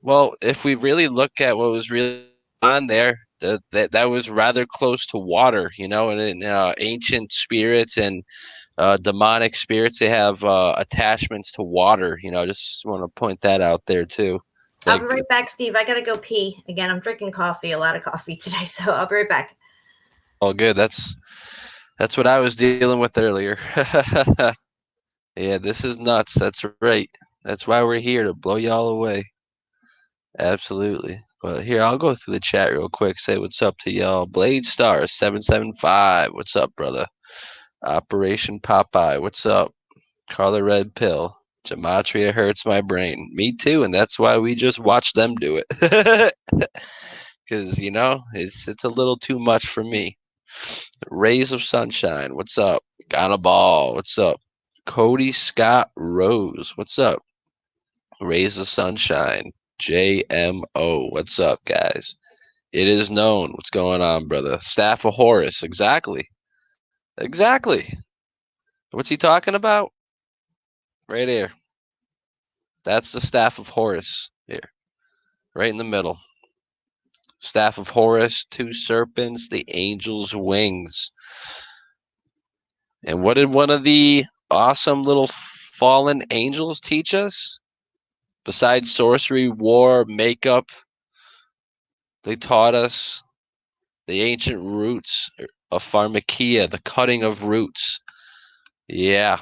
Well, if we really look at what was really on there, that was rather close to water, and ancient spirits and demonic spirits, they have attachments to water. Just want to point that out there too. I'll be right back, Steve. I gotta go pee again. I'm drinking coffee, a lot of coffee today, so I'll be right back. Oh, good. That's what I was dealing with earlier. Yeah, this is nuts. That's right. That's why we're here, to blow y'all away. Absolutely. Well, here, I'll go through the chat real quick. Say what's up to y'all. Blade Star 775. What's up, brother? Operation Popeye. What's up? Carla Red Pill. Gematria hurts my brain. Me too, and that's why we just watch them do it. Because, it's a little too much for me. Rays of Sunshine. What's up? Got a ball. What's up? Cody Scott Rose. What's up? Rays of Sunshine. JMO. What's up, guys? It is known. What's going on, brother? Staff of Horus. Exactly. What's he talking about? Right here. That's the Staff of Horus. Here. Right in the middle. Staff of Horus, 2 serpents, the angel's wings. And what did one of the awesome little fallen angels teach us? Besides sorcery, war, makeup, they taught us the ancient roots of pharmakia, the cutting of roots. Yeah.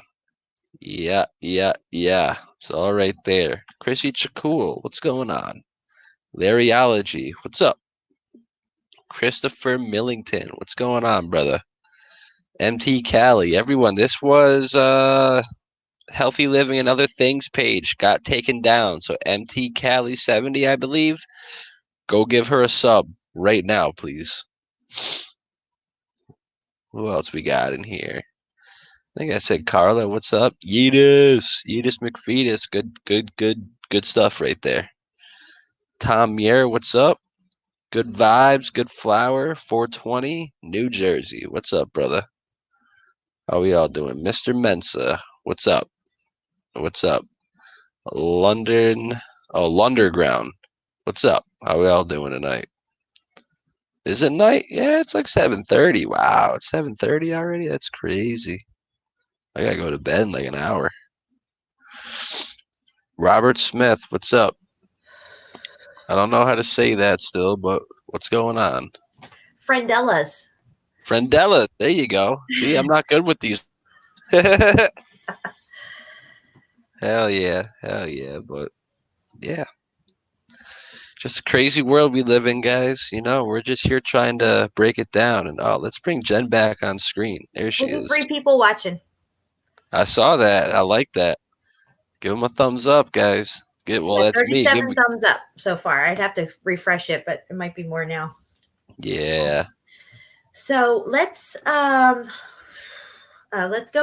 It's all right there. Chrissy Chakul, what's going on? Larryology, what's up? Christopher Millington, what's going on, brother? MT Cali, everyone, this was Healthy Living and Other Things page got taken down. So MT Cali 70, I believe. Go give her a sub right now, please. Who else we got in here? I think I said Carla. What's up? Yeetus McFetus. Good stuff right there. Tom Muir, what's up? Good vibes, good flower. 420, New Jersey. What's up, brother? How we all doing? Mr. Mensa, what's up? What's up? London, Lunderground. What's up? How we all doing tonight? Is it night? Yeah, it's like 7:30. Wow, it's 7:30 already? That's crazy. I gotta go to bed in like an hour. Robert Smith, what's up? I don't know how to say that still, but what's going on? Friendellas. Friendella, there you go. See, I'm not good with these. Hell yeah, but yeah. Just a crazy world we live in, guys. We're just here trying to break it down. And let's bring Jen back on screen. There she is. 3 people watching. I saw that. I like that. Give them a thumbs up, guys. That's me. 37 thumbs up so far. I'd have to refresh it, but it might be more now. Yeah. So let's go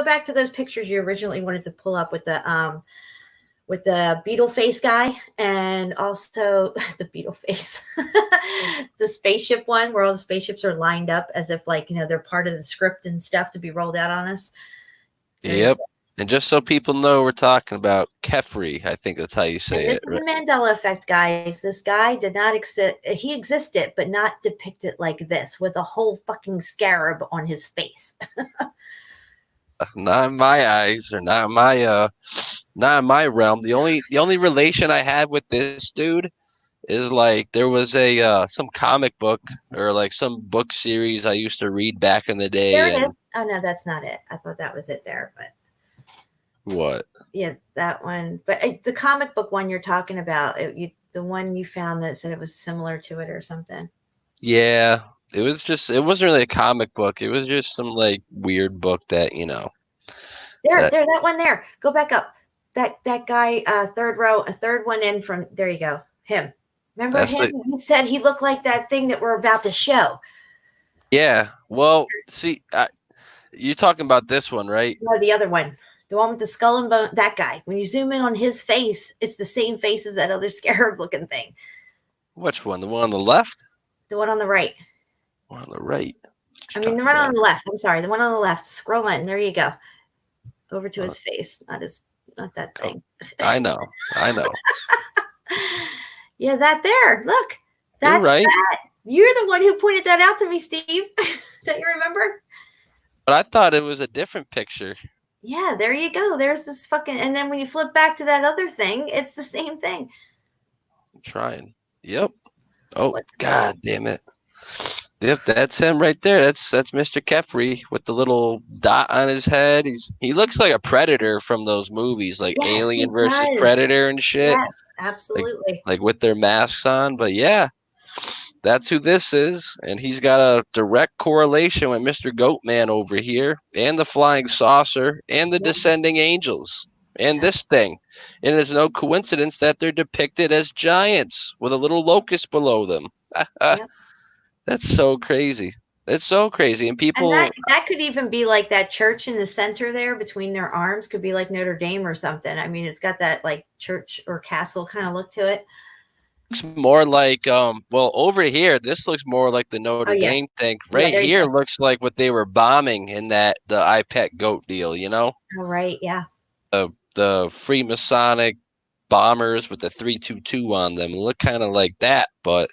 back to those pictures you originally wanted to pull up with the beetle face guy, and also the beetle face, the spaceship one where all the spaceships are lined up as if they're part of the script and stuff to be rolled out on us. Yep. And just so people know, we're talking about Kefri. I think that's how you say it. This is the Mandela effect, guys. This guy did not exist. He existed, but not depicted like this, with a whole fucking scarab on his face. Not in my eyes, or not in my realm. The only relation I had with this dude is like there was a some comic book or like some book series I used to read back in the There day, it is. and Oh no, that's not it. I thought that was it there, but what? yeah, that one. But the comic book one you're talking about, the one you found that said it was similar to it or something. Yeah, it wasn't really a comic book. It was just some like weird book that There, that there, that one there. Go back up. That guy, third row, a third one in from there. You go. Him. Remember that's him? the You said he looked like that thing that we're about to show. yeah. Well, see, you're talking about this one, right? No, the other one. The one with the skull and bone. That guy. When you zoom in on his face, it's the same face as that other scarab looking thing. Which one? The one on the left? The one on the right. One on the right. I mean, the one on the left. I'm sorry. The one on the left. Scroll in. There you go. Over to his face. Not that thing. I know. Yeah, that there. Look. You're right. You're the one who pointed that out to me, Steve. Don't you remember? But I thought it was a different picture. Yeah, there you go. There's this fucking, and then when you flip back to that other thing, it's the same thing. I'm trying. Yep. Oh, God damn it. Yep, that's him right there. That's Mr. Kefri with the little dot on his head. He looks like a predator from those movies, like Yes, Alien he versus does. Predator and shit. Yes, absolutely. Like with their masks on. But yeah, that's who this is. And he's got a direct correlation with Mr. Goatman over here, and the flying saucer, and the descending angels, and this thing. And it's no coincidence that they're depicted as giants with a little locust below them. That's so crazy. It's so crazy. And people. And that could even be like that church in the center there between their arms, could be like Notre Dame or something. I mean, it's got that like church or castle kind of look to it. Looks more like well, over here this looks more like the Notre Dame thing. Right here looks like what they were bombing in the I Pet Goat deal, you know? All right, yeah. The Freemasonic bombers with the 322 on them look kind of like that, but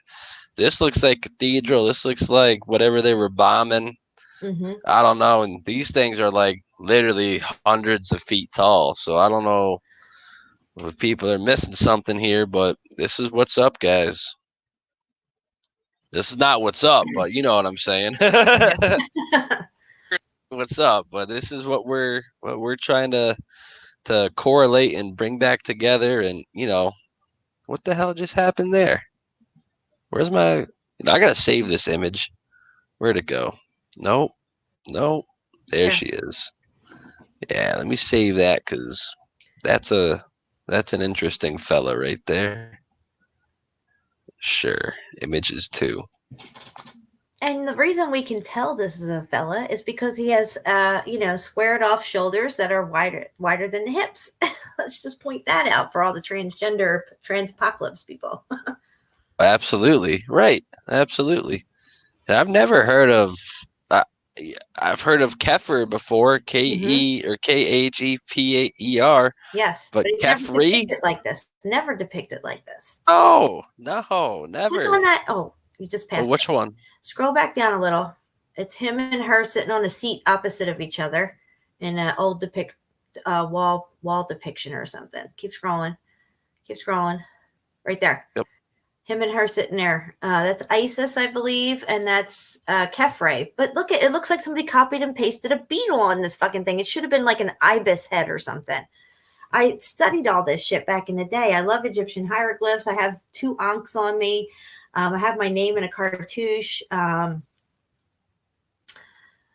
this looks like cathedral. This looks like whatever they were bombing. Mm-hmm. I don't know. And these things are like literally hundreds of feet tall. So I don't know if people are missing something here, but this is what's up, guys. This is not what's up, but you know what I'm saying. What's up? But this is what we're trying to correlate and bring back together. And what the hell just happened there? Where's my? I gotta save this image. Where'd it go? Nope. There she is. Yeah, let me save that because that's an interesting fella right there. Sure, images too. And the reason we can tell this is a fella is because he has, squared off shoulders that are wider than the hips. Let's just point that out for all the transpocalypse people. Absolutely right. Absolutely. And I've never heard of. I've heard of Kefir before, K-E or K-H-E-P-E-R. Yes, but he's never depicted like this. Never depicted like this. Oh no, never. Click on that. Oh, you just passed. Which one? Scroll back down a little. It's him and her sitting on a seat opposite of each other in an old wall depiction or something. Keep scrolling. Right there. Yep. Him and her sitting there. That's Isis, I believe, and that's Kefre. But look, it looks like somebody copied and pasted a beetle on this fucking thing. It should have been like an ibis head or something. I studied all this shit back in the day. I love Egyptian hieroglyphs. I have 2 ankhs on me. I have my name in a cartouche.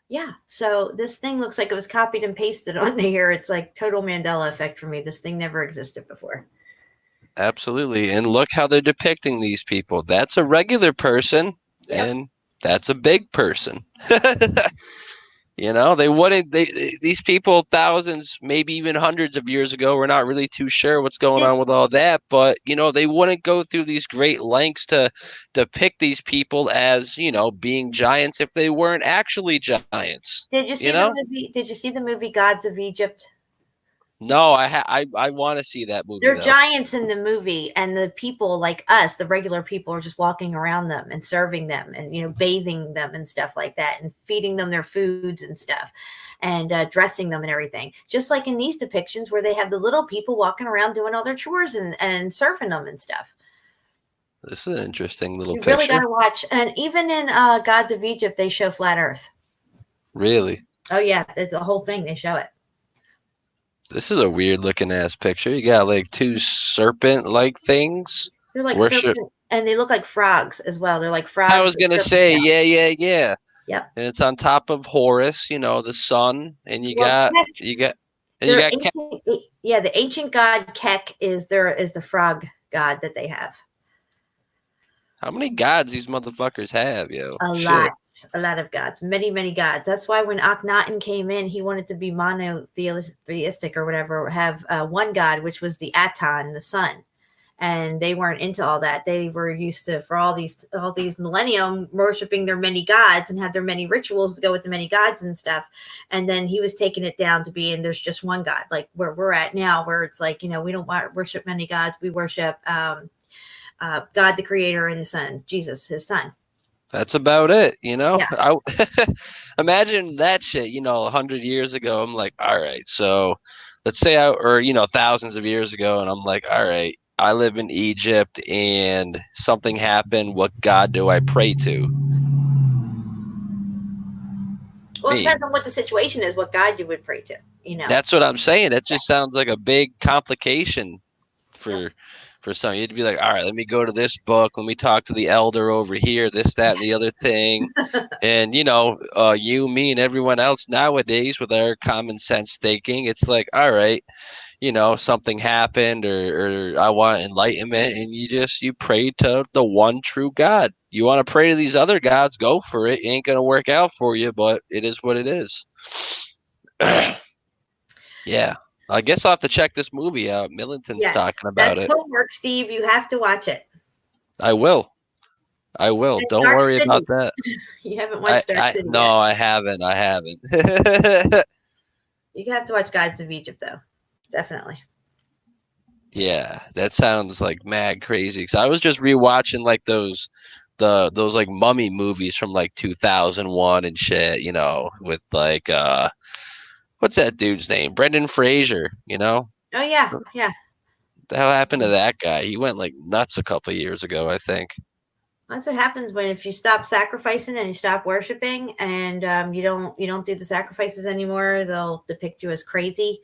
Yeah, so this thing looks like it was copied and pasted on here. It's like total Mandela effect for me. This thing never existed before. Absolutely. And look how they're depicting these people. That's a regular person, and that's a big person. They wouldn't. These people, thousands, maybe even hundreds of years ago, we're not really too sure what's going on with all that. But they wouldn't go through these great lengths to depict these people as being giants if they weren't actually giants. Did you see the movie? Did you see the movie Gods of Egypt? No, I want to see that movie They're though. giants in the movie, and the people like us, the regular people, are just walking around them and serving them, and bathing them and stuff like that, and feeding them their foods and stuff, and dressing them and everything. Just like in these depictions, where they have the little people walking around doing all their chores and serving them and stuff. This is an interesting little You really got picture. to watch, and even in Gods of Egypt, they show flat Earth. Really? Oh yeah, it's a whole thing. They show it. This is a weird looking ass picture. You got like two serpent like things. They're like Worship. serpent, and they look like frogs as well. They're like I frogs. was with gonna serpent say, tails. yeah. Yep. And it's on top of Horus, the sun, and you Well, got Kek, you got and you their got ancient, yeah, the ancient god Kek is the frog god that they have. how many gods these motherfuckers have, yo? A lot of gods, many gods. That's why when Akhenaten came in, he wanted to be monotheistic or whatever, have one god, which was the Aton, the sun. And they weren't into all that. They were used to, for all these millennium, worshiping their many gods and have their many rituals to go with the many gods and stuff. And then he was taking it down to being there's just one God, like where we're at now, where it's like, we don't worship many gods. We worship God, the creator, and the son, Jesus, his son. That's about it, Yeah. I imagine that shit, 100 years ago. I'm like, all right, so let's say thousands of years ago, and I'm like, all right, I live in Egypt and something happened. What God do I pray to? Well, it Me. depends on what the situation is, what God you would pray to, That's what I'm saying. That just sounds like a big complication for some. You'd be like, all right, let me go to this book. Let me talk to the elder over here, this, that, and the other thing. And, you, me, and everyone else nowadays with our common sense thinking, it's like, all right, something happened or I want enlightenment. And you pray to the one true God. You want to pray to these other gods, go for it. It ain't going to work out for you, but it is what it is. Yeah. I guess I'll have to check this movie out. Millington's talking about it. Homework, Steve. You have to watch it. I will. And Don't Dark worry City. about that. You haven't watched Dark City no, yet. I haven't. You have to watch Gods of Egypt, though. Definitely. Yeah, that sounds like mad crazy. Because I was just rewatching like those like mummy movies from like 2001 and shit. With like what's that dude's name? Brendan Fraser. Oh yeah. The hell happened to that guy? He went like nuts a couple of years ago, I think. That's what happens if you stop sacrificing and you stop worshiping, and you don't do the sacrifices anymore. They'll depict you as crazy,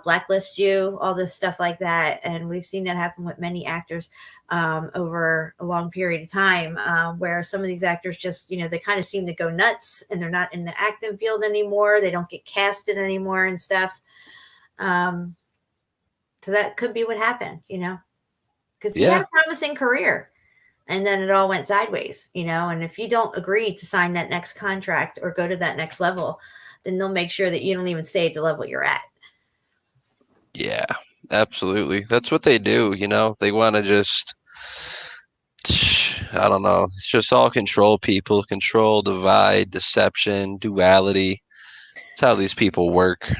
blacklist you, all this stuff like that. And we've seen that happen with many actors over a long period of time, where some of these actors just they kind of seem to go nuts, and they're not in the acting field anymore. They don't get casted anymore and stuff. So that could be what happened, because he had a promising career. And then it all went sideways, and if you don't agree to sign that next contract or go to that next level, then they'll make sure that you don't even stay at the level you're at. Yeah, absolutely. That's what they do. They want to just, I don't know. It's just all control people, control, divide, deception, duality. That's how these people work.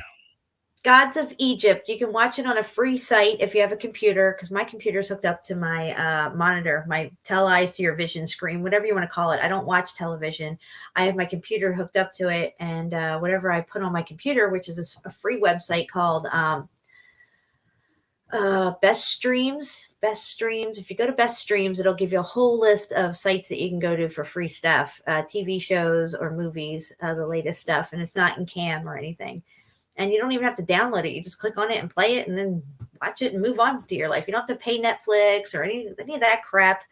Gods of Egypt. You can watch it on a free site if you have a computer, because my computer's hooked up to my monitor, my tell eyes to your vision screen, whatever you want to call it. I don't watch television. I have my computer hooked up to it, and whatever I put on my computer, which is a free website called Best Streams. If you go to Best Streams, it'll give you a whole list of sites that you can go to for free stuff, TV shows or movies, the latest stuff, and it's not in cam or anything. And you don't even have to download it. You just click on it and play it and then watch it and move on to your life. You don't have to pay Netflix or any of that crap.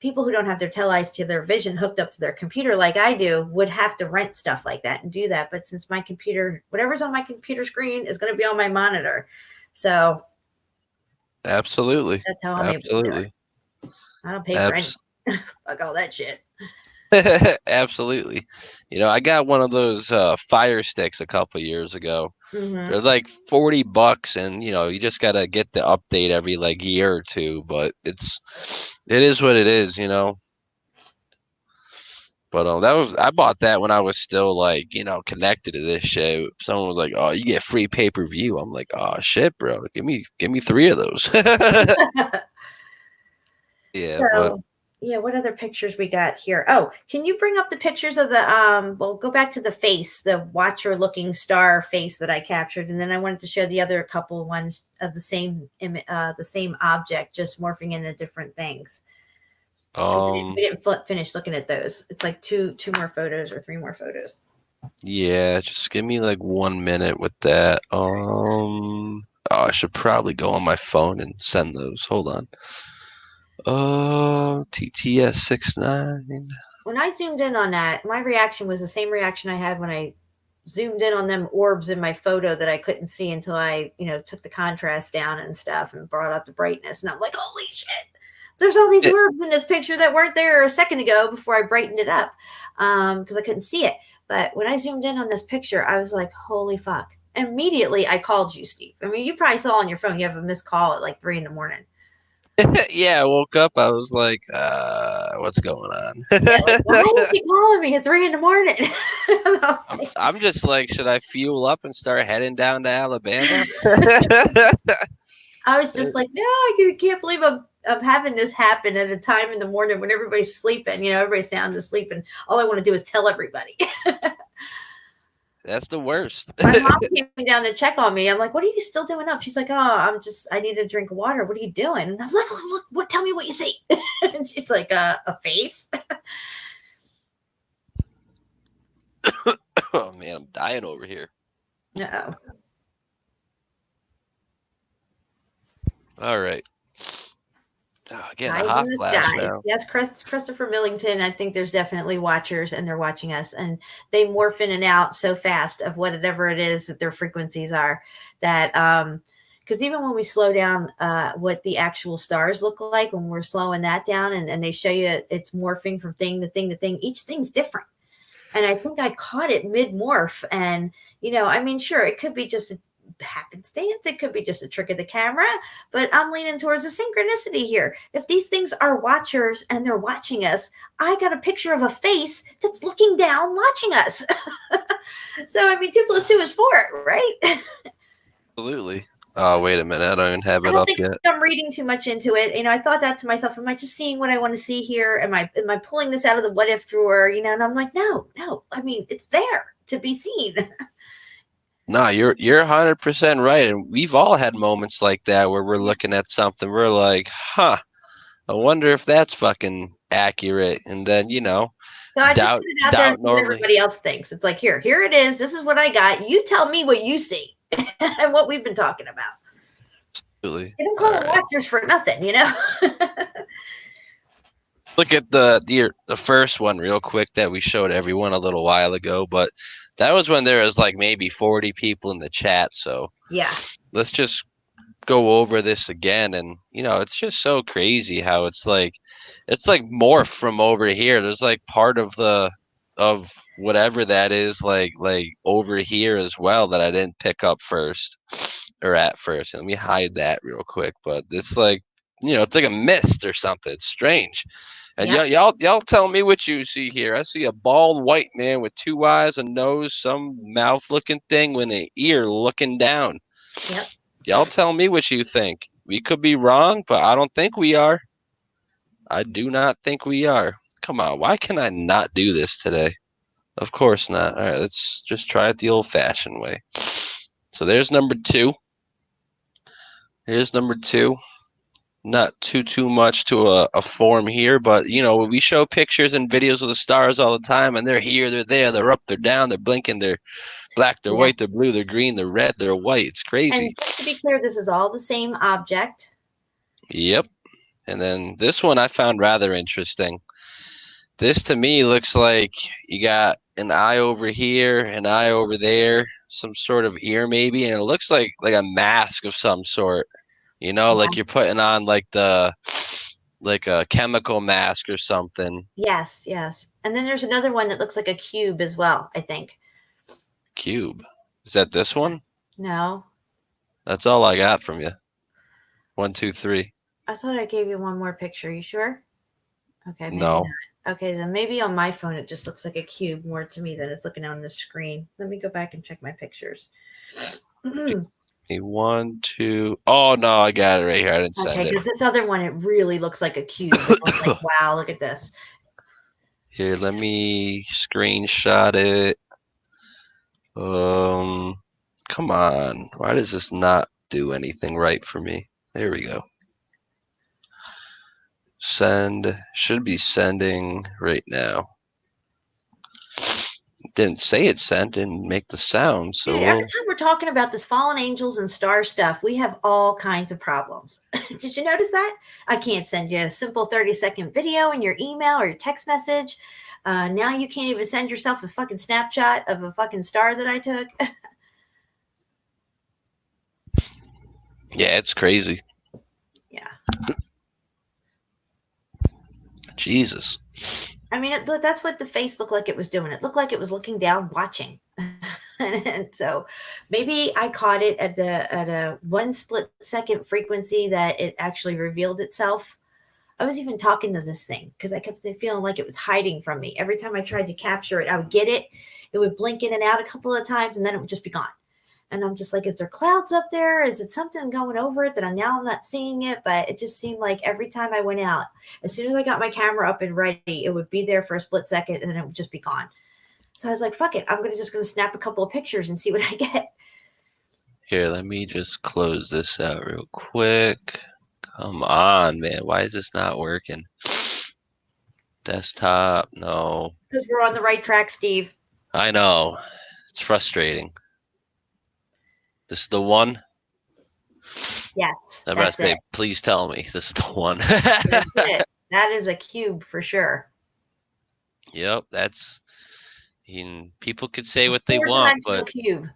People who don't have their tell eyes to their vision hooked up to their computer like I do would have to rent stuff like that and do that. But since my computer, whatever's on my computer screen is going to be on my monitor. So absolutely. That's how I'm able to do it. I don't pay for anything. Fuck all that shit. Absolutely. I got one of those Fire Sticks a couple years ago. Mm-hmm. They're like $40, and you just gotta get the update every like year or two. But it is what it is. But I bought that when I was still like, connected to this shit. Someone was like, "Oh, you get free pay-per-view." I'm like, "Oh shit, bro. Give me 3 of those." Yeah, but So, yeah, what other pictures we got here? Oh, can you bring up the pictures of the well, go back to the face, the watcher looking star face that I captured, and then I wanted to show the other couple ones of the same the same object just morphing into different things. We didn't finish looking at those. It's like two more photos or 3 more photos. yeah, just give me like 1 minute with that. Oh, I should probably go on my phone and send those. Hold on. TTS69. When I zoomed in on that, my reaction was the same reaction I had when I zoomed in on them orbs in my photo that I couldn't see until I, took the contrast down and stuff and brought up the brightness. And I'm like, holy shit, there's all these orbs in this picture that weren't there a second ago before I brightened it up because I couldn't see it. But when I zoomed in on this picture, I was like, holy fuck. Immediately, I called you, Steve. I mean, you probably saw on your phone you have a missed call at like 3 a.m. Yeah, I woke up. I was like, what's going on? Yeah, like, why is he calling me at 3 a.m? I'm just like, should I fuel up and start heading down to Alabama? I was just like, no, I can't believe I'm having this happen at a time in the morning when everybody's sleeping. Everybody's sound asleep, and all I want to do is tell everybody. That's the worst. My mom came down to check on me. I'm like, what are you still doing up? She's like, oh, I need a drink of water. What are you doing? And I'm like, look, tell me what you see. And she's like, a face. Oh man, I'm dying over here. Uh-oh. All right. Again, a Eyes hot in the flash skies. now. Yes, Christopher Millington. I think there's definitely watchers, and they're watching us, and they morph in and out so fast of whatever it is that their frequencies are. That because even when we slow down, what the actual stars look like when we're slowing that down, and they show you it's morphing from thing to thing to thing. Each thing's different, and I think I caught it mid morph, and I mean, sure, it could be just a happenstance. It could be just a trick of the camera, but I'm leaning towards the synchronicity here. If these things are watchers and they're watching us, I got a picture of a face that's looking down, watching us. So, I mean, 2 + 2 is 4, right? Absolutely. Oh, wait a minute. I don't even have I it don't up think yet. I'm reading too much into it. I thought that to myself, am I just seeing what I want to see here? Am I pulling this out of the what if drawer? And I'm like, no. I mean, it's there to be seen. No, you're 100% right. And we've all had moments like that where we're looking at something, we're like, huh, I wonder if that's fucking accurate. And then, So I just doubt put it out there and see what normally. everybody else thinks. It's like, here it is. This is what I got. You tell me what you see and what we've been talking about. Absolutely. They don't call it watchers for nothing, Look at the first one real quick that we showed everyone a little while ago, but that was when there was like maybe 40 people in the chat. So yeah, let's just go over this again. And it's just so crazy how it's like morph from over here. There's like part of whatever that is like over here as well that I didn't pick up first or at first. Let me hide that real quick. But it's like, it's like a mist or something. It's strange. And y'all tell me what you see here. I see a bald white man with 2 eyes, a nose, some mouth looking thing with an ear looking down. Yep. Y'all tell me what you think. We could be wrong, but I don't think we are. I do not think we are. Come on, why can I not do this today? Of course not. All right, let's just try it the old-fashioned way. So there's number 2. Here's number 2. Not too much to a form here, but we show pictures and videos of the stars all the time, and they're here, they're there, they're up, they're down, they're blinking, they're black, they're white, they're blue, they're green, they're red, they're white. It's crazy. And just to be clear, this is all the same object. Yep. And then this one I found rather interesting. This to me looks like you got an eye over here, an eye over there, some sort of ear maybe, and it looks like a mask of some sort. Like you're putting on like a chemical mask or something. Yes. And then there's another one that looks like a cube as well, I think. Cube? Is that this one? No. That's all I got from you. 1, 2, 3. I thought I gave you one more picture. You sure? Okay. No. Okay, then maybe on my phone it just looks like a cube more to me than it's looking on the screen. Let me go back and check my pictures. Okay, 1, 2. Oh no, I got it right here. I didn't send Okay, it. because this other one, it really looks like a cube. And I was like, wow, look at this. Here, let me screenshot it. Come on. Why does this not do anything right for me? There we go. Send. Should be sending right now. Didn't say it sent, didn't make the sound, so Dude, every time we're talking about this fallen angels and star stuff, we have all kinds of problems. Did you notice that? I can't send you a simple 30-second video in your email or your text message. Now you can't even send yourself a fucking snapshot of a fucking star that I took. yeah, it's crazy. Yeah. Jesus. I mean, that's what the face looked like it was doing. It looked like it was looking down, watching. And so maybe I caught it at a 1 split second frequency that it actually revealed itself. I was even talking to this thing because I kept feeling like it was hiding from me. Every time I tried to capture it, I would get it. It would blink in and out a couple of times, and then it would just be gone. And I'm just like, is there clouds up there? Is it something going over it that I'm not seeing it? But it just seemed like every time I went out, as soon as I got my camera up and ready, it would be there for a split second and then it would just be gone. So I was like, fuck it. I'm just going to snap a couple of pictures and see what I get. Here, let me just close this out real quick. Come on, man. Why is this not working? Desktop, no. Because we're on the right track, Steve. I know. It's frustrating. This is the one? Yes. I'm about to say, please tell me this is the one. That's it. That is a cube for sure. Yep, that's. People could say what they want, but cube.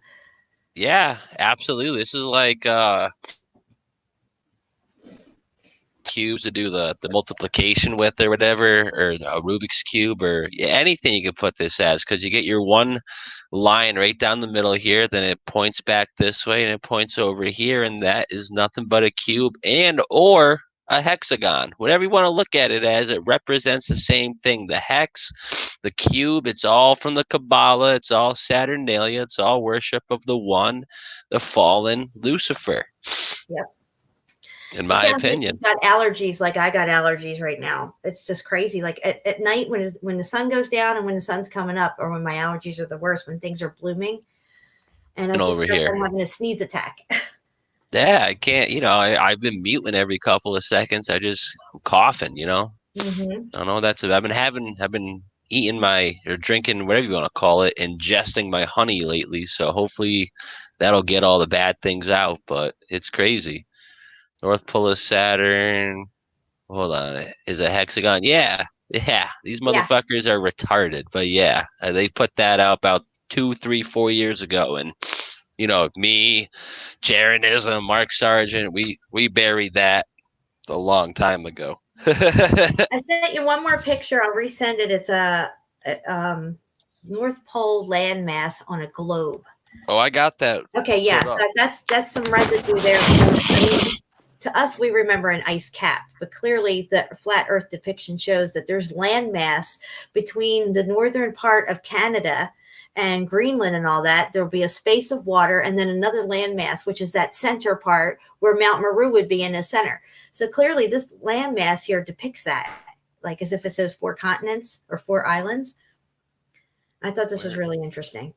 Yeah, absolutely. This is like cubes to do the multiplication with or whatever, or a Rubik's cube, or anything you could put this as, because you get your one line right down the middle here, then it points back this way and it points over here, and that is nothing but a cube and or a hexagon. Whatever you want to look at it as, it represents the same thing. The hex, the cube, it's all from the Kabbalah, it's all Saturnalia, it's all worship of the one, the fallen Lucifer. Yep. In my opinion. Like got allergies like I got allergies right now. It's just crazy. Like at night when the sun goes down and when the sun's coming up, or when my allergies are the worst, when things are blooming, and I just feel like I'm having a sneeze attack. Yeah, I can't, I've been muting every couple of seconds. I'm coughing, Mm-hmm. I don't know what that's about. I've been eating or drinking, whatever you want to call it, ingesting my honey lately. So hopefully that'll get all the bad things out, but it's crazy. North Pole of Saturn. Hold on. Is a hexagon? Yeah. These motherfuckers are retarded. But yeah, they put that out about 2, 3, 4 years ago. And, me, Jaronism, Mark Sargent, we buried that a long time ago. I sent you one more picture. I'll resend it. It's a North Pole landmass on a globe. Oh, I got that. Okay, yeah. So that's some residue there. To us, we remember an ice cap, but clearly the flat Earth depiction shows that there's landmass between the northern part of Canada and Greenland and all that. There'll be a space of water and then another landmass, which is that center part where Mount Meru would be in the center. So clearly this landmass here depicts that, like as if it says 4 continents or 4 islands. I thought this was really interesting.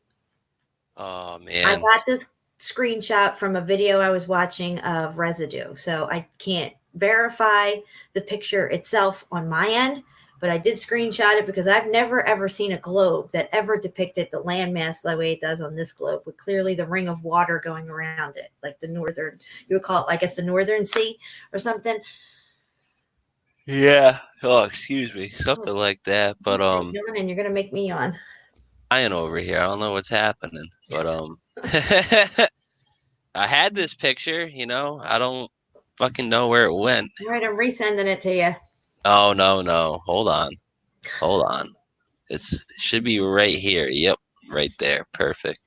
Oh, man. I got this screenshot from a video I was watching of residue. So I can't verify the picture itself on my end, but I did screenshot it because I've never ever seen a globe that ever depicted the landmass the way it does on this globe, with clearly the ring of water going around it, like the northern, you would call it, I guess, the northern sea or something. Yeah. Oh, excuse me. Something like that. But and you're gonna make me yawn. I ain't over here. I don't know what's happening. But I had this picture, I don't fucking know where it went. All right, I'm resending it to you. Oh, no. Hold on. It should be right here. Yep, right there. Perfect.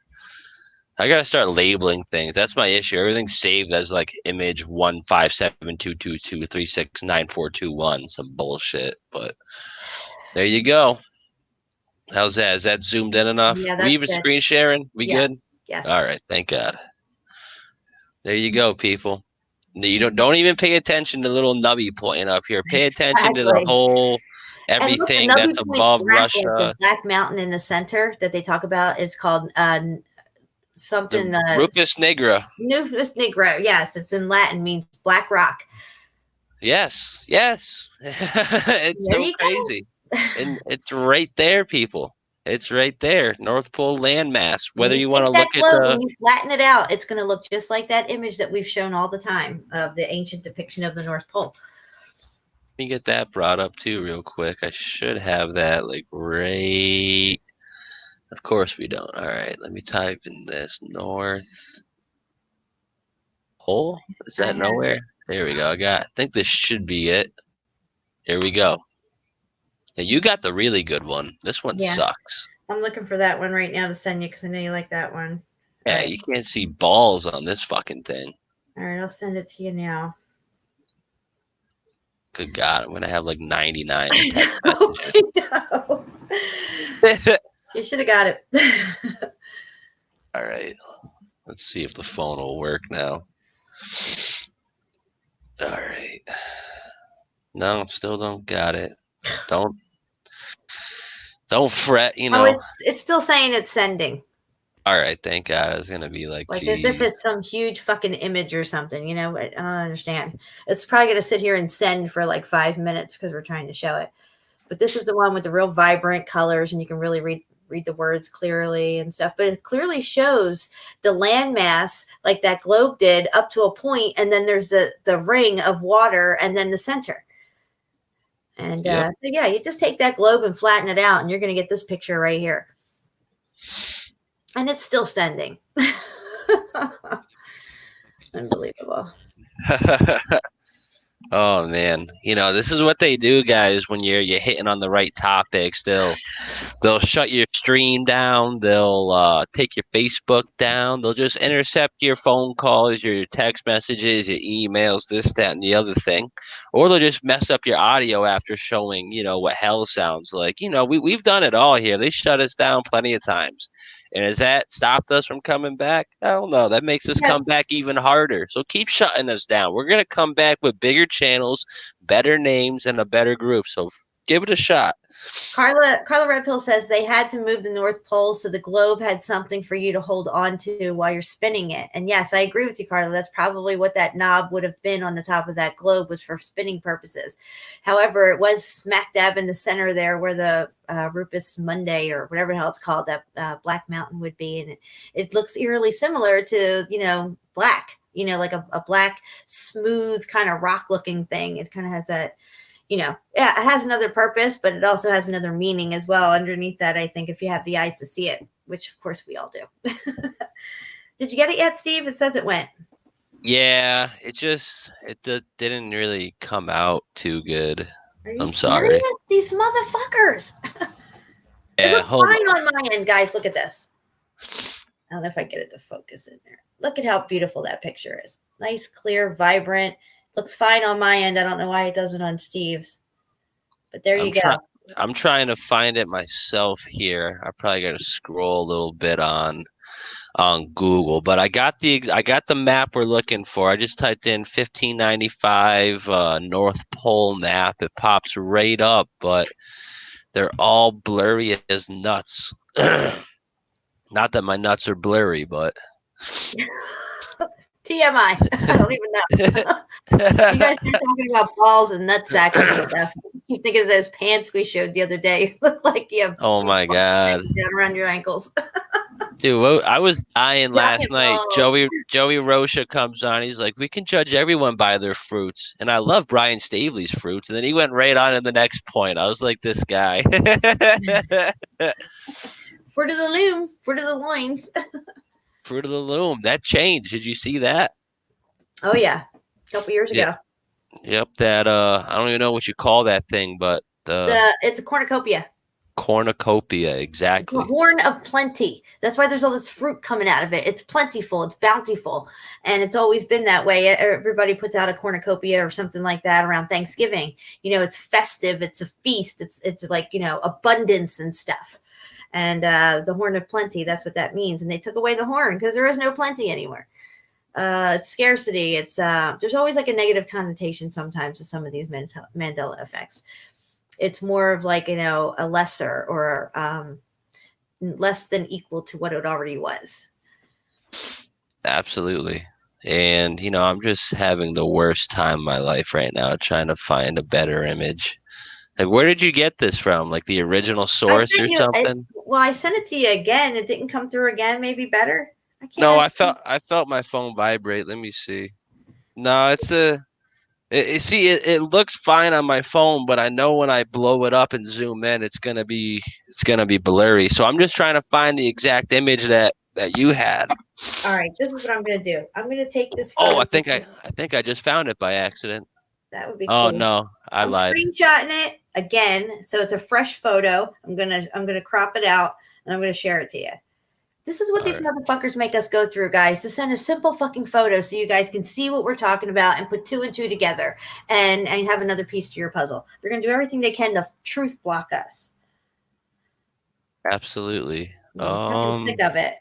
I gotta start labeling things. That's my issue. Everything's saved as like image 1572222369421. Some bullshit, but There you go. How's that? Is that zoomed in enough? Yeah, We that's even good. screen sharing? We Yeah. good? Yes. All right. Thank God. There you go, people. You don't even pay attention to little nubby pointing up here. Pay attention to the Exactly. whole And look, the everything nubby that's point's above black, like the Russia. black mountain in the center that they talk about is called something. The Rupus Nigra. Rufus Negro. Yes, it's in Latin, means black rock. Yes, yes. It's There so you crazy. And it's right there, people. It's right there. North Pole landmass. When Whether you you want take to that look at globe the and you flatten it out, it's going to look just like that image that we've shown all the time of the ancient depiction of the North Pole. let me get that brought up too real quick. I should have that like right. Of course we don't. All right, let me type in this North Pole. Is that nowhere? There we go. I think this should be it. Here we go. Now you got the really good one. This one Yeah. sucks. I'm looking for that one right now to send you because I know you like that one. Yeah, you can't see balls on this fucking thing. All right, I'll send it to you now. Good God, I'm gonna have like 99 text messages. You should have got it. All right, let's see if the phone will work now. All right, no, still don't got it. Don't fret. You know. It's still saying it's sending. All right, thank God. I was gonna be like, as geez. if it's some huge fucking image or something. You know, I don't understand. It's probably gonna sit here and send for like 5 minutes because we're trying to show it. But this is the one with the real vibrant colors, and you can really read the words clearly and stuff. But it clearly shows the landmass like that globe did up to a point, and then there's the ring of water, and then the center. And so yeah, you just take that globe and flatten it out, and you're gonna get this picture right here. And it's still sending. Unbelievable. Oh man, you know this is what they do, guys. When you're hitting on the right topics, they'll shut your stream down. They'll take your Facebook down. They'll just intercept your phone calls, your text messages, your emails, this, that, and the other thing. Or they'll just mess up your audio after showing, you know, what hell sounds like. You know, we've done it all here. They shut us down plenty of times. And has that stopped us from coming back? Hell no. That makes us come back even harder. So keep shutting us down. We're going to come back with bigger channels, better names, and a better group. So give it a shot. Carla Redpill says they had to move the North Pole so the globe had something for you to hold on to while you're spinning it. And yes, I agree with you, Carla. That's probably what that knob would have been on the top of that globe, was for spinning purposes. However, it was smack dab in the center there where the Rupus Monday or whatever the hell it's called, that Black Mountain would be. And it looks eerily similar to, you know, black, you know, like a black, smooth kind of rock looking thing. It kind of has that, you know, yeah, it has another purpose, but it also has another meaning as well underneath that, I think, if you have the eyes to see it, which of course we all do. Did you get it yet, Steve? It says it went. Yeah, it didn't really come out too good. I'm serious? sorry. These motherfuckers. It looks fine on my end, guys. Look at this. I don't know if I get it to focus in there. Look at how beautiful that picture is. Nice, clear, vibrant. Looks fine on my end. I don't know why it doesn't on Steve's. But there you go. I'm trying to find it myself here. I probably got to scroll a little bit on Google, but I got the map we're looking for. I just typed in 1595 North Pole map. It pops right up, but they're all blurry as nuts. Not that my nuts are blurry, but TMI. I don't even know. You guys are talking about balls and nutsacks and stuff. You think of those pants we showed the other day. Look like you have oh my God, down around your ankles. Dude, I was dying last night. Joey Rocha comes on. He's like, we can judge everyone by their fruits. And I love Brian Staveley's fruits. And then he went right on to the next point. I was like, this guy. Fruit of the loom. Fruit of the loins. Fruit of the loom. That changed. Did you see that? Oh, yeah. A couple years ago. Yep. That, I don't even know what you call that thing, but it's a cornucopia. cornucopia, The exactly. horn of plenty. That's why there's all this fruit coming out of it. It's plentiful. It's bountiful. And it's always been that way. Everybody puts out a cornucopia or something like that around Thanksgiving. You know, it's festive. It's a feast. It's like, you know, abundance and stuff. And the horn of plenty, that's what that means. And they took away the horn because there is no plenty anymore. It's scarcity. It's there's always like a negative connotation sometimes to some of these Mandela effects. It's more of like, you know, a lesser or less than equal to what it already was. Absolutely. And, you know, I'm just having the worst time in my life right now trying to find a better image. Like, where did you get this from? Like the original source or something? I sent it to you again. It didn't come through again. Maybe better. I can't. No, I felt my phone vibrate. Let me see. No, it's a. It looks fine on my phone, but I know when I blow it up and zoom in, it's gonna be blurry. So I'm just trying to find the exact image that you had. All right, this is what I'm gonna do. I'm gonna take this. Oh, I think I just found it by accident. That would be Oh cool. no, I'm lied. Screenshotting it again, so it's a fresh photo. I'm gonna crop it out and I'm gonna share it to you. This is what these motherfuckers make us go through, guys, to send a simple fucking photo so you guys can see what we're talking about and put two and two together and have another piece to your puzzle. They're going to do everything they can to truth block us. Absolutely. I'm sick of it.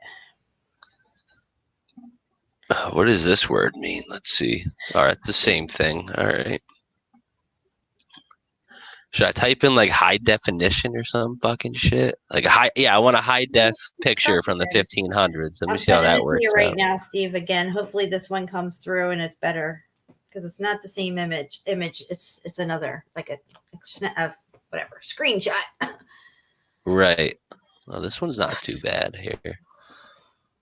What does this word mean? Let's see. All right, the same thing. All right. Should I type in like high definition or some fucking shit? Like I want a high def picture from the 1500s. Let me see how that works right out. now, Steve. Again, hopefully this one comes through and it's better because it's not the same image. It's another like a whatever screenshot. Right. Well, this one's not too bad here.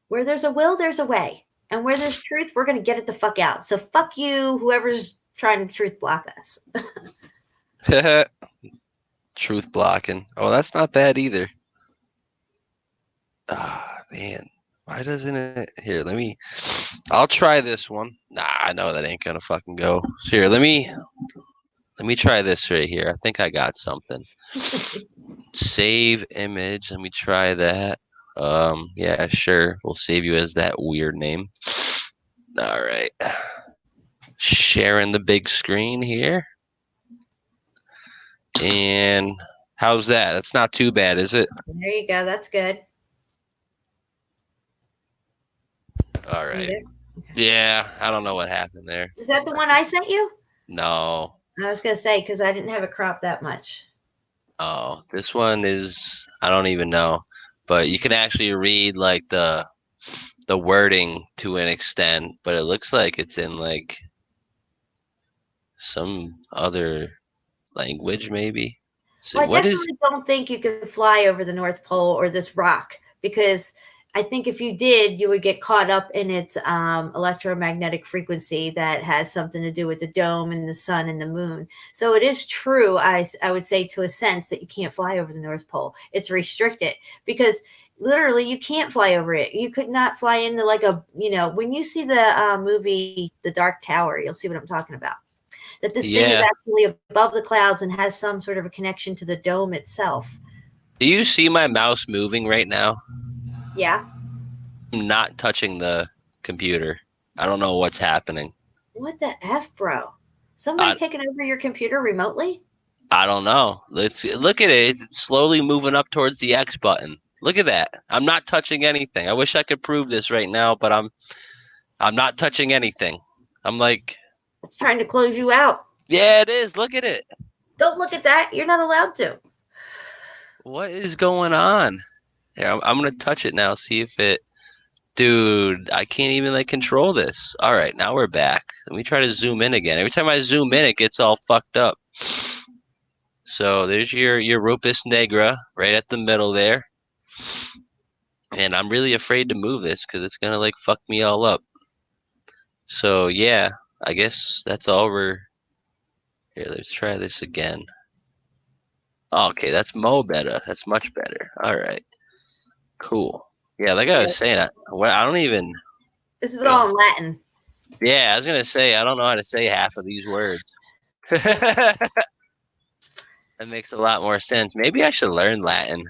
Where there's a will, there's a way, and where there's truth, we're gonna get it the fuck out. So fuck you, whoever's trying to truth block us. Truth blocking. Oh, that's not bad either. Ah, man. Why doesn't it? Here, I'll try this one. Nah, I know that ain't gonna fucking go. So here, let me try this right here. I think I got something. Save image. Let me try that. Yeah, sure. We'll save you as that weird name. All right. Sharing the big screen here. And how's that? That's not too bad, is it? There you go. That's good. All right. Yeah, I don't know what happened there. Is that the one I sent you? No. I was going to say, because I didn't have it cropped that much. Oh, this one is, I don't even know. But you can actually read like the wording to an extent, but it looks like it's in like some other language maybe. So well, I definitely don't think you could fly over the North Pole or this rock because I think if you did, you would get caught up in its electromagnetic frequency that has something to do with the dome and the sun and the moon. So it is true, I would say to a sense, that you can't fly over the North Pole. It's restricted because literally you can't fly over it. You could not fly into like when you see the movie The Dark Tower, you'll see what I'm talking about. That this thing is actually above the clouds and has some sort of a connection to the dome itself. Do you see my mouse moving right now? Yeah. I'm not touching the computer. I don't know what's happening. What the F, bro? Somebody taking over your computer remotely? I don't know. Let's look at it. It's slowly moving up towards the X button. Look at that. I'm not touching anything. I wish I could prove this right now, but I'm not touching anything. I'm like, it's trying to close you out. Yeah, it is. Look at it. Don't look at that. You're not allowed to. What is going on? Here, I'm going to touch it now. See if it... Dude, I can't even like control this. All right, now we're back. Let me try to zoom in again. Every time I zoom in, it gets all fucked up. So there's your Europus Negra right at the middle there. And I'm really afraid to move this because it's going to like fuck me all up. So yeah, I guess that's all we're... Here, let's try this again. Okay, that's better. That's much better. All right. Cool. Yeah, like I was saying, I don't even... This is all in Latin. Yeah, I was going to say, I don't know how to say half of these words. That makes a lot more sense. Maybe I should learn Latin.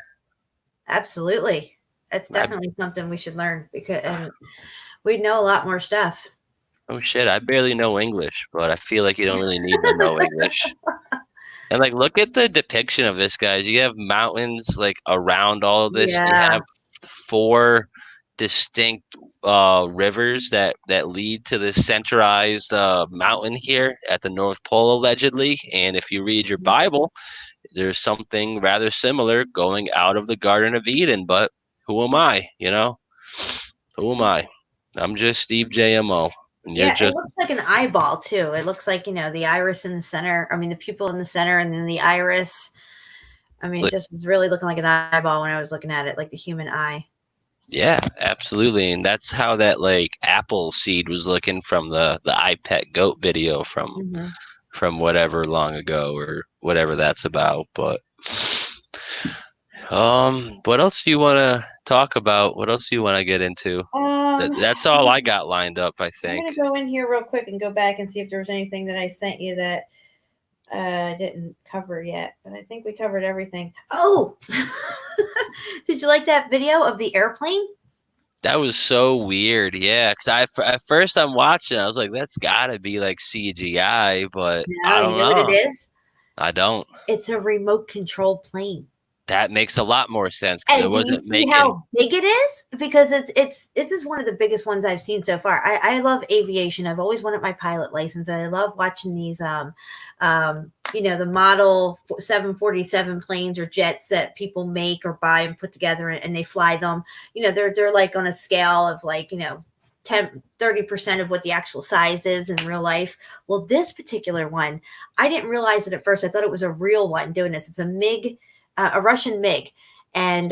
Absolutely. That's definitely something we should learn and we'd know a lot more stuff. Oh shit, I barely know English, but I feel like you don't really need to know English. And like, look at the depiction of this, guys. You have mountains like around all of this. You Yeah. have 4 distinct rivers that lead to this centralized mountain here at the North Pole, allegedly. And if you read your Bible, there's something rather similar going out of the Garden of Eden. But who am I? You know, who am I? I'm just Steve JMO. And you're Yeah, it just looks like an eyeball too. It looks like, the iris in the center. I mean, the pupil in the center and then the iris. I mean, it just was really looking like an eyeball when I was looking at it, like the human eye. Yeah, absolutely. And that's how that like apple seed was looking from the I Pet Goat video from whatever long ago or whatever that's about. But what else do you want to talk about? What else do you want to get into? That's all I got lined up, I I'm think. going to go in here real quick and go back and see if there was anything that I sent you that didn't cover yet, but I think we covered everything. Oh, did you like that video of the airplane? That was so weird. Yeah, because at first I'm watching, I was like, that's got to be like CGI, but No, I you don't know what it know. is? I don't. It's a remote control plane. That makes a lot more sense because And it do you wasn't see making. how big it is? Because this is one of the biggest ones I've seen so far. I love aviation. I've always wanted my pilot license, and I love watching these the model 747 planes or jets that people make or buy and put together and they fly them. They're like on a scale of like, 30% of what the actual size is in real life. Well, this particular one, I didn't realize it at first. I thought it was a real one doing this. It's a MiG, a Russian MiG. And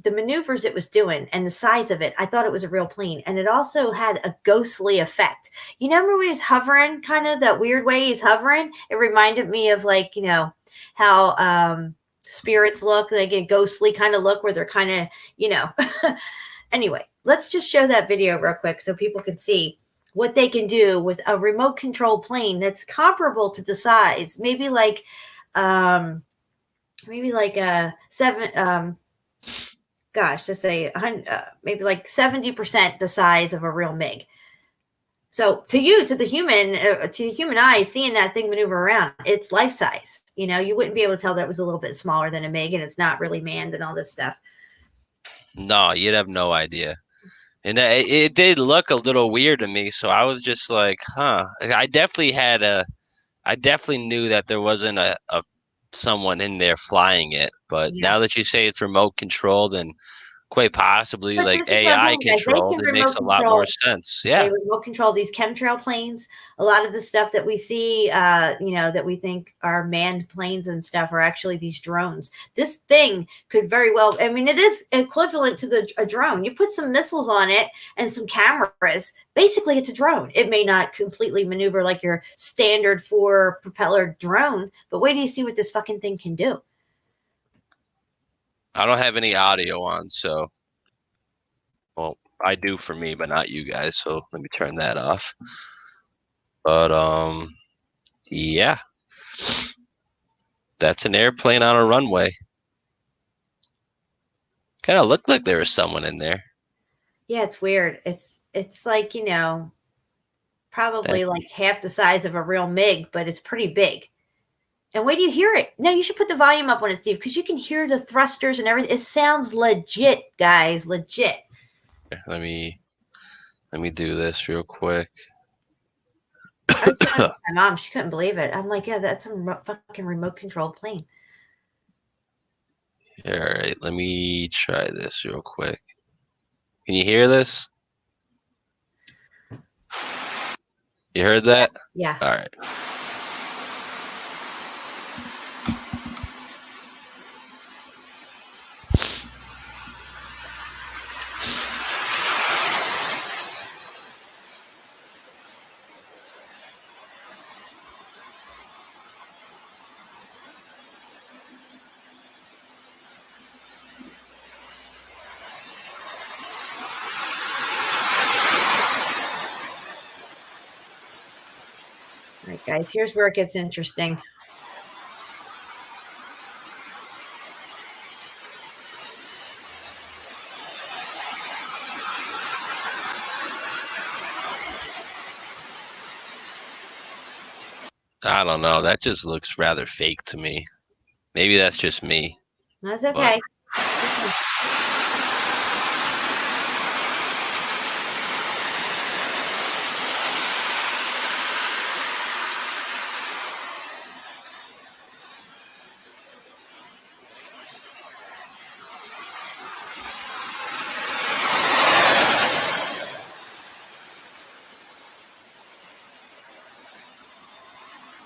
the maneuvers it was doing and the size of it, I thought it was a real plane. And it also had a ghostly effect. You remember when he was hovering, kind of that weird way he's hovering? It reminded me of like, how spirits look, like a ghostly kind of look where they're kind of, Anyway, let's just show that video real quick so people can see what they can do with a remote control plane that's comparable to the size, maybe like a 7 let's say maybe like 70% the size of a real MiG. So to the human eye, seeing that thing maneuver around, it's life size. You wouldn't be able to tell that was a little bit smaller than a MiG and it's not really manned and all this stuff. No, you'd have no idea. And it did look a little weird to me, so I was just like, huh. I definitely knew that there wasn't a someone in there flying it, but now that you say it's remote controlled and quite possibly But like this is what I'm AI saying, guys. They controlled, can it makes remote a lot more control. sense. They Yeah. remote control these chemtrail planes. A lot of the stuff that we see, that we think are manned planes and stuff are actually these drones. This thing could very well, I mean, it is equivalent to a drone. You put some missiles on it and some cameras. Basically, it's a drone. It may not completely maneuver like your standard 4-propeller drone, but wait till you see what this fucking thing can do. I don't have any audio on, so well, I do for me, but not you guys. So let me turn that off. But yeah, that's an airplane on a runway. Kind of looked like there was someone in there. Yeah, it's weird. It's like, probably like half the size of a real MiG, but it's pretty big. And wait do you hear it? No, you should put the volume up on it, Steve, because you can hear the thrusters and everything. It sounds legit, guys, legit. Let me do this real quick. I was telling my mom, she couldn't believe it. I'm like, yeah, that's a fucking remote control plane. All right, let me try this real quick. Can you hear this? You heard that? Yeah. All right. All right, guys, here's where it gets interesting. I don't know. That just looks rather fake to me. Maybe that's just me. That's okay.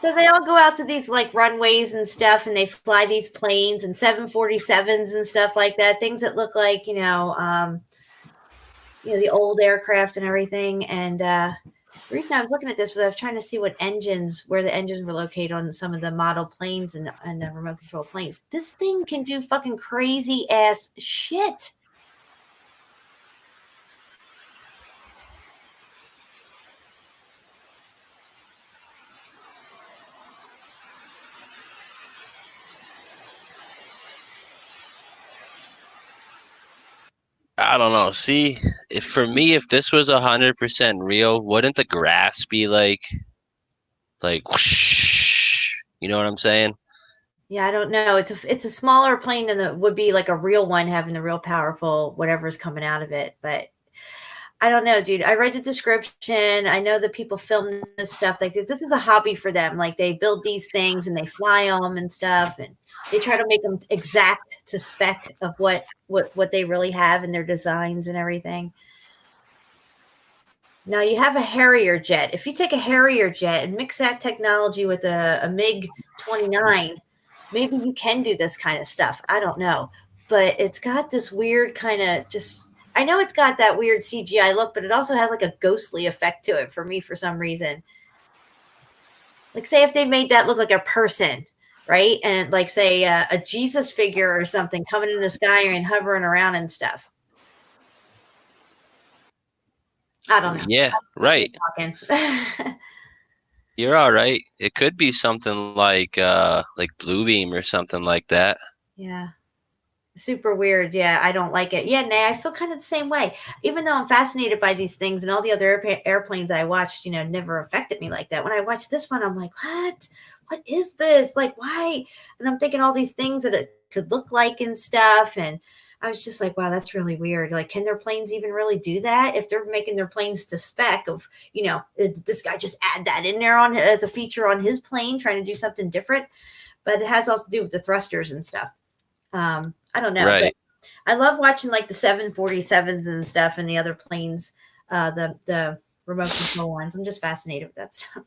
So they all go out to these like runways and stuff, and they fly these planes and 747s and stuff like that. Things that look like the old aircraft and everything. And the reason I was looking at this was I was trying to see where the engines were located on some of the model planes and the remote control planes. This thing can do fucking crazy ass shit. I don't know. See, if this was 100% real, wouldn't the grass be like whoosh, you know what I'm saying? Yeah, I don't know. It's a smaller plane than it would be like a real one having the real powerful whatever's coming out of it. But I don't know, dude. I read the description. I know that people film this stuff. Like this is a hobby for them. Like they build these things and they fly them and stuff, and they try to make them exact to spec of what they really have in their designs and everything. Now you have a Harrier jet. If you take a Harrier jet and mix that technology with a MiG-29, maybe you can do this kind of stuff. I don't know. But it's got this weird kind of I know it's got that weird CGI look, but it also has like a ghostly effect to it for me for some reason. Like say if they made that look like a person, right? And like say a Jesus figure or something coming in the sky and hovering around and stuff. I don't know. Yeah, right. You're all right. It could be something like Bluebeam or something like that. Yeah. Super weird. Yeah, I don't like it. Yeah, Nay, I feel kind of the same way. Even though I'm fascinated by these things and all the other airplanes I watched, never affected me like that. When I watched this one, I'm like, what? What is this? Like, why? And I'm thinking all these things that it could look like and stuff. And I was just like, wow, that's really weird. Like, can their planes even really do that? If they're making their planes to spec of, did this guy just add that in there as a feature on his plane, trying to do something different? But it has also to do with the thrusters and stuff. I don't know. Right. But I love watching like the 747s and stuff and the other planes, the remote control ones. I'm just fascinated with that stuff.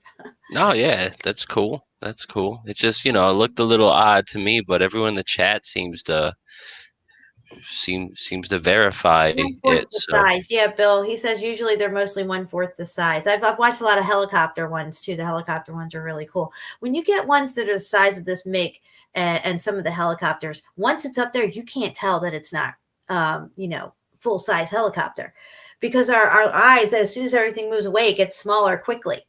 No, yeah, that's cool. That's cool. It just, it looked a little odd to me, but everyone in the chat seems to verify it. The size. Yeah, Bill, he says usually they're mostly 1/4 the size. I've watched a lot of helicopter ones too. The helicopter ones are really cool. When you get ones that are the size of this MiG and some of the helicopters, once it's up there, you can't tell that it's not, full size helicopter, because our eyes, as soon as everything moves away, it gets smaller quickly.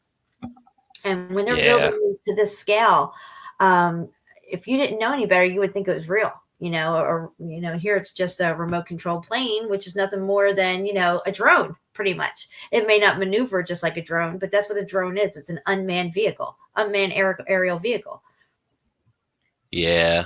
And when they're building to this scale, if you didn't know any better, you would think it was real. Here it's just a remote control plane, which is nothing more than, a drone, pretty much. It may not maneuver just like a drone, but that's what a drone is. It's an unmanned vehicle, aerial vehicle. Yeah.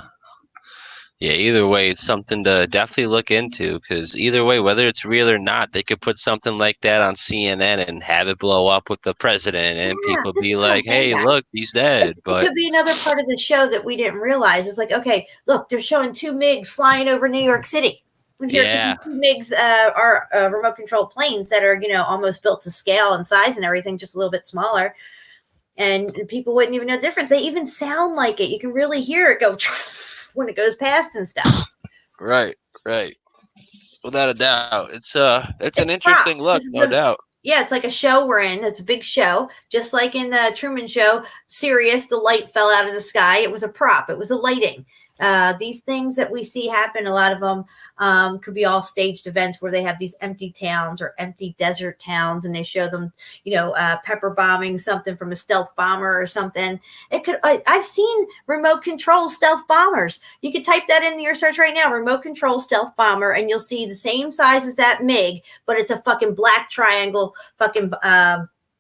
Yeah, either way, it's something to definitely look into, because either way, whether it's real or not, they could put something like that on CNN and have it blow up with the president, and people be like, hey, look, he's dead. But it could be another part of the show that we didn't realize. It's like, okay, look, they're showing 2 MiGs flying over New York City. Yeah. 2 MiGs are remote control planes that are, almost built to scale and size and everything, just a little bit smaller. And people wouldn't even know the difference. They even sound like it. You can really hear it go when it goes past and stuff. Right. Without a doubt. It's an interesting look, no doubt. Yeah, it's like a show we're in. It's a big show. Just like in the Truman Show, Sirius, the light fell out of the sky. It was a prop. It was a lighting. These things that we see happen, a lot of them could be all staged events where they have these empty towns or empty desert towns, and they show them, pepper bombing something from a stealth bomber or something. I've seen remote control stealth bombers. You could type that into your search right now, remote control stealth bomber, and you'll see the same size as that MiG, but it's a fucking black triangle fucking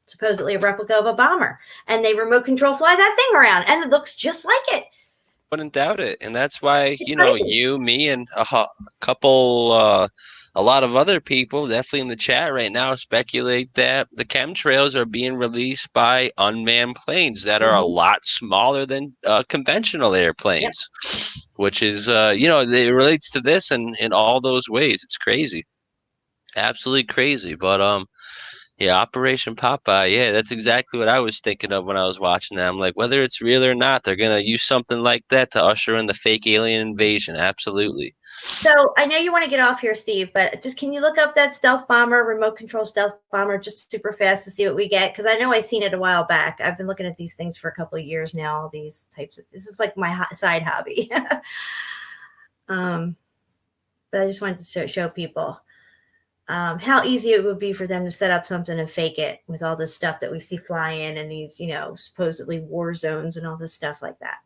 supposedly a replica of a bomber, and they remote control fly that thing around, and it looks just like it. Wouldn't doubt it. And that's why, It's you know, crazy. you, me, and couple, a lot of other people, definitely in the chat right now, speculate that the chemtrails are being released by unmanned planes that are a lot smaller than conventional airplanes, which is, you know, it relates to this in all those ways. It's crazy. Absolutely crazy. But, yeah, Operation Popeye. Yeah, that's exactly what I was thinking of when I was watching that. I'm like, whether it's real or not, they're going to use something like that to usher in the fake alien invasion. Absolutely. So I know you want to get off here, Steve, but just can you look up that stealth bomber, remote control stealth bomber, just super fast to see what we get? Because I know I seen it a while back. I've been looking at these things for a couple of years now. All these types of, this is like my side hobby. But I just wanted to show people how easy it would be for them to set up something and fake it with all this stuff that we see fly in and these, you know, supposedly war zones and all this stuff like that.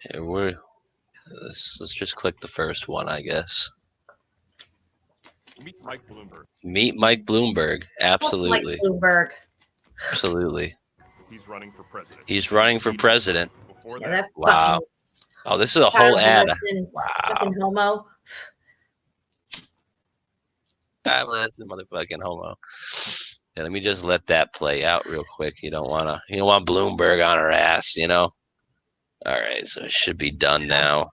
Yeah, let's just click the first one, I guess. Meet Mike Bloomberg. Meet Mike Bloomberg. Absolutely. Mike Bloomberg. Absolutely. He's running for president. He's running for president. Before Yeah, that wow. fucking Oh, this is a whole ad. Wow. Fucking homo. That's the motherfucking homo. Yeah, let me just let that play out real quick. You don't want Bloomberg on her ass, you know? All right, so it should be done now.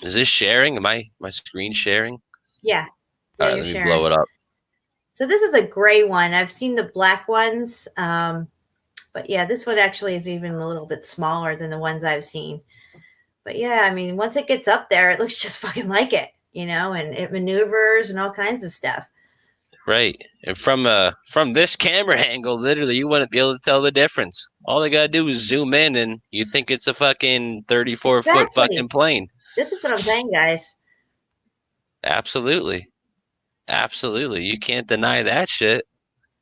Is this sharing? Am my screen sharing? Yeah. All right, let me blow it up. So this is a gray one. I've seen the black ones. But yeah, this one actually is even a little bit smaller than the ones I've seen. But yeah, I mean, once it gets up there, it looks just fucking like it, you know, and it maneuvers and all kinds of stuff. Right. And from this camera angle, literally, you wouldn't be able to tell the difference. All they got to do is zoom in and you think it's a fucking 34-foot fucking plane. This is what I'm saying, guys. Absolutely. Absolutely. You can't deny that shit.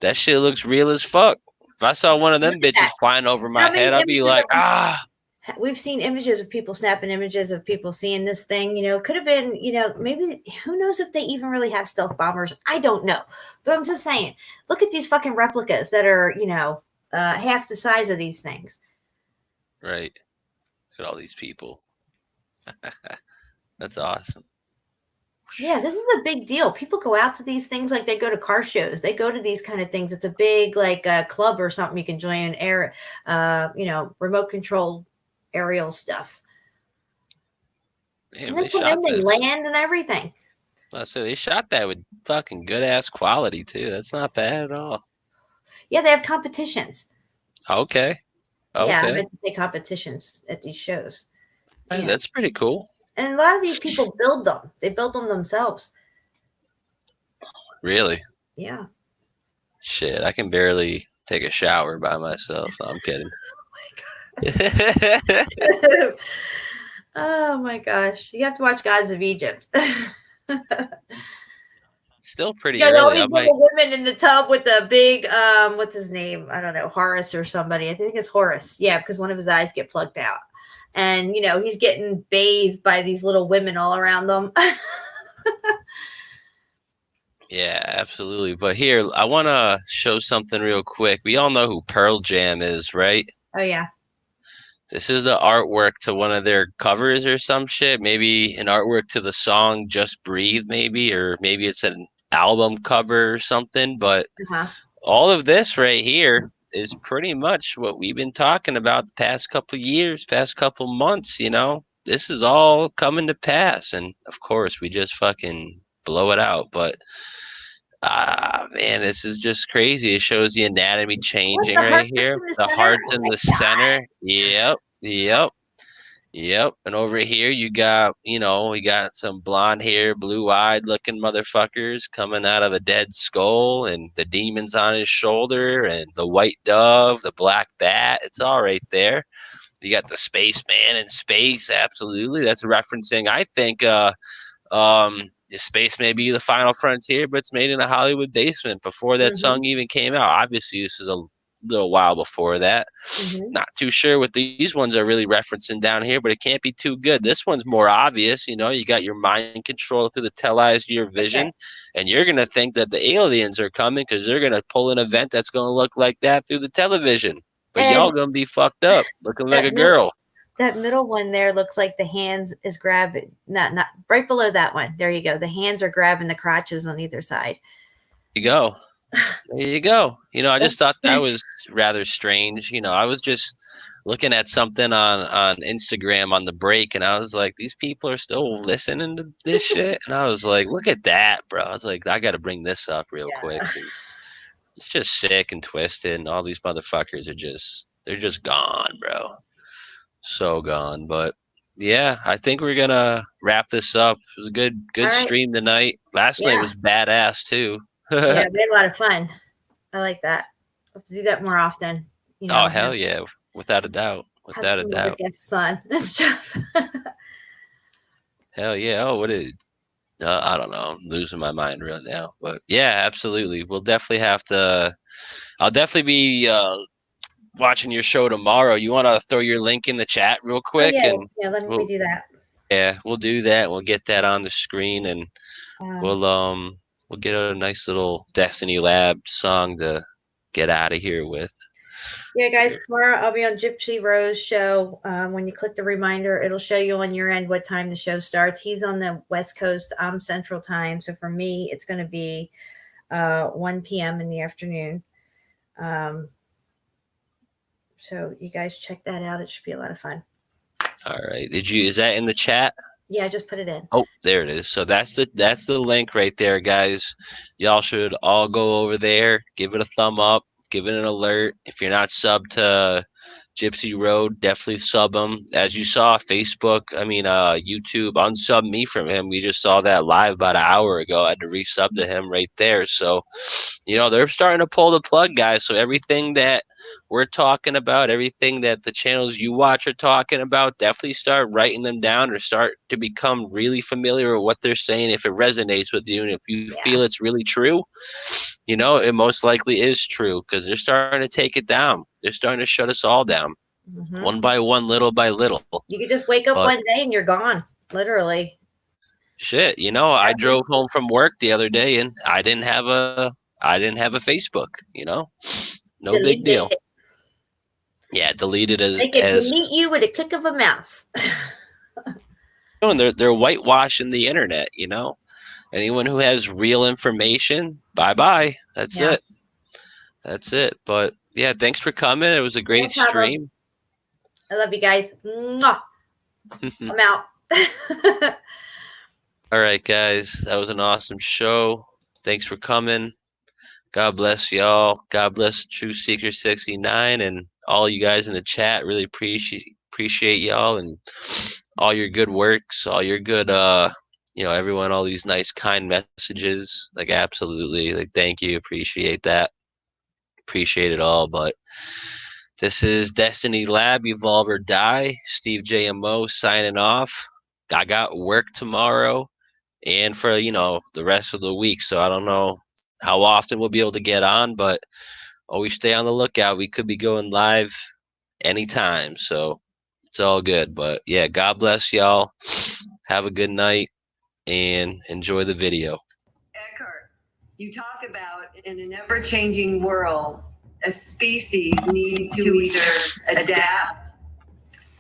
That shit looks real as fuck. If I saw one of them bitches flying over my head, I'd be like, ah. We've seen images of people snapping images of people seeing this thing, you know, could have been, you know, maybe who knows if they even really have stealth bombers. I don't know. But I'm just saying, look at these fucking replicas that are, you know, half the size of these things. Right. Look at all these people. That's awesome. Yeah, this is a big deal. People go out to these things like they go to car shows. They go to these kind of things. It's a big like club or something you can join air, you know, remote control aerial stuff. Man, and they come in, they land and everything. I say they shot that with fucking good ass quality too. That's not bad at all. Yeah, they have competitions. Okay. Yeah, I meant to say competitions at these shows. Hey, that's pretty cool. And a lot of these people build them. They build them themselves. Really? Yeah. Shit, I can barely take a shower by myself. No, I'm kidding. Oh my god. Oh my gosh. You have to watch Gods of Egypt. Still pretty all early. these little women in the tub with the big what's his name? I don't know, Horace or somebody. I think it's Horace. Yeah, because one of his eyes get plugged out. And, you know, he's getting bathed by these little women all around them. Yeah, absolutely. But here, I want to show something real quick. We all know who Pearl Jam is, right? Oh, yeah. This is the artwork to one of their covers or some shit. Maybe an artwork to the song Just Breathe, maybe. Or maybe it's an album cover or something. But all of this right here is pretty much what we've been talking about the past couple of years, past couple months, you know. This is all coming to pass. And, of course, we just fucking blow it out. But, man, this is just crazy. It shows the anatomy changing right here. The heart's in the center. Yep. And over here, you got, you know, we got some blonde hair, blue-eyed looking motherfuckers coming out of a dead skull, and the demons on his shoulder, and the white dove, the black bat. It's all right there. You got the spaceman in space. Absolutely. That's referencing, I think, space may be the final frontier, but it's made in a Hollywood basement before that song even came out. Obviously, this is a little while before that. Mhm. Not too sure what these ones are really referencing down here, but it can't be too good. This one's more obvious. You know, you got your mind control through the televised your vision, and you're going to think that the aliens are coming because they're going to pull an event that's going to look like that through the television. But And y'all going to be fucked up looking like that a girl. That middle one there looks like the hands is grabbing, not right below that one. There you go. The hands are grabbing the crotches on either side. There you go. There you go. You know, I just thought that was rather strange. You know, I was just looking at something on Instagram on the break, and I was like, these people are still listening to this shit. And I was like, look at that, bro. I was like, I got to bring this up real quick. It's just sick and twisted, and all these motherfuckers are they're just gone, bro. So gone. But yeah, I think we're gonna wrap this up. It was a good All right. stream tonight. Last night was badass too. Yeah, we had a lot of fun. I like that. I'll have to do that more often. You know, Oh hell yeah, without a doubt. Without a doubt. Against sun and stuff. Hell yeah. Oh, what did I don't know. I'm losing my mind right now. But yeah, absolutely. We'll definitely have to I'll definitely be watching your show tomorrow. You want to throw your link in the chat real quick? Yeah, and let me do that. Yeah, we'll do that. We'll get that on the screen, and we'll get a nice little Destiny Lab song to get out of here with. Yeah, guys, tomorrow I'll be on Gypsy Rose show. When you click the reminder, it'll show you on your end what time the show starts. He's on the West Coast. I'm Central Time. So for me, it's going to be 1 p.m. in the afternoon. So you guys check that out. It should be a lot of fun. All right. Is that in the chat? Yeah, I just put it in. Oh, there it is. So that's the link right there, guys. Y'all should all go over there, give it a thumb up, give it an alert. If you're not subbed to Gypsy Road, definitely sub him. As you saw, YouTube unsub me from him. We just saw that live about an hour ago. I had to resub to him right there. So, you know, they're starting to pull the plug, guys. So everything that we're talking about, everything that the channels you watch are talking about, definitely start writing them down or start to become really familiar with what they're saying if it resonates with you. And if you feel it's really true, you know, it most likely is true because they're starting to take it down. They're starting to shut us all down one by one, little by little. You could just wake up one day and you're gone, literally. Shit, you know, I drove home from work the other day and I didn't have a Facebook, you know, no big deal. Yeah, deleted as they can delete you with a click of a mouse. And they're whitewashing the internet, you know. Anyone who has real information, bye. That's it. That's it. But yeah, thanks for coming. It was a great stream. I love you guys. Mwah. I'm out. All right, guys. That was an awesome show. Thanks for coming. God bless y'all. God bless TruthSeeker69 and all you guys in the chat. Really appreciate y'all and all your good works, all your good you know, everyone, all these nice kind messages. Like absolutely. Like thank you. Appreciate that. Appreciate it all. But this is Destiny Lab, Evolve or Die. Steve JMO signing off. I got work tomorrow and for, you know, the rest of the week. So I don't know how often we'll be able to get on, but always stay on the lookout. We could be going live anytime. So it's all good. But yeah, God bless y'all. Have a good night and enjoy the video. Eckhart, you talk about in an ever-changing world, a species needs to either adapt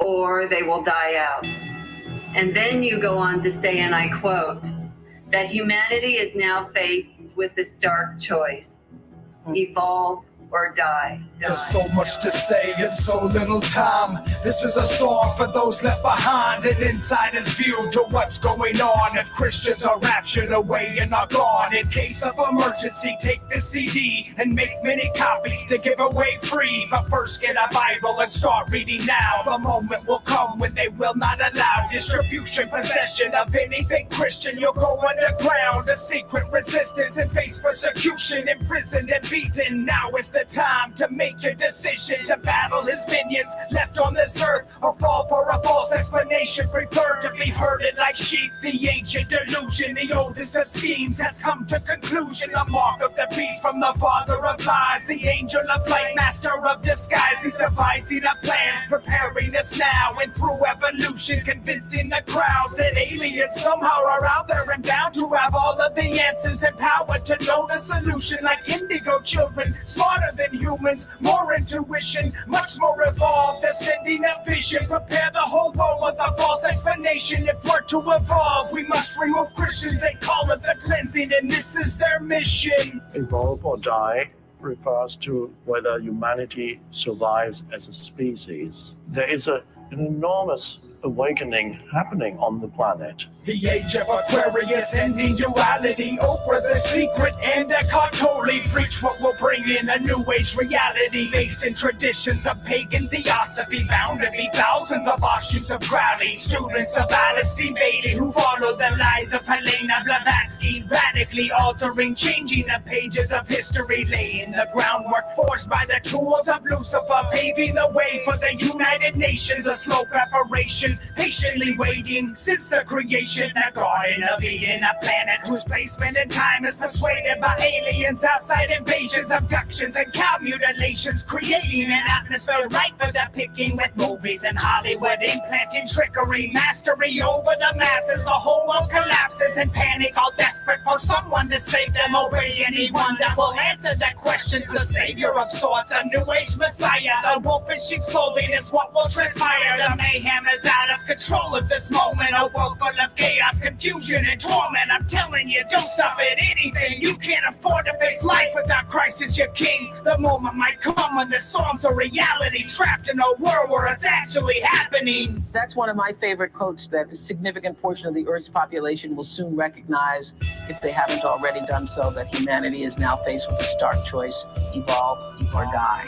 or they will die out. And then you go on to say, and I quote, that humanity is now faced with a stark choice: evolve or die. There's so much to say in so little time. This is a song for those left behind, an insider's view to what's going on. If Christians are raptured away and are gone, in case of emergency, take this CD and make many copies to give away free. But first get a Bible and start reading now. The moment will come when they will not allow distribution, possession of anything Christian. You'll go underground, a secret resistance and face persecution, imprisoned and beaten. Now is the the time to make your decision, to battle his minions left on this earth, or fall for a false explanation. Prefer to be herded like sheep. The ancient delusion, the oldest of schemes, has come to conclusion. The mark of the beast from the father of lies, the angel of light, master of disguise. He's devising a plan, preparing us now, and through evolution, convincing the crowds that aliens somehow are out there and bound to have all of the answers and power to know the solution. Like indigo children, smarter than humans, more intuition, much more evolved. They're sending a vision, prepare the whole world with a false explanation. If we're to evolve, we must remove Christians. They call it the cleansing, and this is their mission. Evolve or die refers to whether humanity survives as a species. There is an enormous awakening happening on the planet. The age of Aquarius, ending duality. Oprah, The Secret, and Eckhart Tolle preach what will bring in a new age reality based in traditions of pagan theosophy. Bound to be thousands of offshoots of Crowley, students of Alice C. Bailey, who follow the lies of Helena Blavatsky, radically altering, changing the pages of history, laying the groundwork forged by the tools of Lucifer, paving the way for the United Nations. A slow preparation, patiently waiting since the creation. A garden of Eden, a planet whose placement in time is persuaded by aliens, outside invasions, abductions, and cow mutilations, creating an atmosphere ripe for the picking, with movies and Hollywood implanting trickery, mastery over the masses. The whole world collapses in panic, all desperate for someone to save them. Obey anyone that will answer the questions. The savior of sorts, a new age messiah. The wolf in sheep's clothing is what will transpire. The mayhem is out of control at this moment. A world full of chaos, confusion, and torment. I'm telling you, don't stop at anything. You can't afford to face life without Christ as your king. The moment might come when the song's a reality, trapped in a world where it's actually happening. That's one of my favorite quotes that a significant portion of the Earth's population will soon recognize, if they haven't already done so, that humanity is now faced with a stark choice: evolve or die.